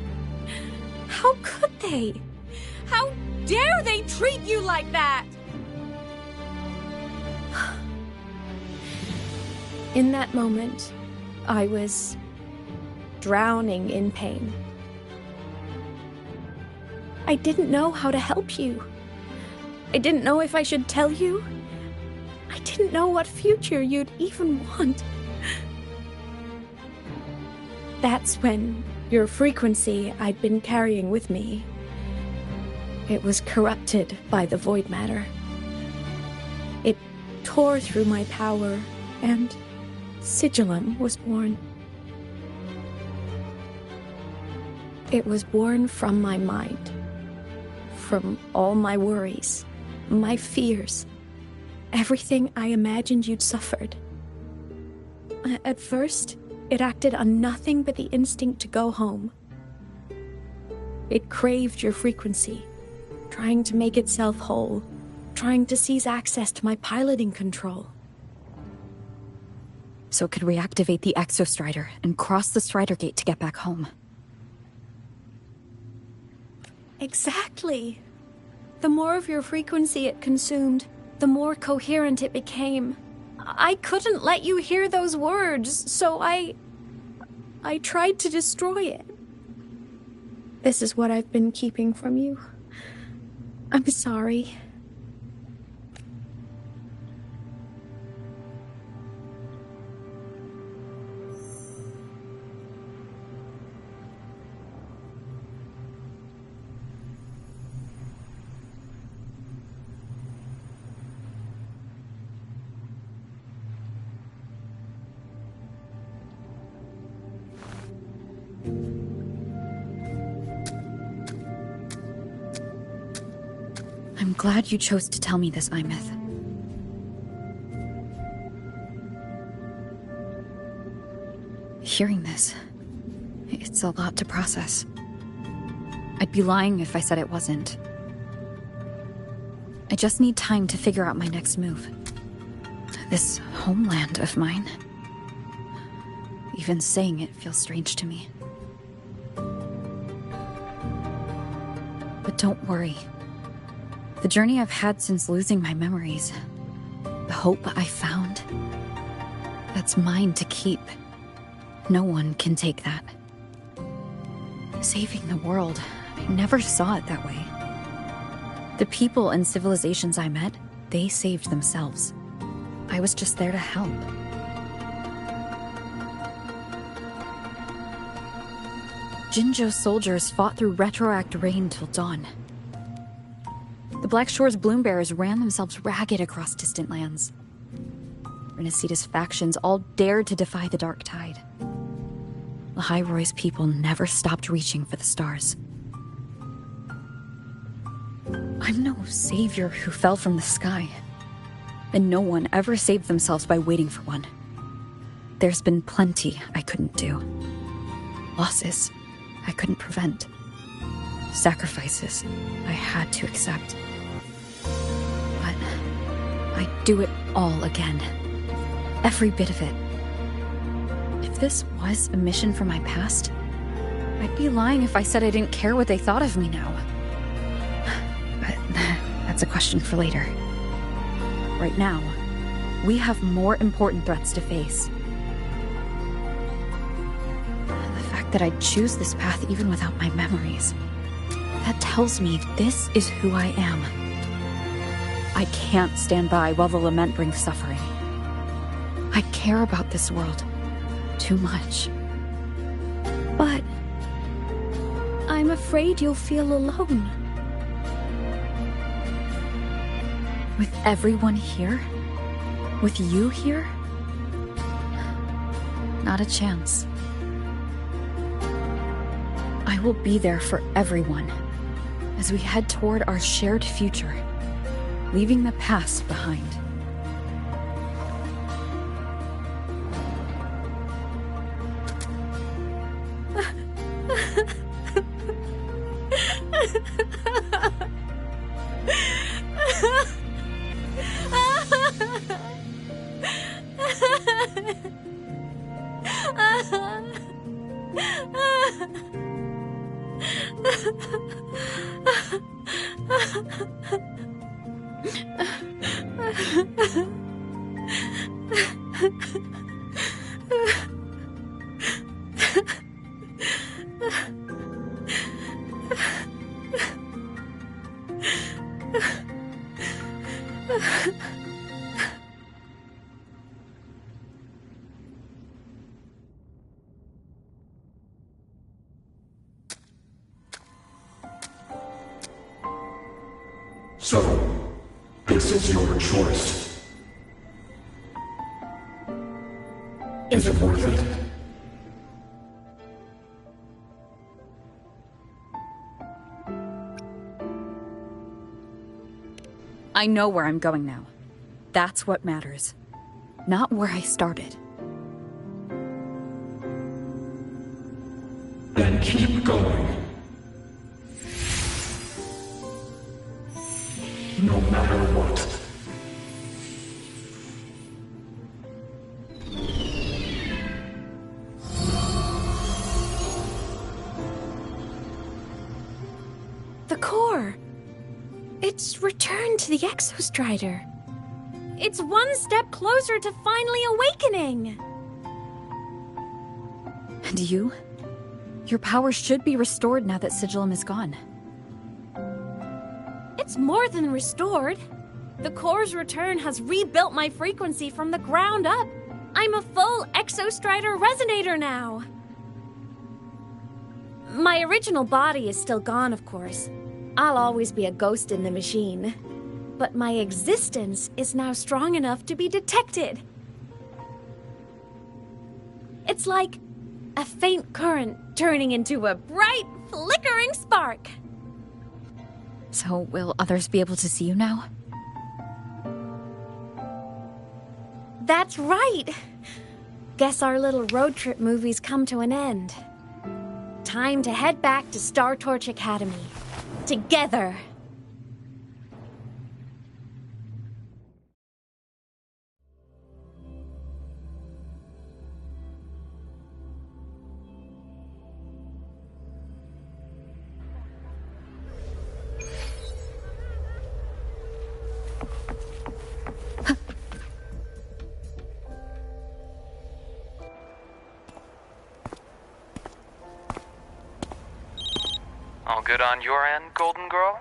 How could they? How dare they treat you like that? In that moment, I was drowning in pain. I didn't know how to help you. I didn't know if I should tell you. I didn't know what future you'd even want. That's when your frequency I'd been carrying with me, it was corrupted by the void matter. It tore through my power, and Sigillum was born. It was born from my mind, from all my worries, my fears, everything I imagined you'd suffered. At first, it acted on nothing but the instinct to go home. It craved your frequency, trying to make itself whole, trying to seize access to my piloting control. So it could reactivate the Exostrider and cross the Strider Gate to get back home. Exactly. The more of your frequency it consumed, the more coherent it became. I couldn't let you hear those words, so I tried to destroy it. This is what I've been keeping from you. I'm sorry. I'm glad you chose to tell me this, Imeth. Hearing this, it's a lot to process. I'd be lying if I said it wasn't. I just need time to figure out my next move. This homeland of mine. Even saying it feels strange to me. But don't worry. The journey I've had since losing my memories, the hope I found, that's mine to keep. No one can take that. Saving the world, I never saw it that way. The people and civilizations I met, they saved themselves. I was just there to help. Jinzhou soldiers fought through retroact rain till dawn. The Black Shore's Bloombearers ran themselves ragged across distant lands. Renaceda's factions all dared to defy the Dark Tide. Lahai-Roi's people never stopped reaching for the stars. I'm no savior who fell from the sky, and no one ever saved themselves by waiting for one. There's been plenty I couldn't do. Losses I couldn't prevent. Sacrifices I had to accept. But I'd do it all again. Every bit of it. If this was a mission from my past, I'd be lying if I said I didn't care what they thought of me now. But that's a question for later. Right now, we have more important threats to face. The fact that I'd choose this path even without my memories, that tells me this is who I am. I can't stand by while the lament brings suffering. I care about this world too much. But I'm afraid you'll feel alone. With everyone here? With you here? Not a chance. I will be there for everyone as we head toward our shared future, leaving the past behind. So, this is your choice. Is it worth it? I know where I'm going now. That's what matters. Not where I started. Then keep going. No matter what. The core! It's returned to the Exostrider. It's one step closer to finally awakening! And you? Your power should be restored now that Sigillum is gone. It's more than restored. The core's return has rebuilt my frequency from the ground up. I'm a full Exostrider resonator now. My original body is still gone, of course. I'll always be a ghost in the machine. But my existence is now strong enough to be detected. It's like a faint current turning into a bright, flickering spark. So, will others be able to see you now? That's right! Guess our little road trip movie's come to an end. Time to head back to Star Torch Academy. Together! All good on your end, Golden Girl?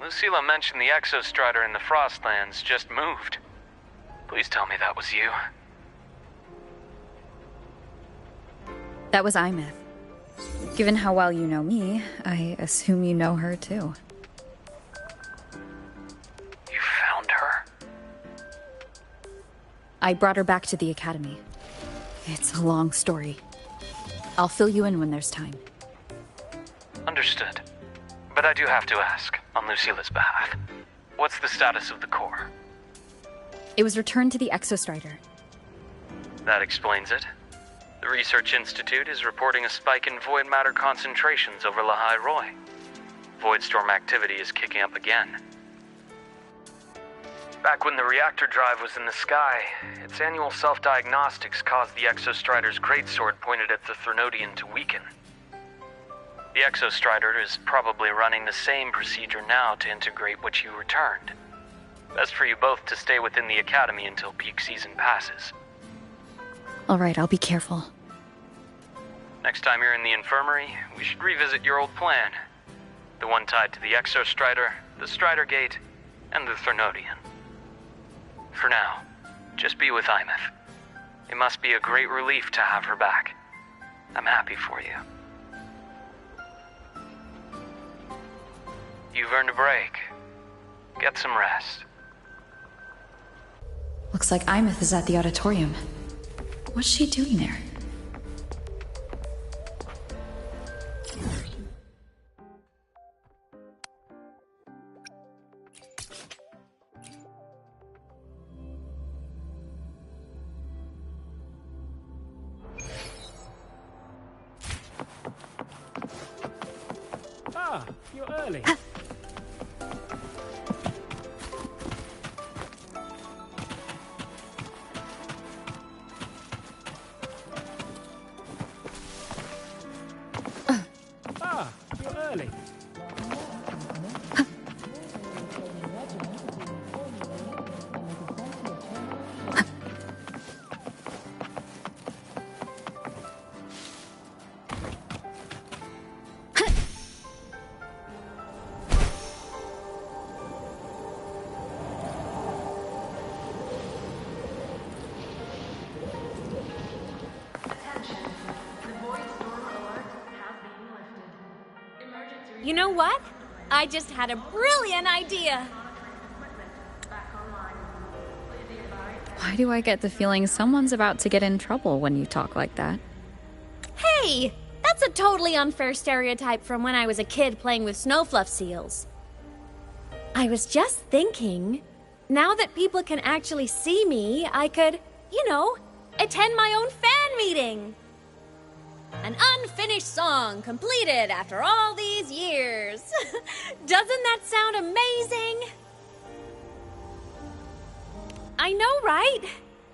Lucilla mentioned the Exostrider in the Frostlands just moved. Please tell me that was you. That was Imeth. Given how well you know me, I assume you know her too. You found her? I brought her back to the Academy. It's a long story. I'll fill you in when there's time. Understood. But I do have to ask, on Lucilla's behalf, what's the status of the core? It was returned to the Exostrider. That explains it. The The Research Institute is reporting a spike in void matter concentrations over Lahai-Roi. Voidstorm activity is kicking up again. Back when the reactor drive was in the sky, its annual self-diagnostics caused the Exostrider's greatsword pointed at the Threnodian to weaken. The Exostrider is probably running the same procedure now to integrate what you returned. Best for you both to stay within the Academy until peak season passes. Alright, I'll be careful. Next time you're in the infirmary, we should revisit your old plan. The one tied to the Exostrider, the Strider Gate, and the Threnodian. For now, just be with Imeth. It must be a great relief to have her back. I'm happy for you. You've earned a break. Get some rest. Looks like Imeth is at the auditorium. What's she doing there? Ah, you're early. Ah, you're early. You know what? I just had a brilliant idea. Why do I get the feeling someone's about to get in trouble when you talk like that? Hey, that's a totally unfair stereotype from when I was a kid playing with snowfluff seals. I was just thinking, now that people can actually see me, I could, attend my own fan meeting. An unfinished song completed after all these years. Doesn't that sound amazing? I know, right?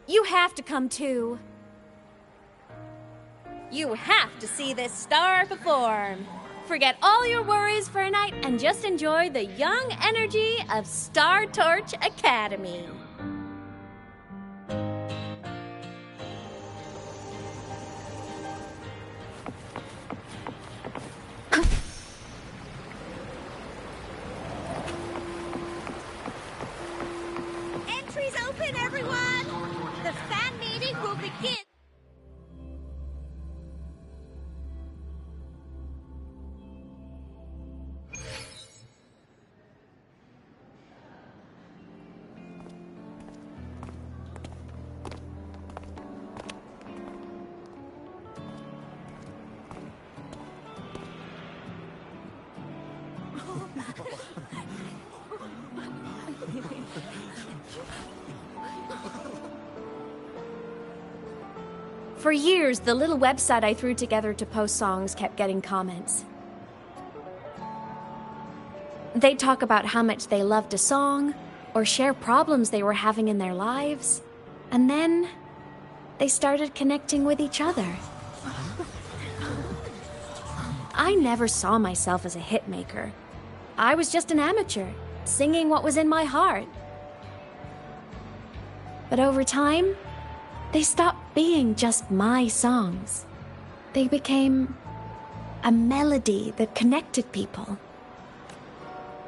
You have to come too. You have to see this star perform. Forget all your worries for a night and just enjoy the young energy of Star Torch Academy. Entries open, everyone! The fan meeting will begin. For years, the little website I threw together to post songs kept getting comments. They'd talk about how much they loved a song, or share problems they were having in their lives, and then they started connecting with each other. I never saw myself as a hitmaker. I was just an amateur, singing what was in my heart. But over time, they stopped being just my songs. They became a melody that connected people.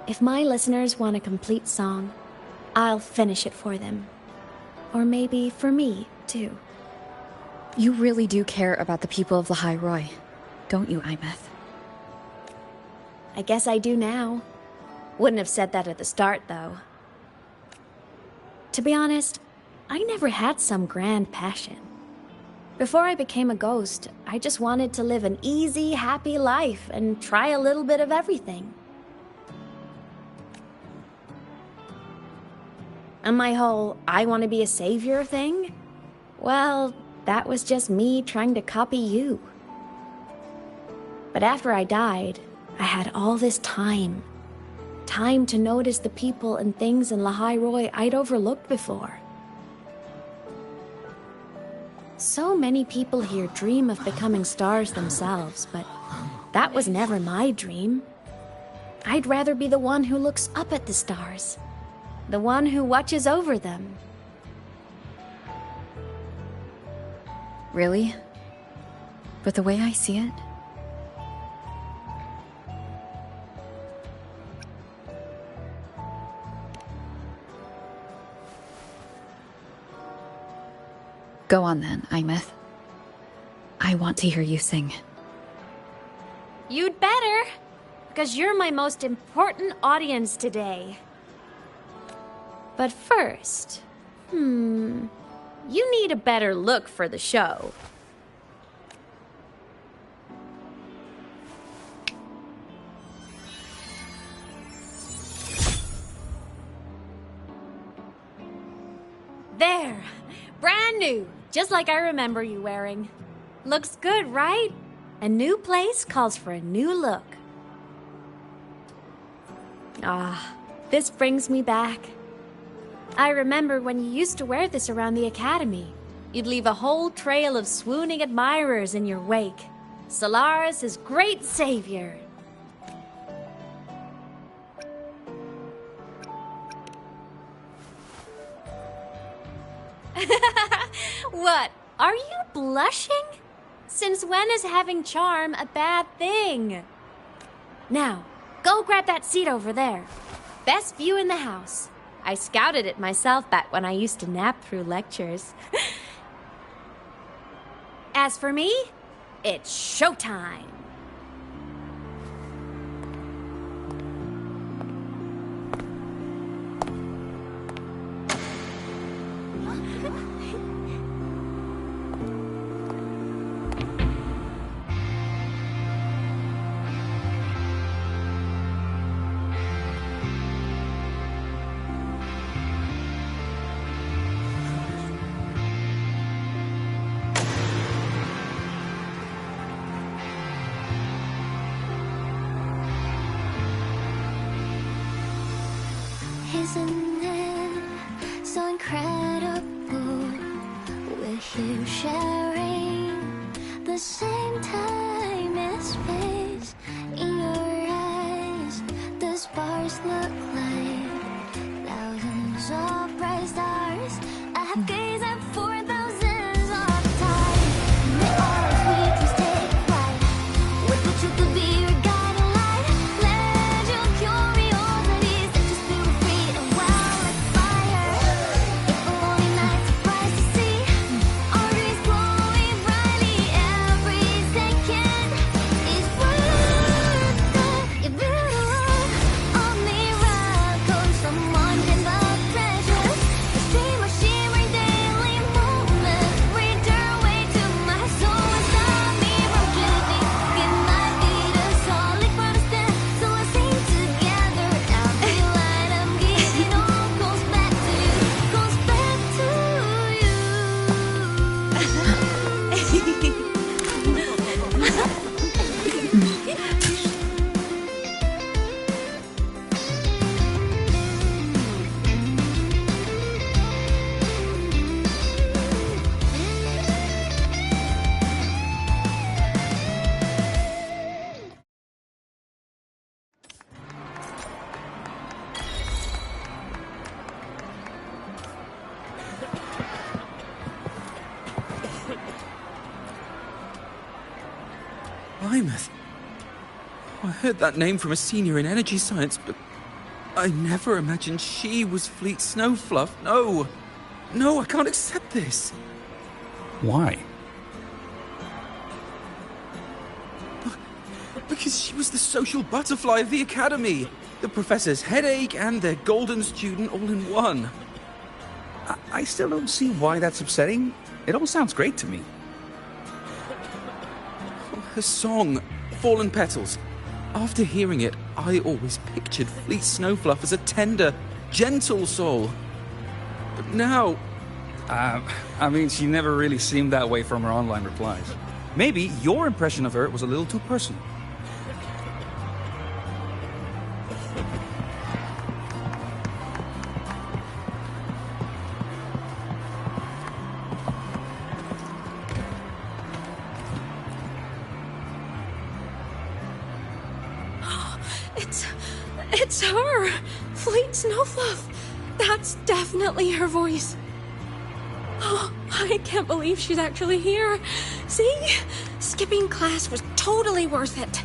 If my listeners want a complete song, I'll finish it for them. Or maybe for me, too. You really do care about the people of Lahai-Roi, don't you, Imeth? I guess I do now. Wouldn't have said that at the start, though. To be honest, I never had some grand passion. Before I became a ghost, I just wanted to live an easy, happy life and try a little bit of everything. And my whole I want to be a savior thing? Well, that was just me trying to copy you. But after I died, I had all this time. Time to notice the people and things in Lahai-Roi I'd overlooked before. So many people here dream of becoming stars themselves, but that was never my dream. I'd rather be the one who looks up at the stars, the one who watches over them. Really? But the way I see it, go on then, Imeth. I want to hear you sing. You'd better, because you're my most important audience today. But first, you need a better look for the show. There! Brand new! Just like I remember you wearing. Looks good, right? A new place calls for a new look. Ah, this brings me back. I remember when you used to wear this around the academy. You'd leave a whole trail of swooning admirers in your wake. Solaris is great savior. What? Are you blushing? Since when is having charm a bad thing? Now, go grab that seat over there. Best view in the house. I scouted it myself back when I used to nap through lectures. As for me, it's showtime. Isn't it so incredible? We're here sharing the same time and space. In your eyes, the sparks look like thousands of bright stars. I have gazed at for thousands of times. May all our sweet dreams take flight. With what you could be, your guiding light. Let your curiosity set your spirit free and wild like fire. If a lonely night surprised to see our dreams glowing brightly, every second is worth it. If we're all miracles, someone can love treasures. The stream of shimmering daily moments return way to my soul inside me. Broken it might be the solid constant, so let's sing together. Every light I'm giving all goes back to you, goes back to Imeth. I heard that name from a senior in energy science, but I never imagined she was Fleet Snowfluff. No. No, I can't accept this. Why? Because she was the social butterfly of the academy. The professor's headache and their golden student all in one. I still don't see why that's upsetting. It all sounds great to me. Her song, Fallen Petals. After hearing it, I always pictured Fleet Snowfluff as a tender, gentle soul. But now, I mean, she never really seemed that way from her online replies. Maybe your impression of her was a little too personal. It's her! Fleet Snowfluff! That's definitely her voice. Oh, I can't believe she's actually here. See? Skipping class was totally worth it.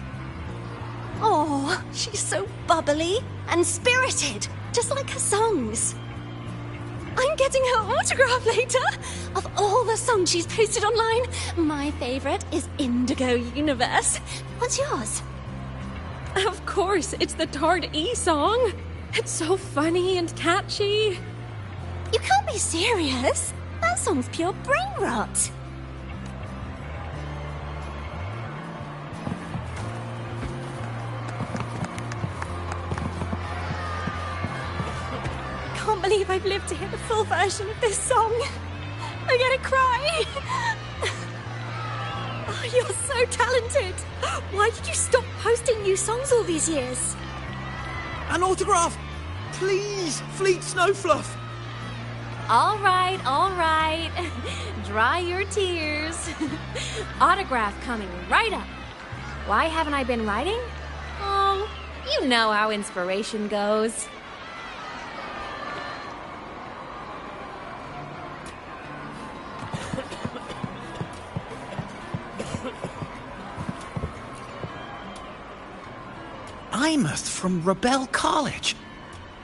Oh, she's so bubbly and spirited, just like her songs. I'm getting her autograph later. Of all the songs she's posted online, my favorite is Indigo Universe. What's yours? Of course, it's the Tard E song. It's so funny and catchy. You can't be serious. That song's pure brain rot. I can't believe I've lived to hear the full version of this song. I'm gonna cry. Oh, you're so talented. Why did you stop posting new songs all these years? An autograph! Please, Fleet Snowfluff! All right. Dry your tears. Autograph coming right up. Why haven't I been writing? Oh, you know how inspiration goes. Imeth from Rebel College.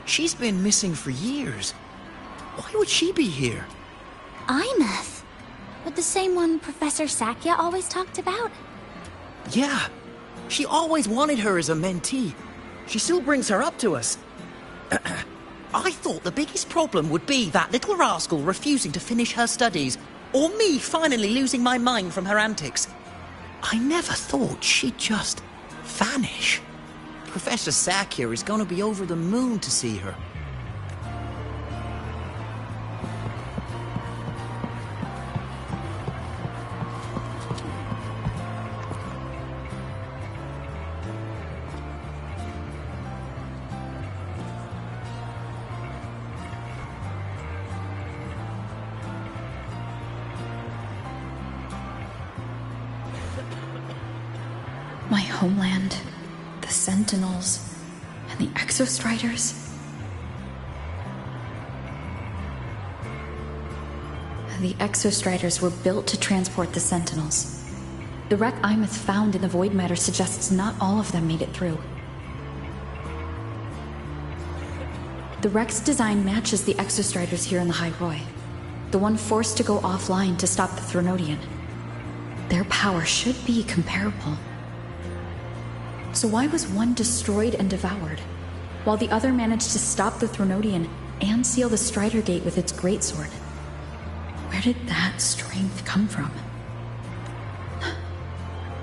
She's been missing for years. Why would she be here? Imeth? But the same one Professor Sakya always talked about? Yeah. She always wanted her as a mentee. She still brings her up to us. I thought the biggest problem would be that little rascal refusing to finish her studies, or me finally losing my mind from her antics. I never thought she'd just vanish. Professor Sakya is going to be over the moon to see her. My homeland, the Sentinels, and the Exostriders. The Exostriders were built to transport the Sentinels. The wreck Imeth found in the Void Matter suggests not all of them made it through. The wreck's design matches the Exostriders here in the Lahai-Roi, the one forced to go offline to stop the Threnodian. Their power should be comparable. So why was one destroyed and devoured, while the other managed to stop the Threnodian and seal the Strider Gate with its greatsword? Where did that strength come from?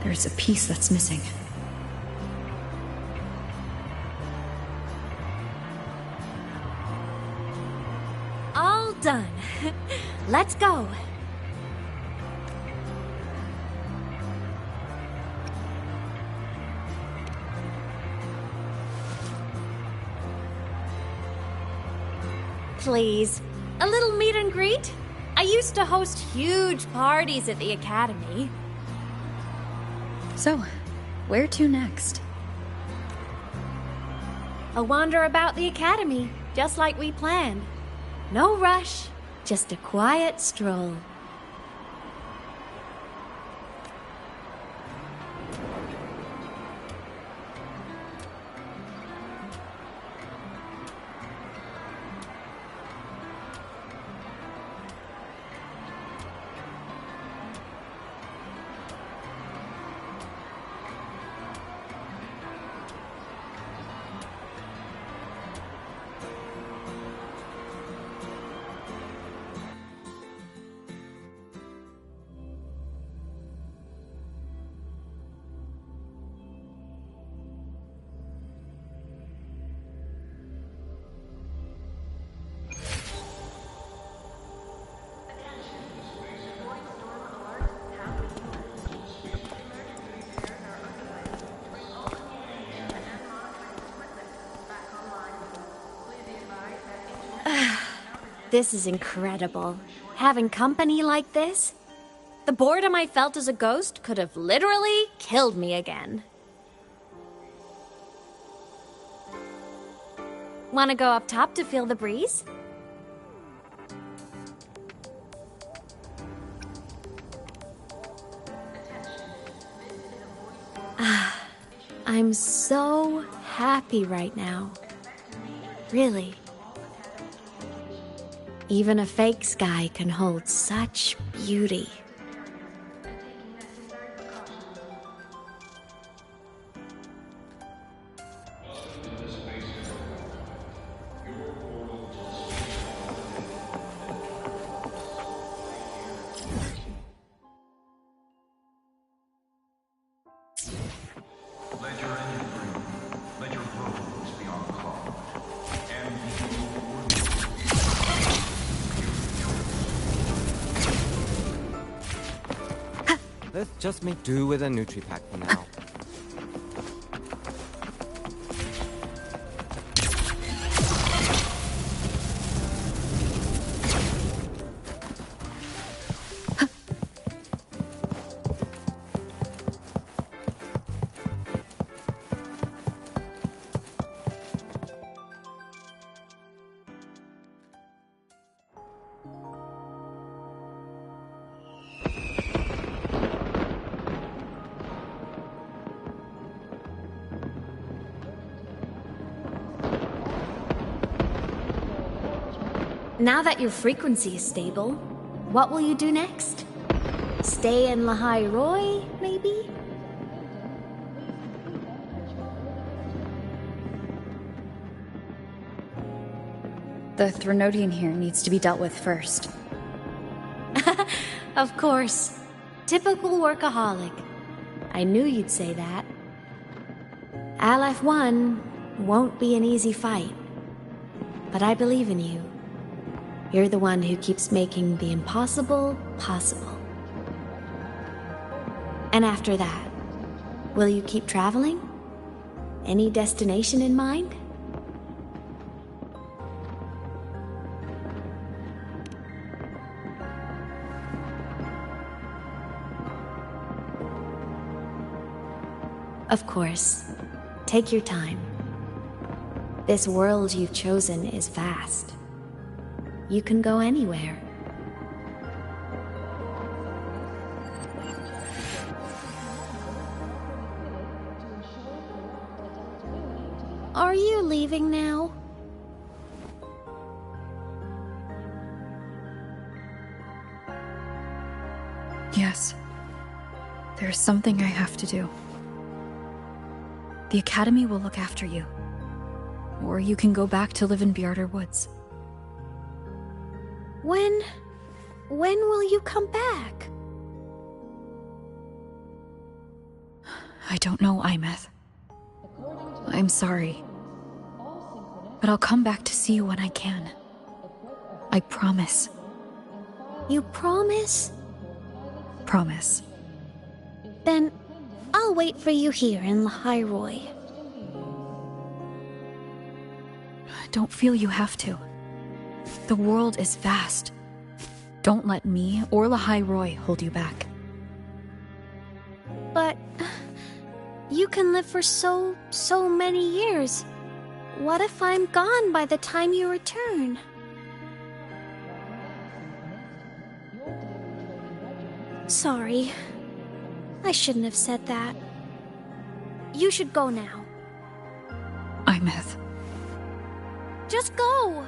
There's a piece that's missing. All done. Let's go. Please, a little meet and greet? I used to host huge parties at the Academy. So, where to next? A wander about the Academy, just like we planned. No rush, just a quiet stroll. This is incredible. Having company like this? The boredom I felt as a ghost could have literally killed me again. Wanna go up top to feel the breeze? I'm so happy right now. Really. Even a fake sky can hold such beauty. Let's just make do with a Nutri-Pack for now. Now that your frequency is stable, what will you do next? Stay in Lahai-Roi, maybe? The Threnodian here needs to be dealt with first. Of course. Typical workaholic. I knew you'd say that. Aleph-1 won't be an easy fight. But I believe in you. You're the one who keeps making the impossible possible. And after that, will you keep traveling? Any destination in mind? Of course. Take your time. This world you've chosen is vast. You can go anywhere. Are you leaving now? Yes. There's something I have to do. The Academy will look after you. Or you can go back to live in Bjarder Woods. When will you come back? I don't know, Imeth. I'm sorry. But I'll come back to see you when I can. I promise. You promise? Promise. Then I'll wait for you here in Lahai-Roi. I don't feel you have to. The world is vast. Don't let me or Lahai-Roi hold you back. But you can live for so many years. What if I'm gone by the time you return? Sorry. I shouldn't have said that. You should go now. Imeth. Just go!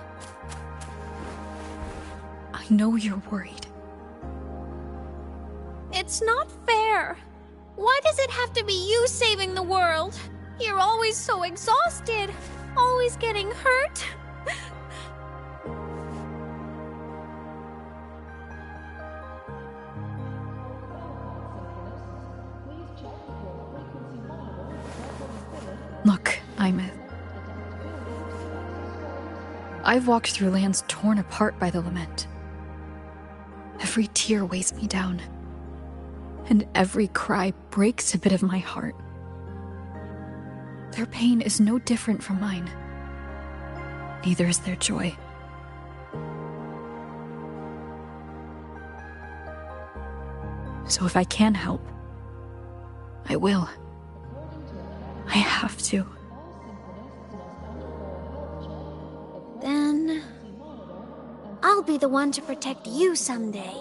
I know you're worried. It's not fair. Why does it have to be you saving the world? You're always so exhausted. Always getting hurt. Look, Imeth. I've walked through lands torn apart by the lament. Every tear weighs me down, and every cry breaks a bit of my heart. Their pain is no different from mine. Neither is their joy. So if I can help, I will. I have to. Then I'll be the one to protect you someday.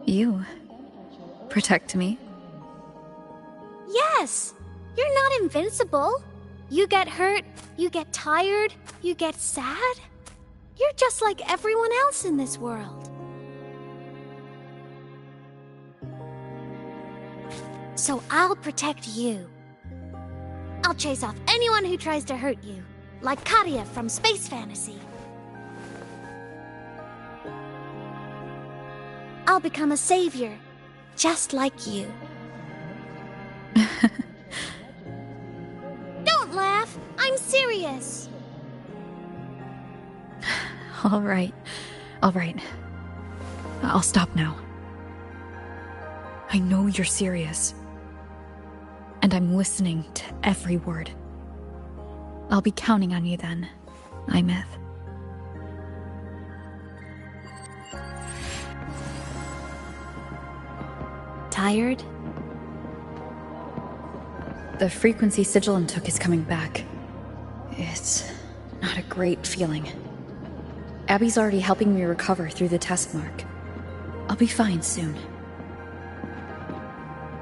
You protect me? Yes! You're not invincible. You get hurt, you get tired, you get sad. You're just like everyone else in this world. So I'll protect you. I'll chase off anyone who tries to hurt you, like Katia from Space Fantasy. I'll become a savior, just like you. Don't laugh! I'm serious! All right. I'll stop now. I know you're serious. And I'm listening to every word. I'll be counting on you then, Imeth. Tired? The frequency Sigilum took is coming back. It's not a great feeling. Abby's already helping me recover through the test mark. I'll be fine soon.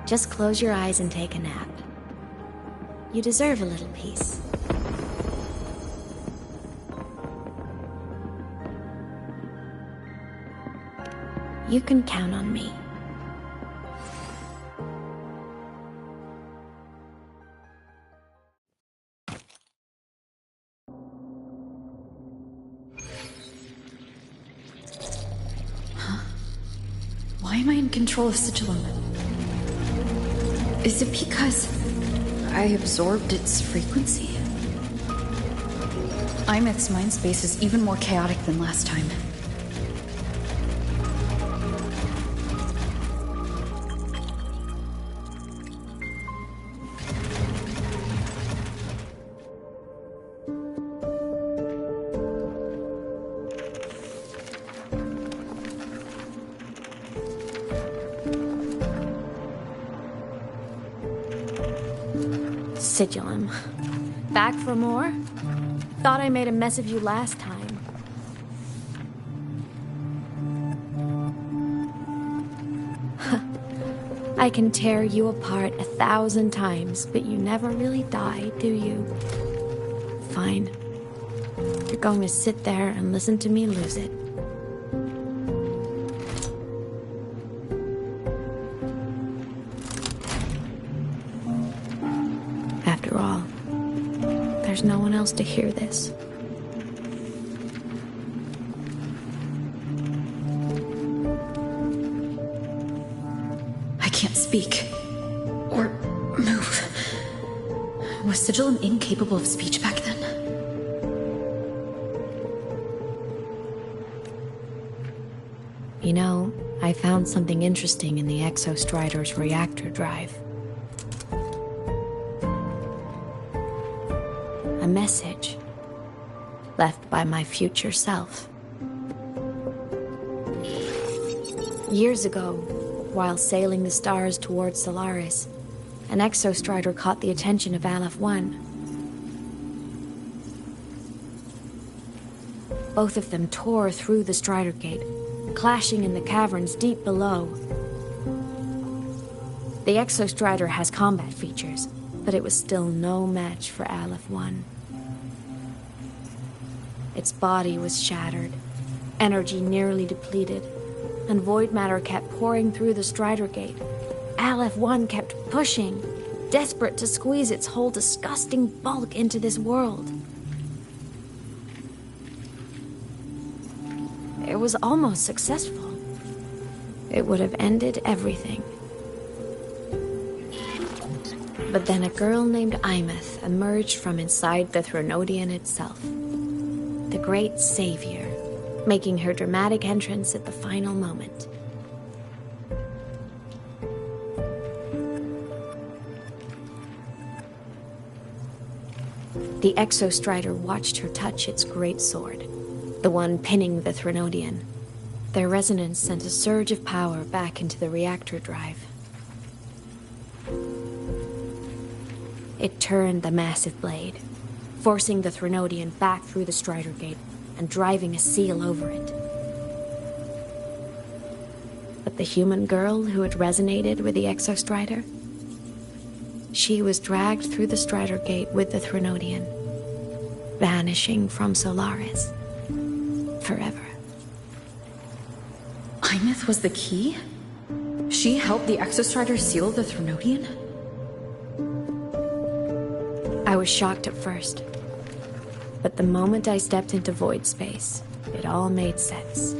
Just close your eyes and take a nap. You deserve a little peace. You can count on me. Why am I in control of Sigilum? Is it because I absorbed its frequency? Imeth's mind space is even more chaotic than last time. Sigilum. Back for more? Thought I made a mess of you last time. I can tear you apart 1,000 times, but you never really die, do you? Fine. You're going to sit there and listen to me lose it. After all, there's no one else to hear this. I can't speak. Or move. Was Sigilum incapable of speech back then? You know, I found something interesting in the Exostrider's reactor drive. A message left by my future self. Years ago, while sailing the stars towards Solaris, an Exostrider caught the attention of Aleph-1. Both of them tore through the Strider Gate, clashing in the caverns deep below. The Exostrider has combat features, but it was still no match for Aleph-1. Its body was shattered, energy nearly depleted, and void matter kept pouring through the Strider Gate. Aleph-1 kept pushing, desperate to squeeze its whole disgusting bulk into this world. It was almost successful. It would have ended everything. But then a girl named Imeth emerged from inside the Threnodian itself. The great savior, making her dramatic entrance at the final moment. The Exostrider watched her touch its great sword, the one pinning the Threnodian. Their resonance sent a surge of power back into the reactor drive. It turned the massive blade, forcing the Threnodian back through the Strider Gate and driving a seal over it. But the human girl who had resonated with the Exostrider, she was dragged through the Strider Gate with the Threnodian, vanishing from Solaris forever. Imeth was the key? She helped the Exostrider seal the Threnodian? I was shocked at first, but the moment I stepped into void space, it all made sense.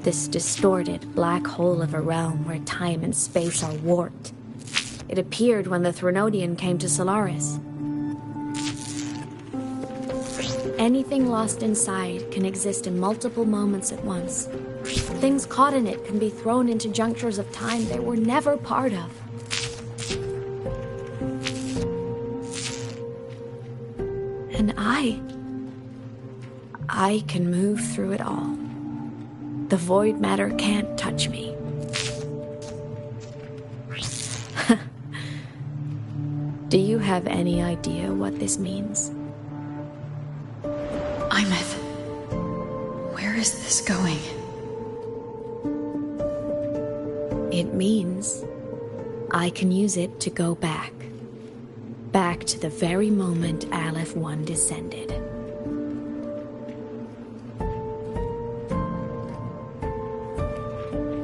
This distorted black hole of a realm where time and space are warped. It appeared when the Threnodian came to Solaris. Anything lost inside can exist in multiple moments at once. Things caught in it can be thrown into junctures of time they were never part of. And I can move through it all. The void matter can't touch me. Do you have any idea what this means? Imeth, where is this going? It means I can use it to go back. Back to the very moment Aleph 1 descended.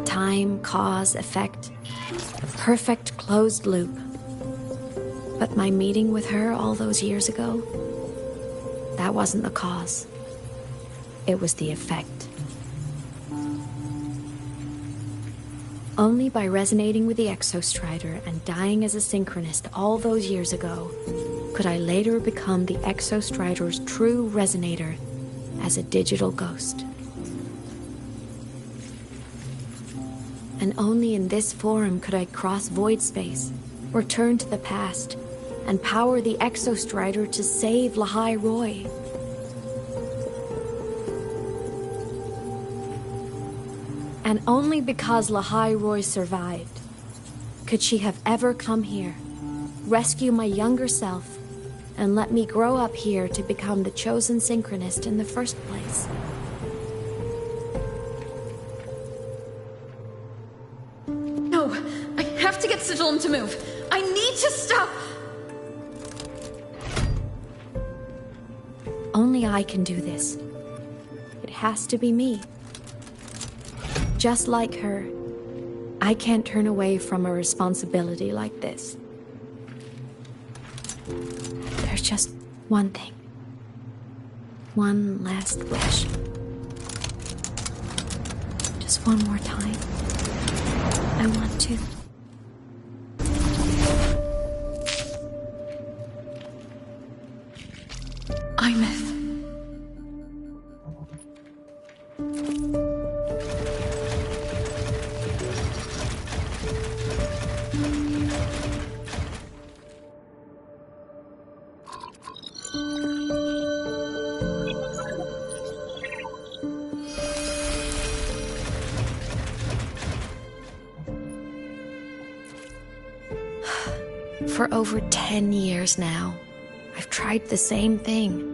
Time, cause, effect. A perfect closed loop. But my meeting with her all those years ago, that wasn't the cause. It was the effect. Only by resonating with the Exostrider and dying as a synchronist all those years ago could I later become the Exostrider's true resonator as a digital ghost. And only in this form could I cross void space, return to the past, and power the Exostrider to save Lahai-Roi. And only because Lahai-Roi survived could she have ever come here, rescue my younger self, and let me grow up here to become the chosen synchronist in the first place. No, I have to get Sigillum to move. I need to stop. Only I can do this. It has to be me. Just like her, I can't turn away from a responsibility like this. There's just one thing. One last wish. Just one more time. I want to. Imeth. For over 10 years now, I've tried the same thing.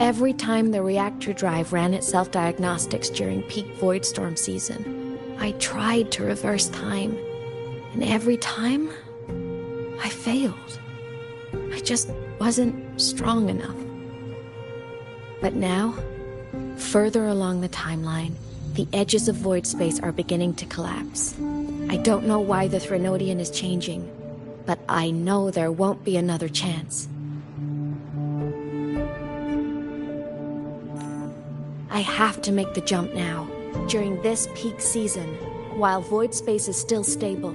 Every time the reactor drive ran its self-diagnostics during peak Voidstorm season, I tried to reverse time. And every time, I failed. I just wasn't strong enough. But now, further along the timeline, the edges of void space are beginning to collapse. I don't know why the Threnodian is changing, but I know there won't be another chance. I have to make the jump now, during this peak season, while void space is still stable.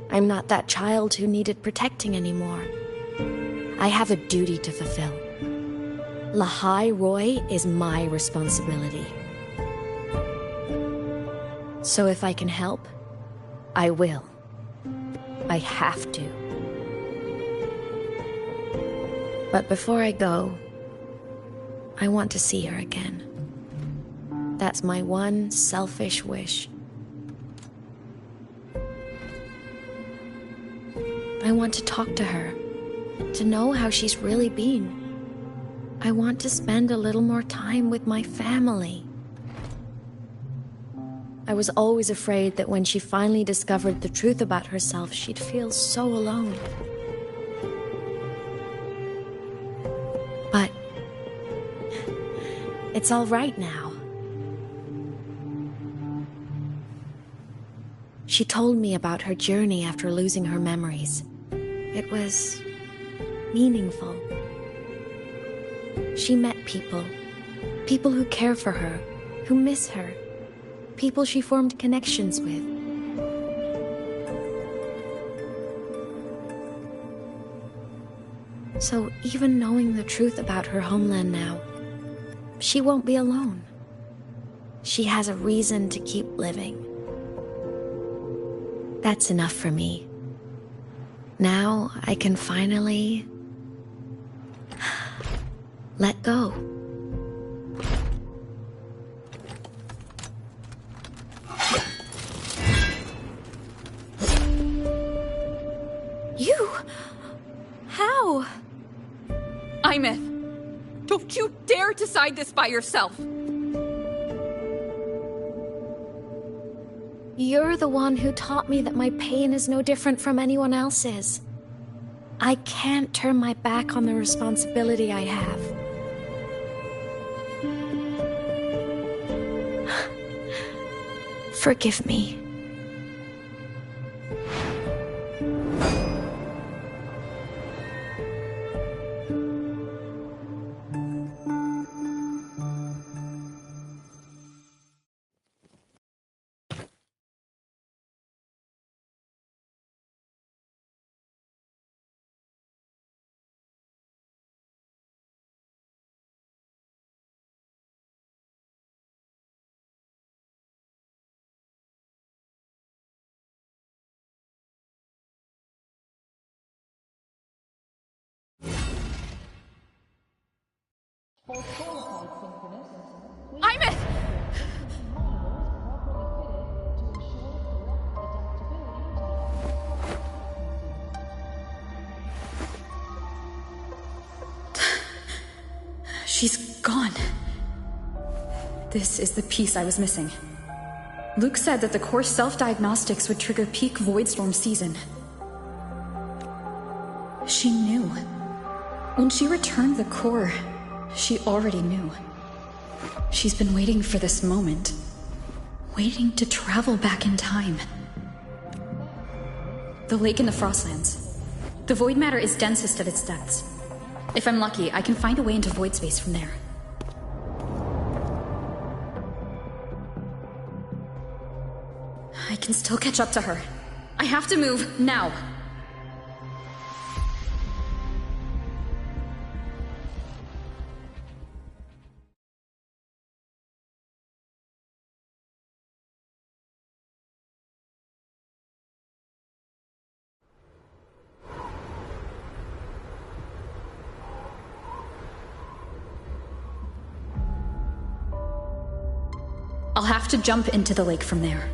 I'm not that child who needed protecting anymore. I have a duty to fulfill. Lahai-Roi is my responsibility. So if I can help, I will. I have to. But before I go, I want to see her again. That's my one selfish wish. I want to talk to her, to know how she's really been. I want to spend a little more time with my family. I was always afraid that when she finally discovered the truth about herself, she'd feel so alone. But it's all right now. She told me about her journey after losing her memories. It was meaningful. She met people who care for her, who miss her, people she formed connections with. So even knowing the truth about her homeland now, she won't be alone. She has a reason to keep living. That's enough for me. Now I can finally let go. You? How? Imeth, don't you dare decide this by yourself! You're the one who taught me that my pain is no different from anyone else's. I can't turn my back on the responsibility I have. Forgive me. Imeth! She's gone. This is the piece I was missing. Luke said that the core self-diagnostics would trigger peak Voidstorm season. She knew. When she returned the core, she already knew. She's been waiting for this moment. Waiting to travel back in time. The lake in the Frostlands. The void matter is densest at its depths. If I'm lucky, I can find a way into void space from there. I can still catch up to her. I have to move now. I'll have to jump into the lake from there.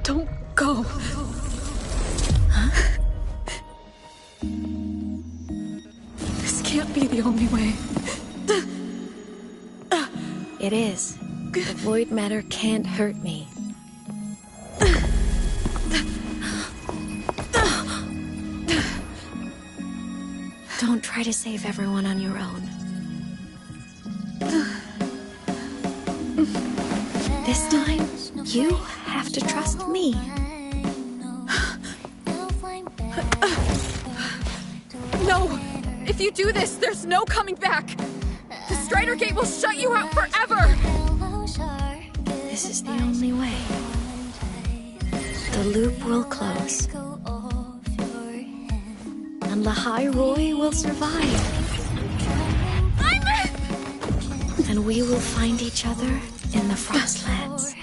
Don't go. This can't be the only way. It is. The void matter can't hurt me. Don't try to save everyone on your own. This time, you have to trust me. No! If you do this, there's no coming back! The Strider Gate will shut you out forever! This is the only way. The loop will close. And Lahai-Roi will survive. And we will find each other in the Frostlands.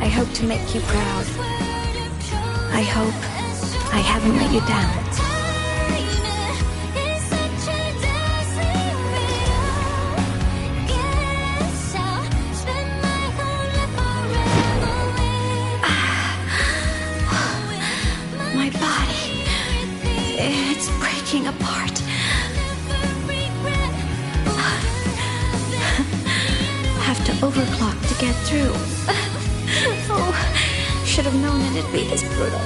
I hope to make you proud. I hope I haven't let you down. My body, it's breaking apart. Have to overclock to get through. Oh, should have known it'd be this brutal.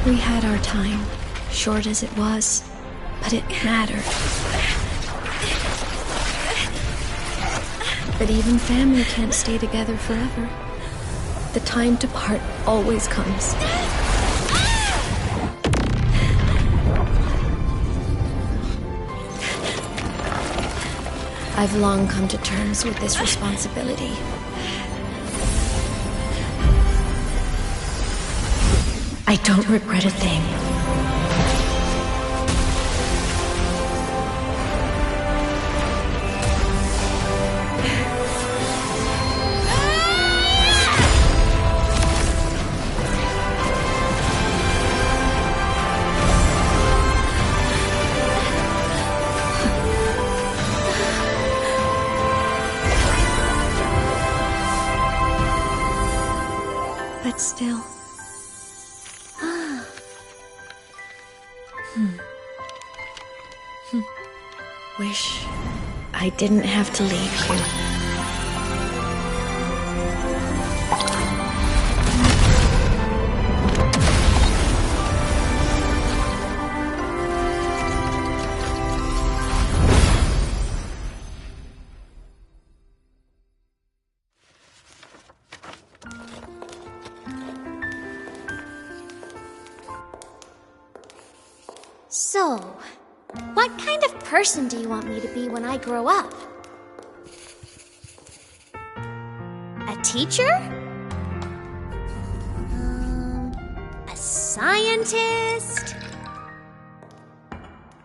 We had our time, short as it was, but it mattered. But even family can't stay together forever. The time to part always comes. I've long come to terms with this responsibility. I don't regret a thing. But still... Wish I didn't have to leave you. So, what kind of person do you want me to be when I grow up? A teacher? A scientist?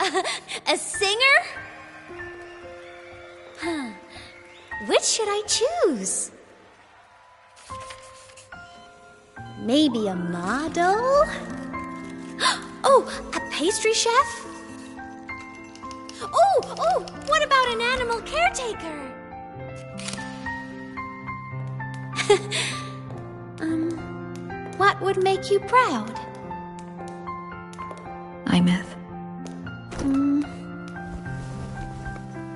A singer? Which should I choose? Maybe a model? Oh, a pastry chef? Oh, what about an animal caretaker? What would make you proud? Imeth.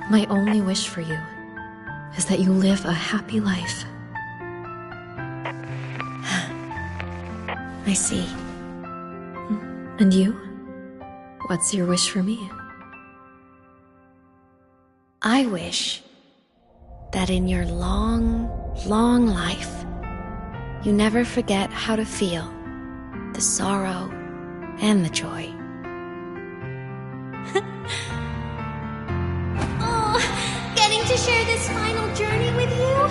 My only wish for you is that you live a happy life. I see. And you? What's your wish for me? I wish that in your long, long life, you never forget how to feel the sorrow and the joy. Oh, getting to share this final journey with you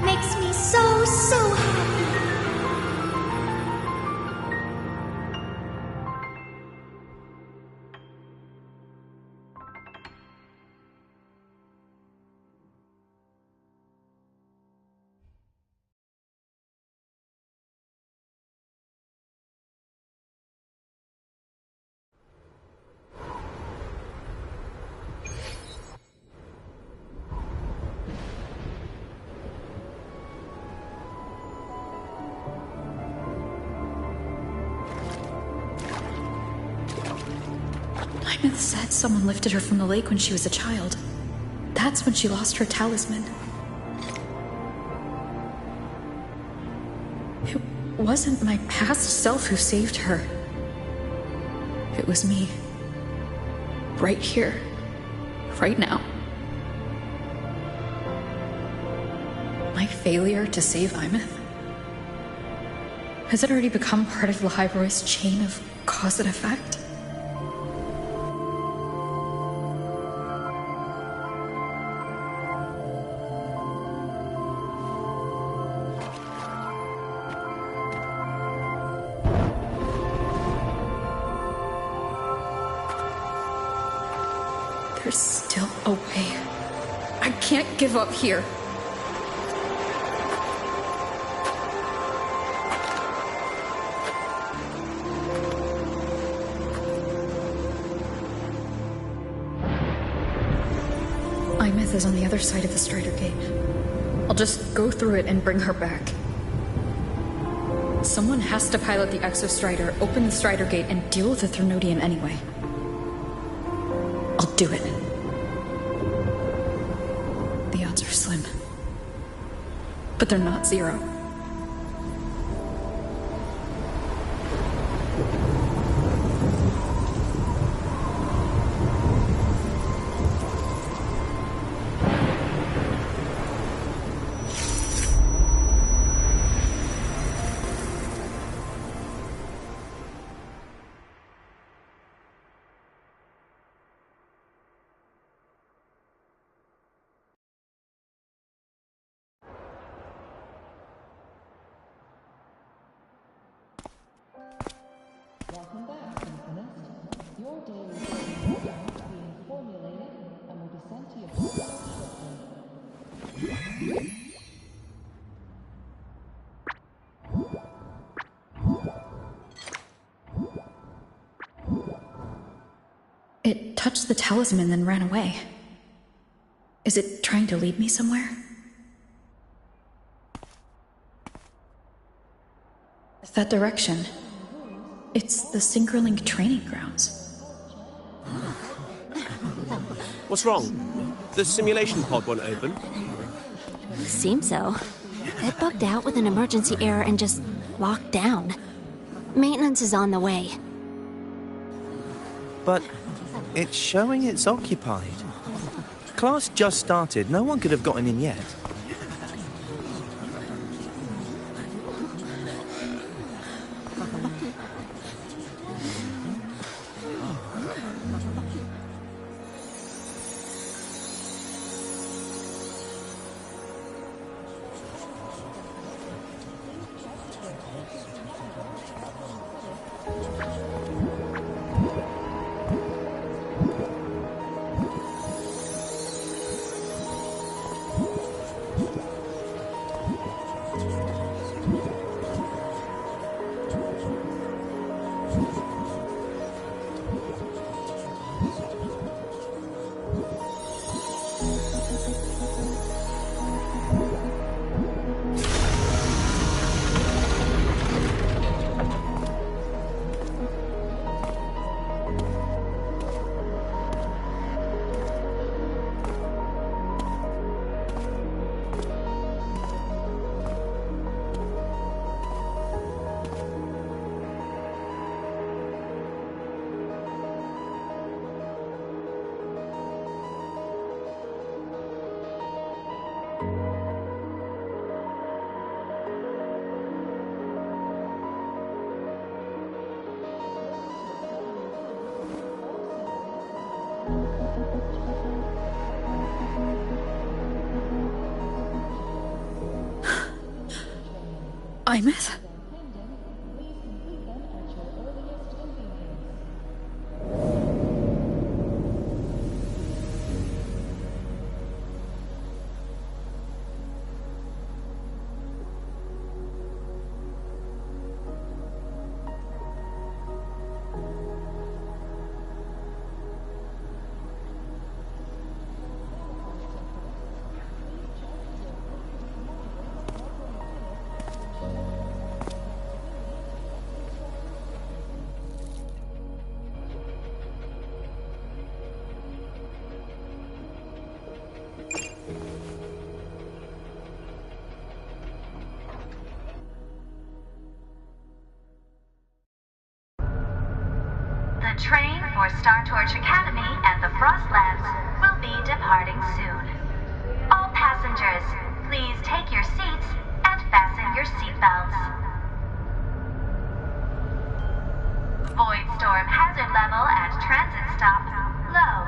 makes me so, so happy. Imeth said someone lifted her from the lake when she was a child. That's when she lost her talisman. It wasn't my past self who saved her. It was me. Right here. Right now. My failure to save Imeth? Has it already become part of Lahai-Roi's chain of cause and effect? There's still a way. I can't give up here. Imeth is on the other side of the Strider Gate. I'll just go through it and bring her back. Someone has to pilot the Exo-Strider, open the Strider Gate, and deal with the Threnodian anyway. I'll do it. The odds are slim. But they're not zero. Welcome back, Synchronist. Your daily program is being formulated and will be sent to your doorstep shortly. It touched the talisman, then ran away. Is it trying to lead me somewhere? That direction. It's the Synchronlink training grounds. What's wrong? The simulation pod won't open? Seems so. It bugged out with an emergency error and just locked down. Maintenance is on the way. But it's showing it's occupied. Class just started. No one could have gotten in yet. Imeth? The train for Star Torch Academy and the Frost Labs will be departing soon. All passengers, please take your seats and fasten your seatbelts. Void storm hazard level at transit stop low.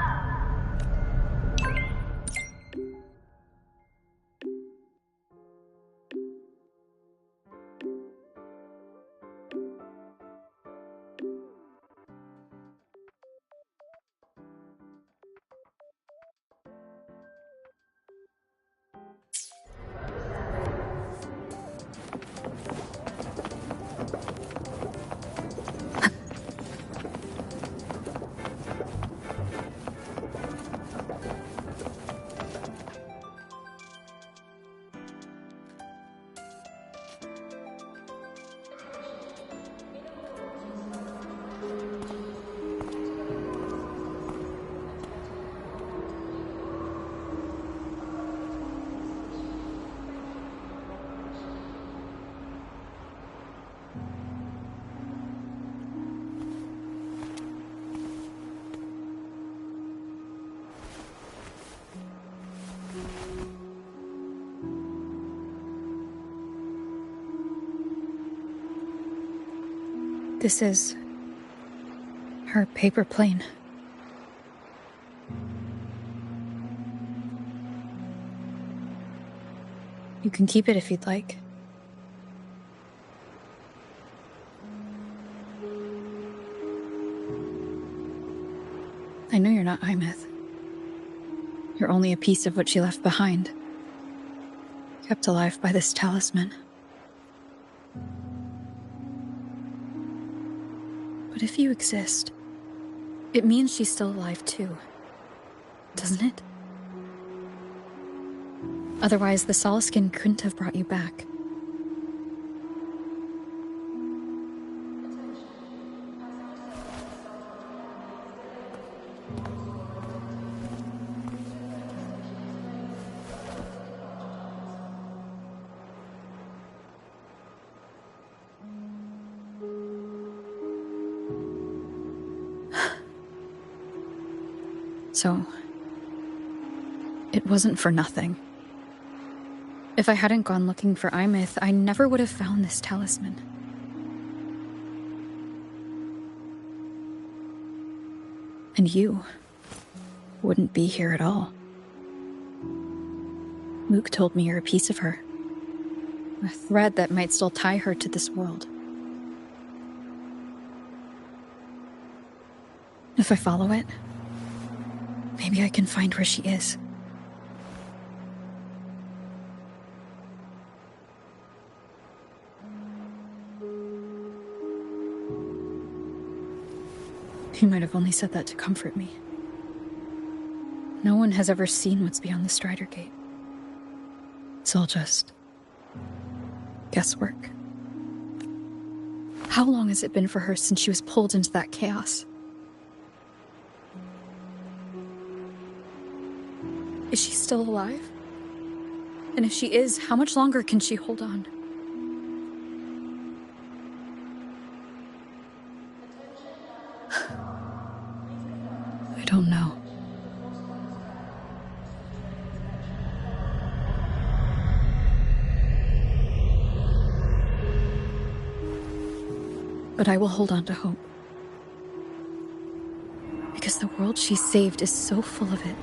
This is her paper plane. You can keep it if you'd like. I know you're not Imeth. You're only a piece of what she left behind, kept alive by this talisman. But if you exist, it means she's still alive too, doesn't it? Otherwise, the Solaskin couldn't have brought you back. So, it wasn't for nothing. If I hadn't gone looking for Imeth, I never would have found this talisman. And you wouldn't be here at all. Mook told me you're a piece of her. A thread that might still tie her to this world. If I follow it, maybe I can find where she is. He might have only said that to comfort me. No one has ever seen what's beyond the Strider Gate. It's all just guesswork. How long has it been for her since she was pulled into that chaos? Is she still alive? And if she is, how much longer can she hold on? I don't know. But I will hold on to hope. Because the world she saved is so full of it.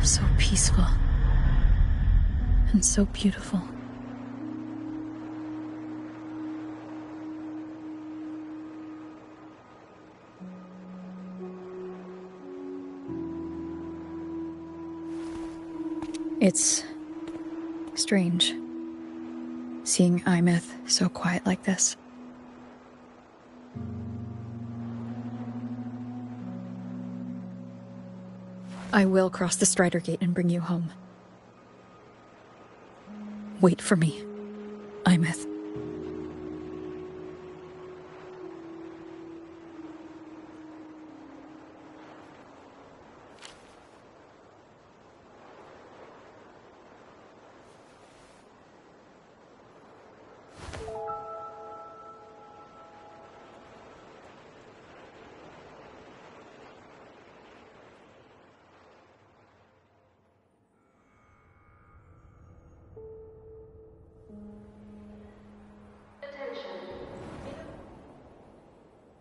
So peaceful. And so beautiful. It's strange, seeing Imeth so quiet like this. I will cross the Strider Gate and bring you home. Wait for me, Imeth.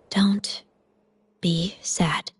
Don't be sad.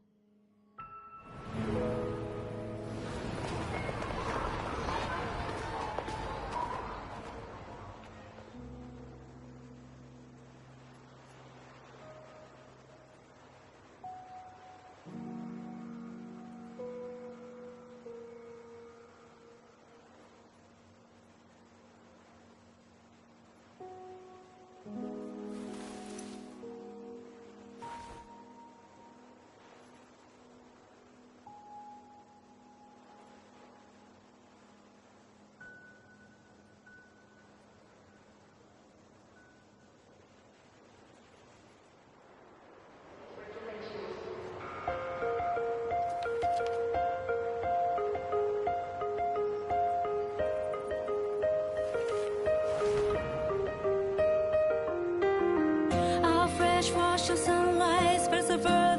Fresh wash of sunlight spreads over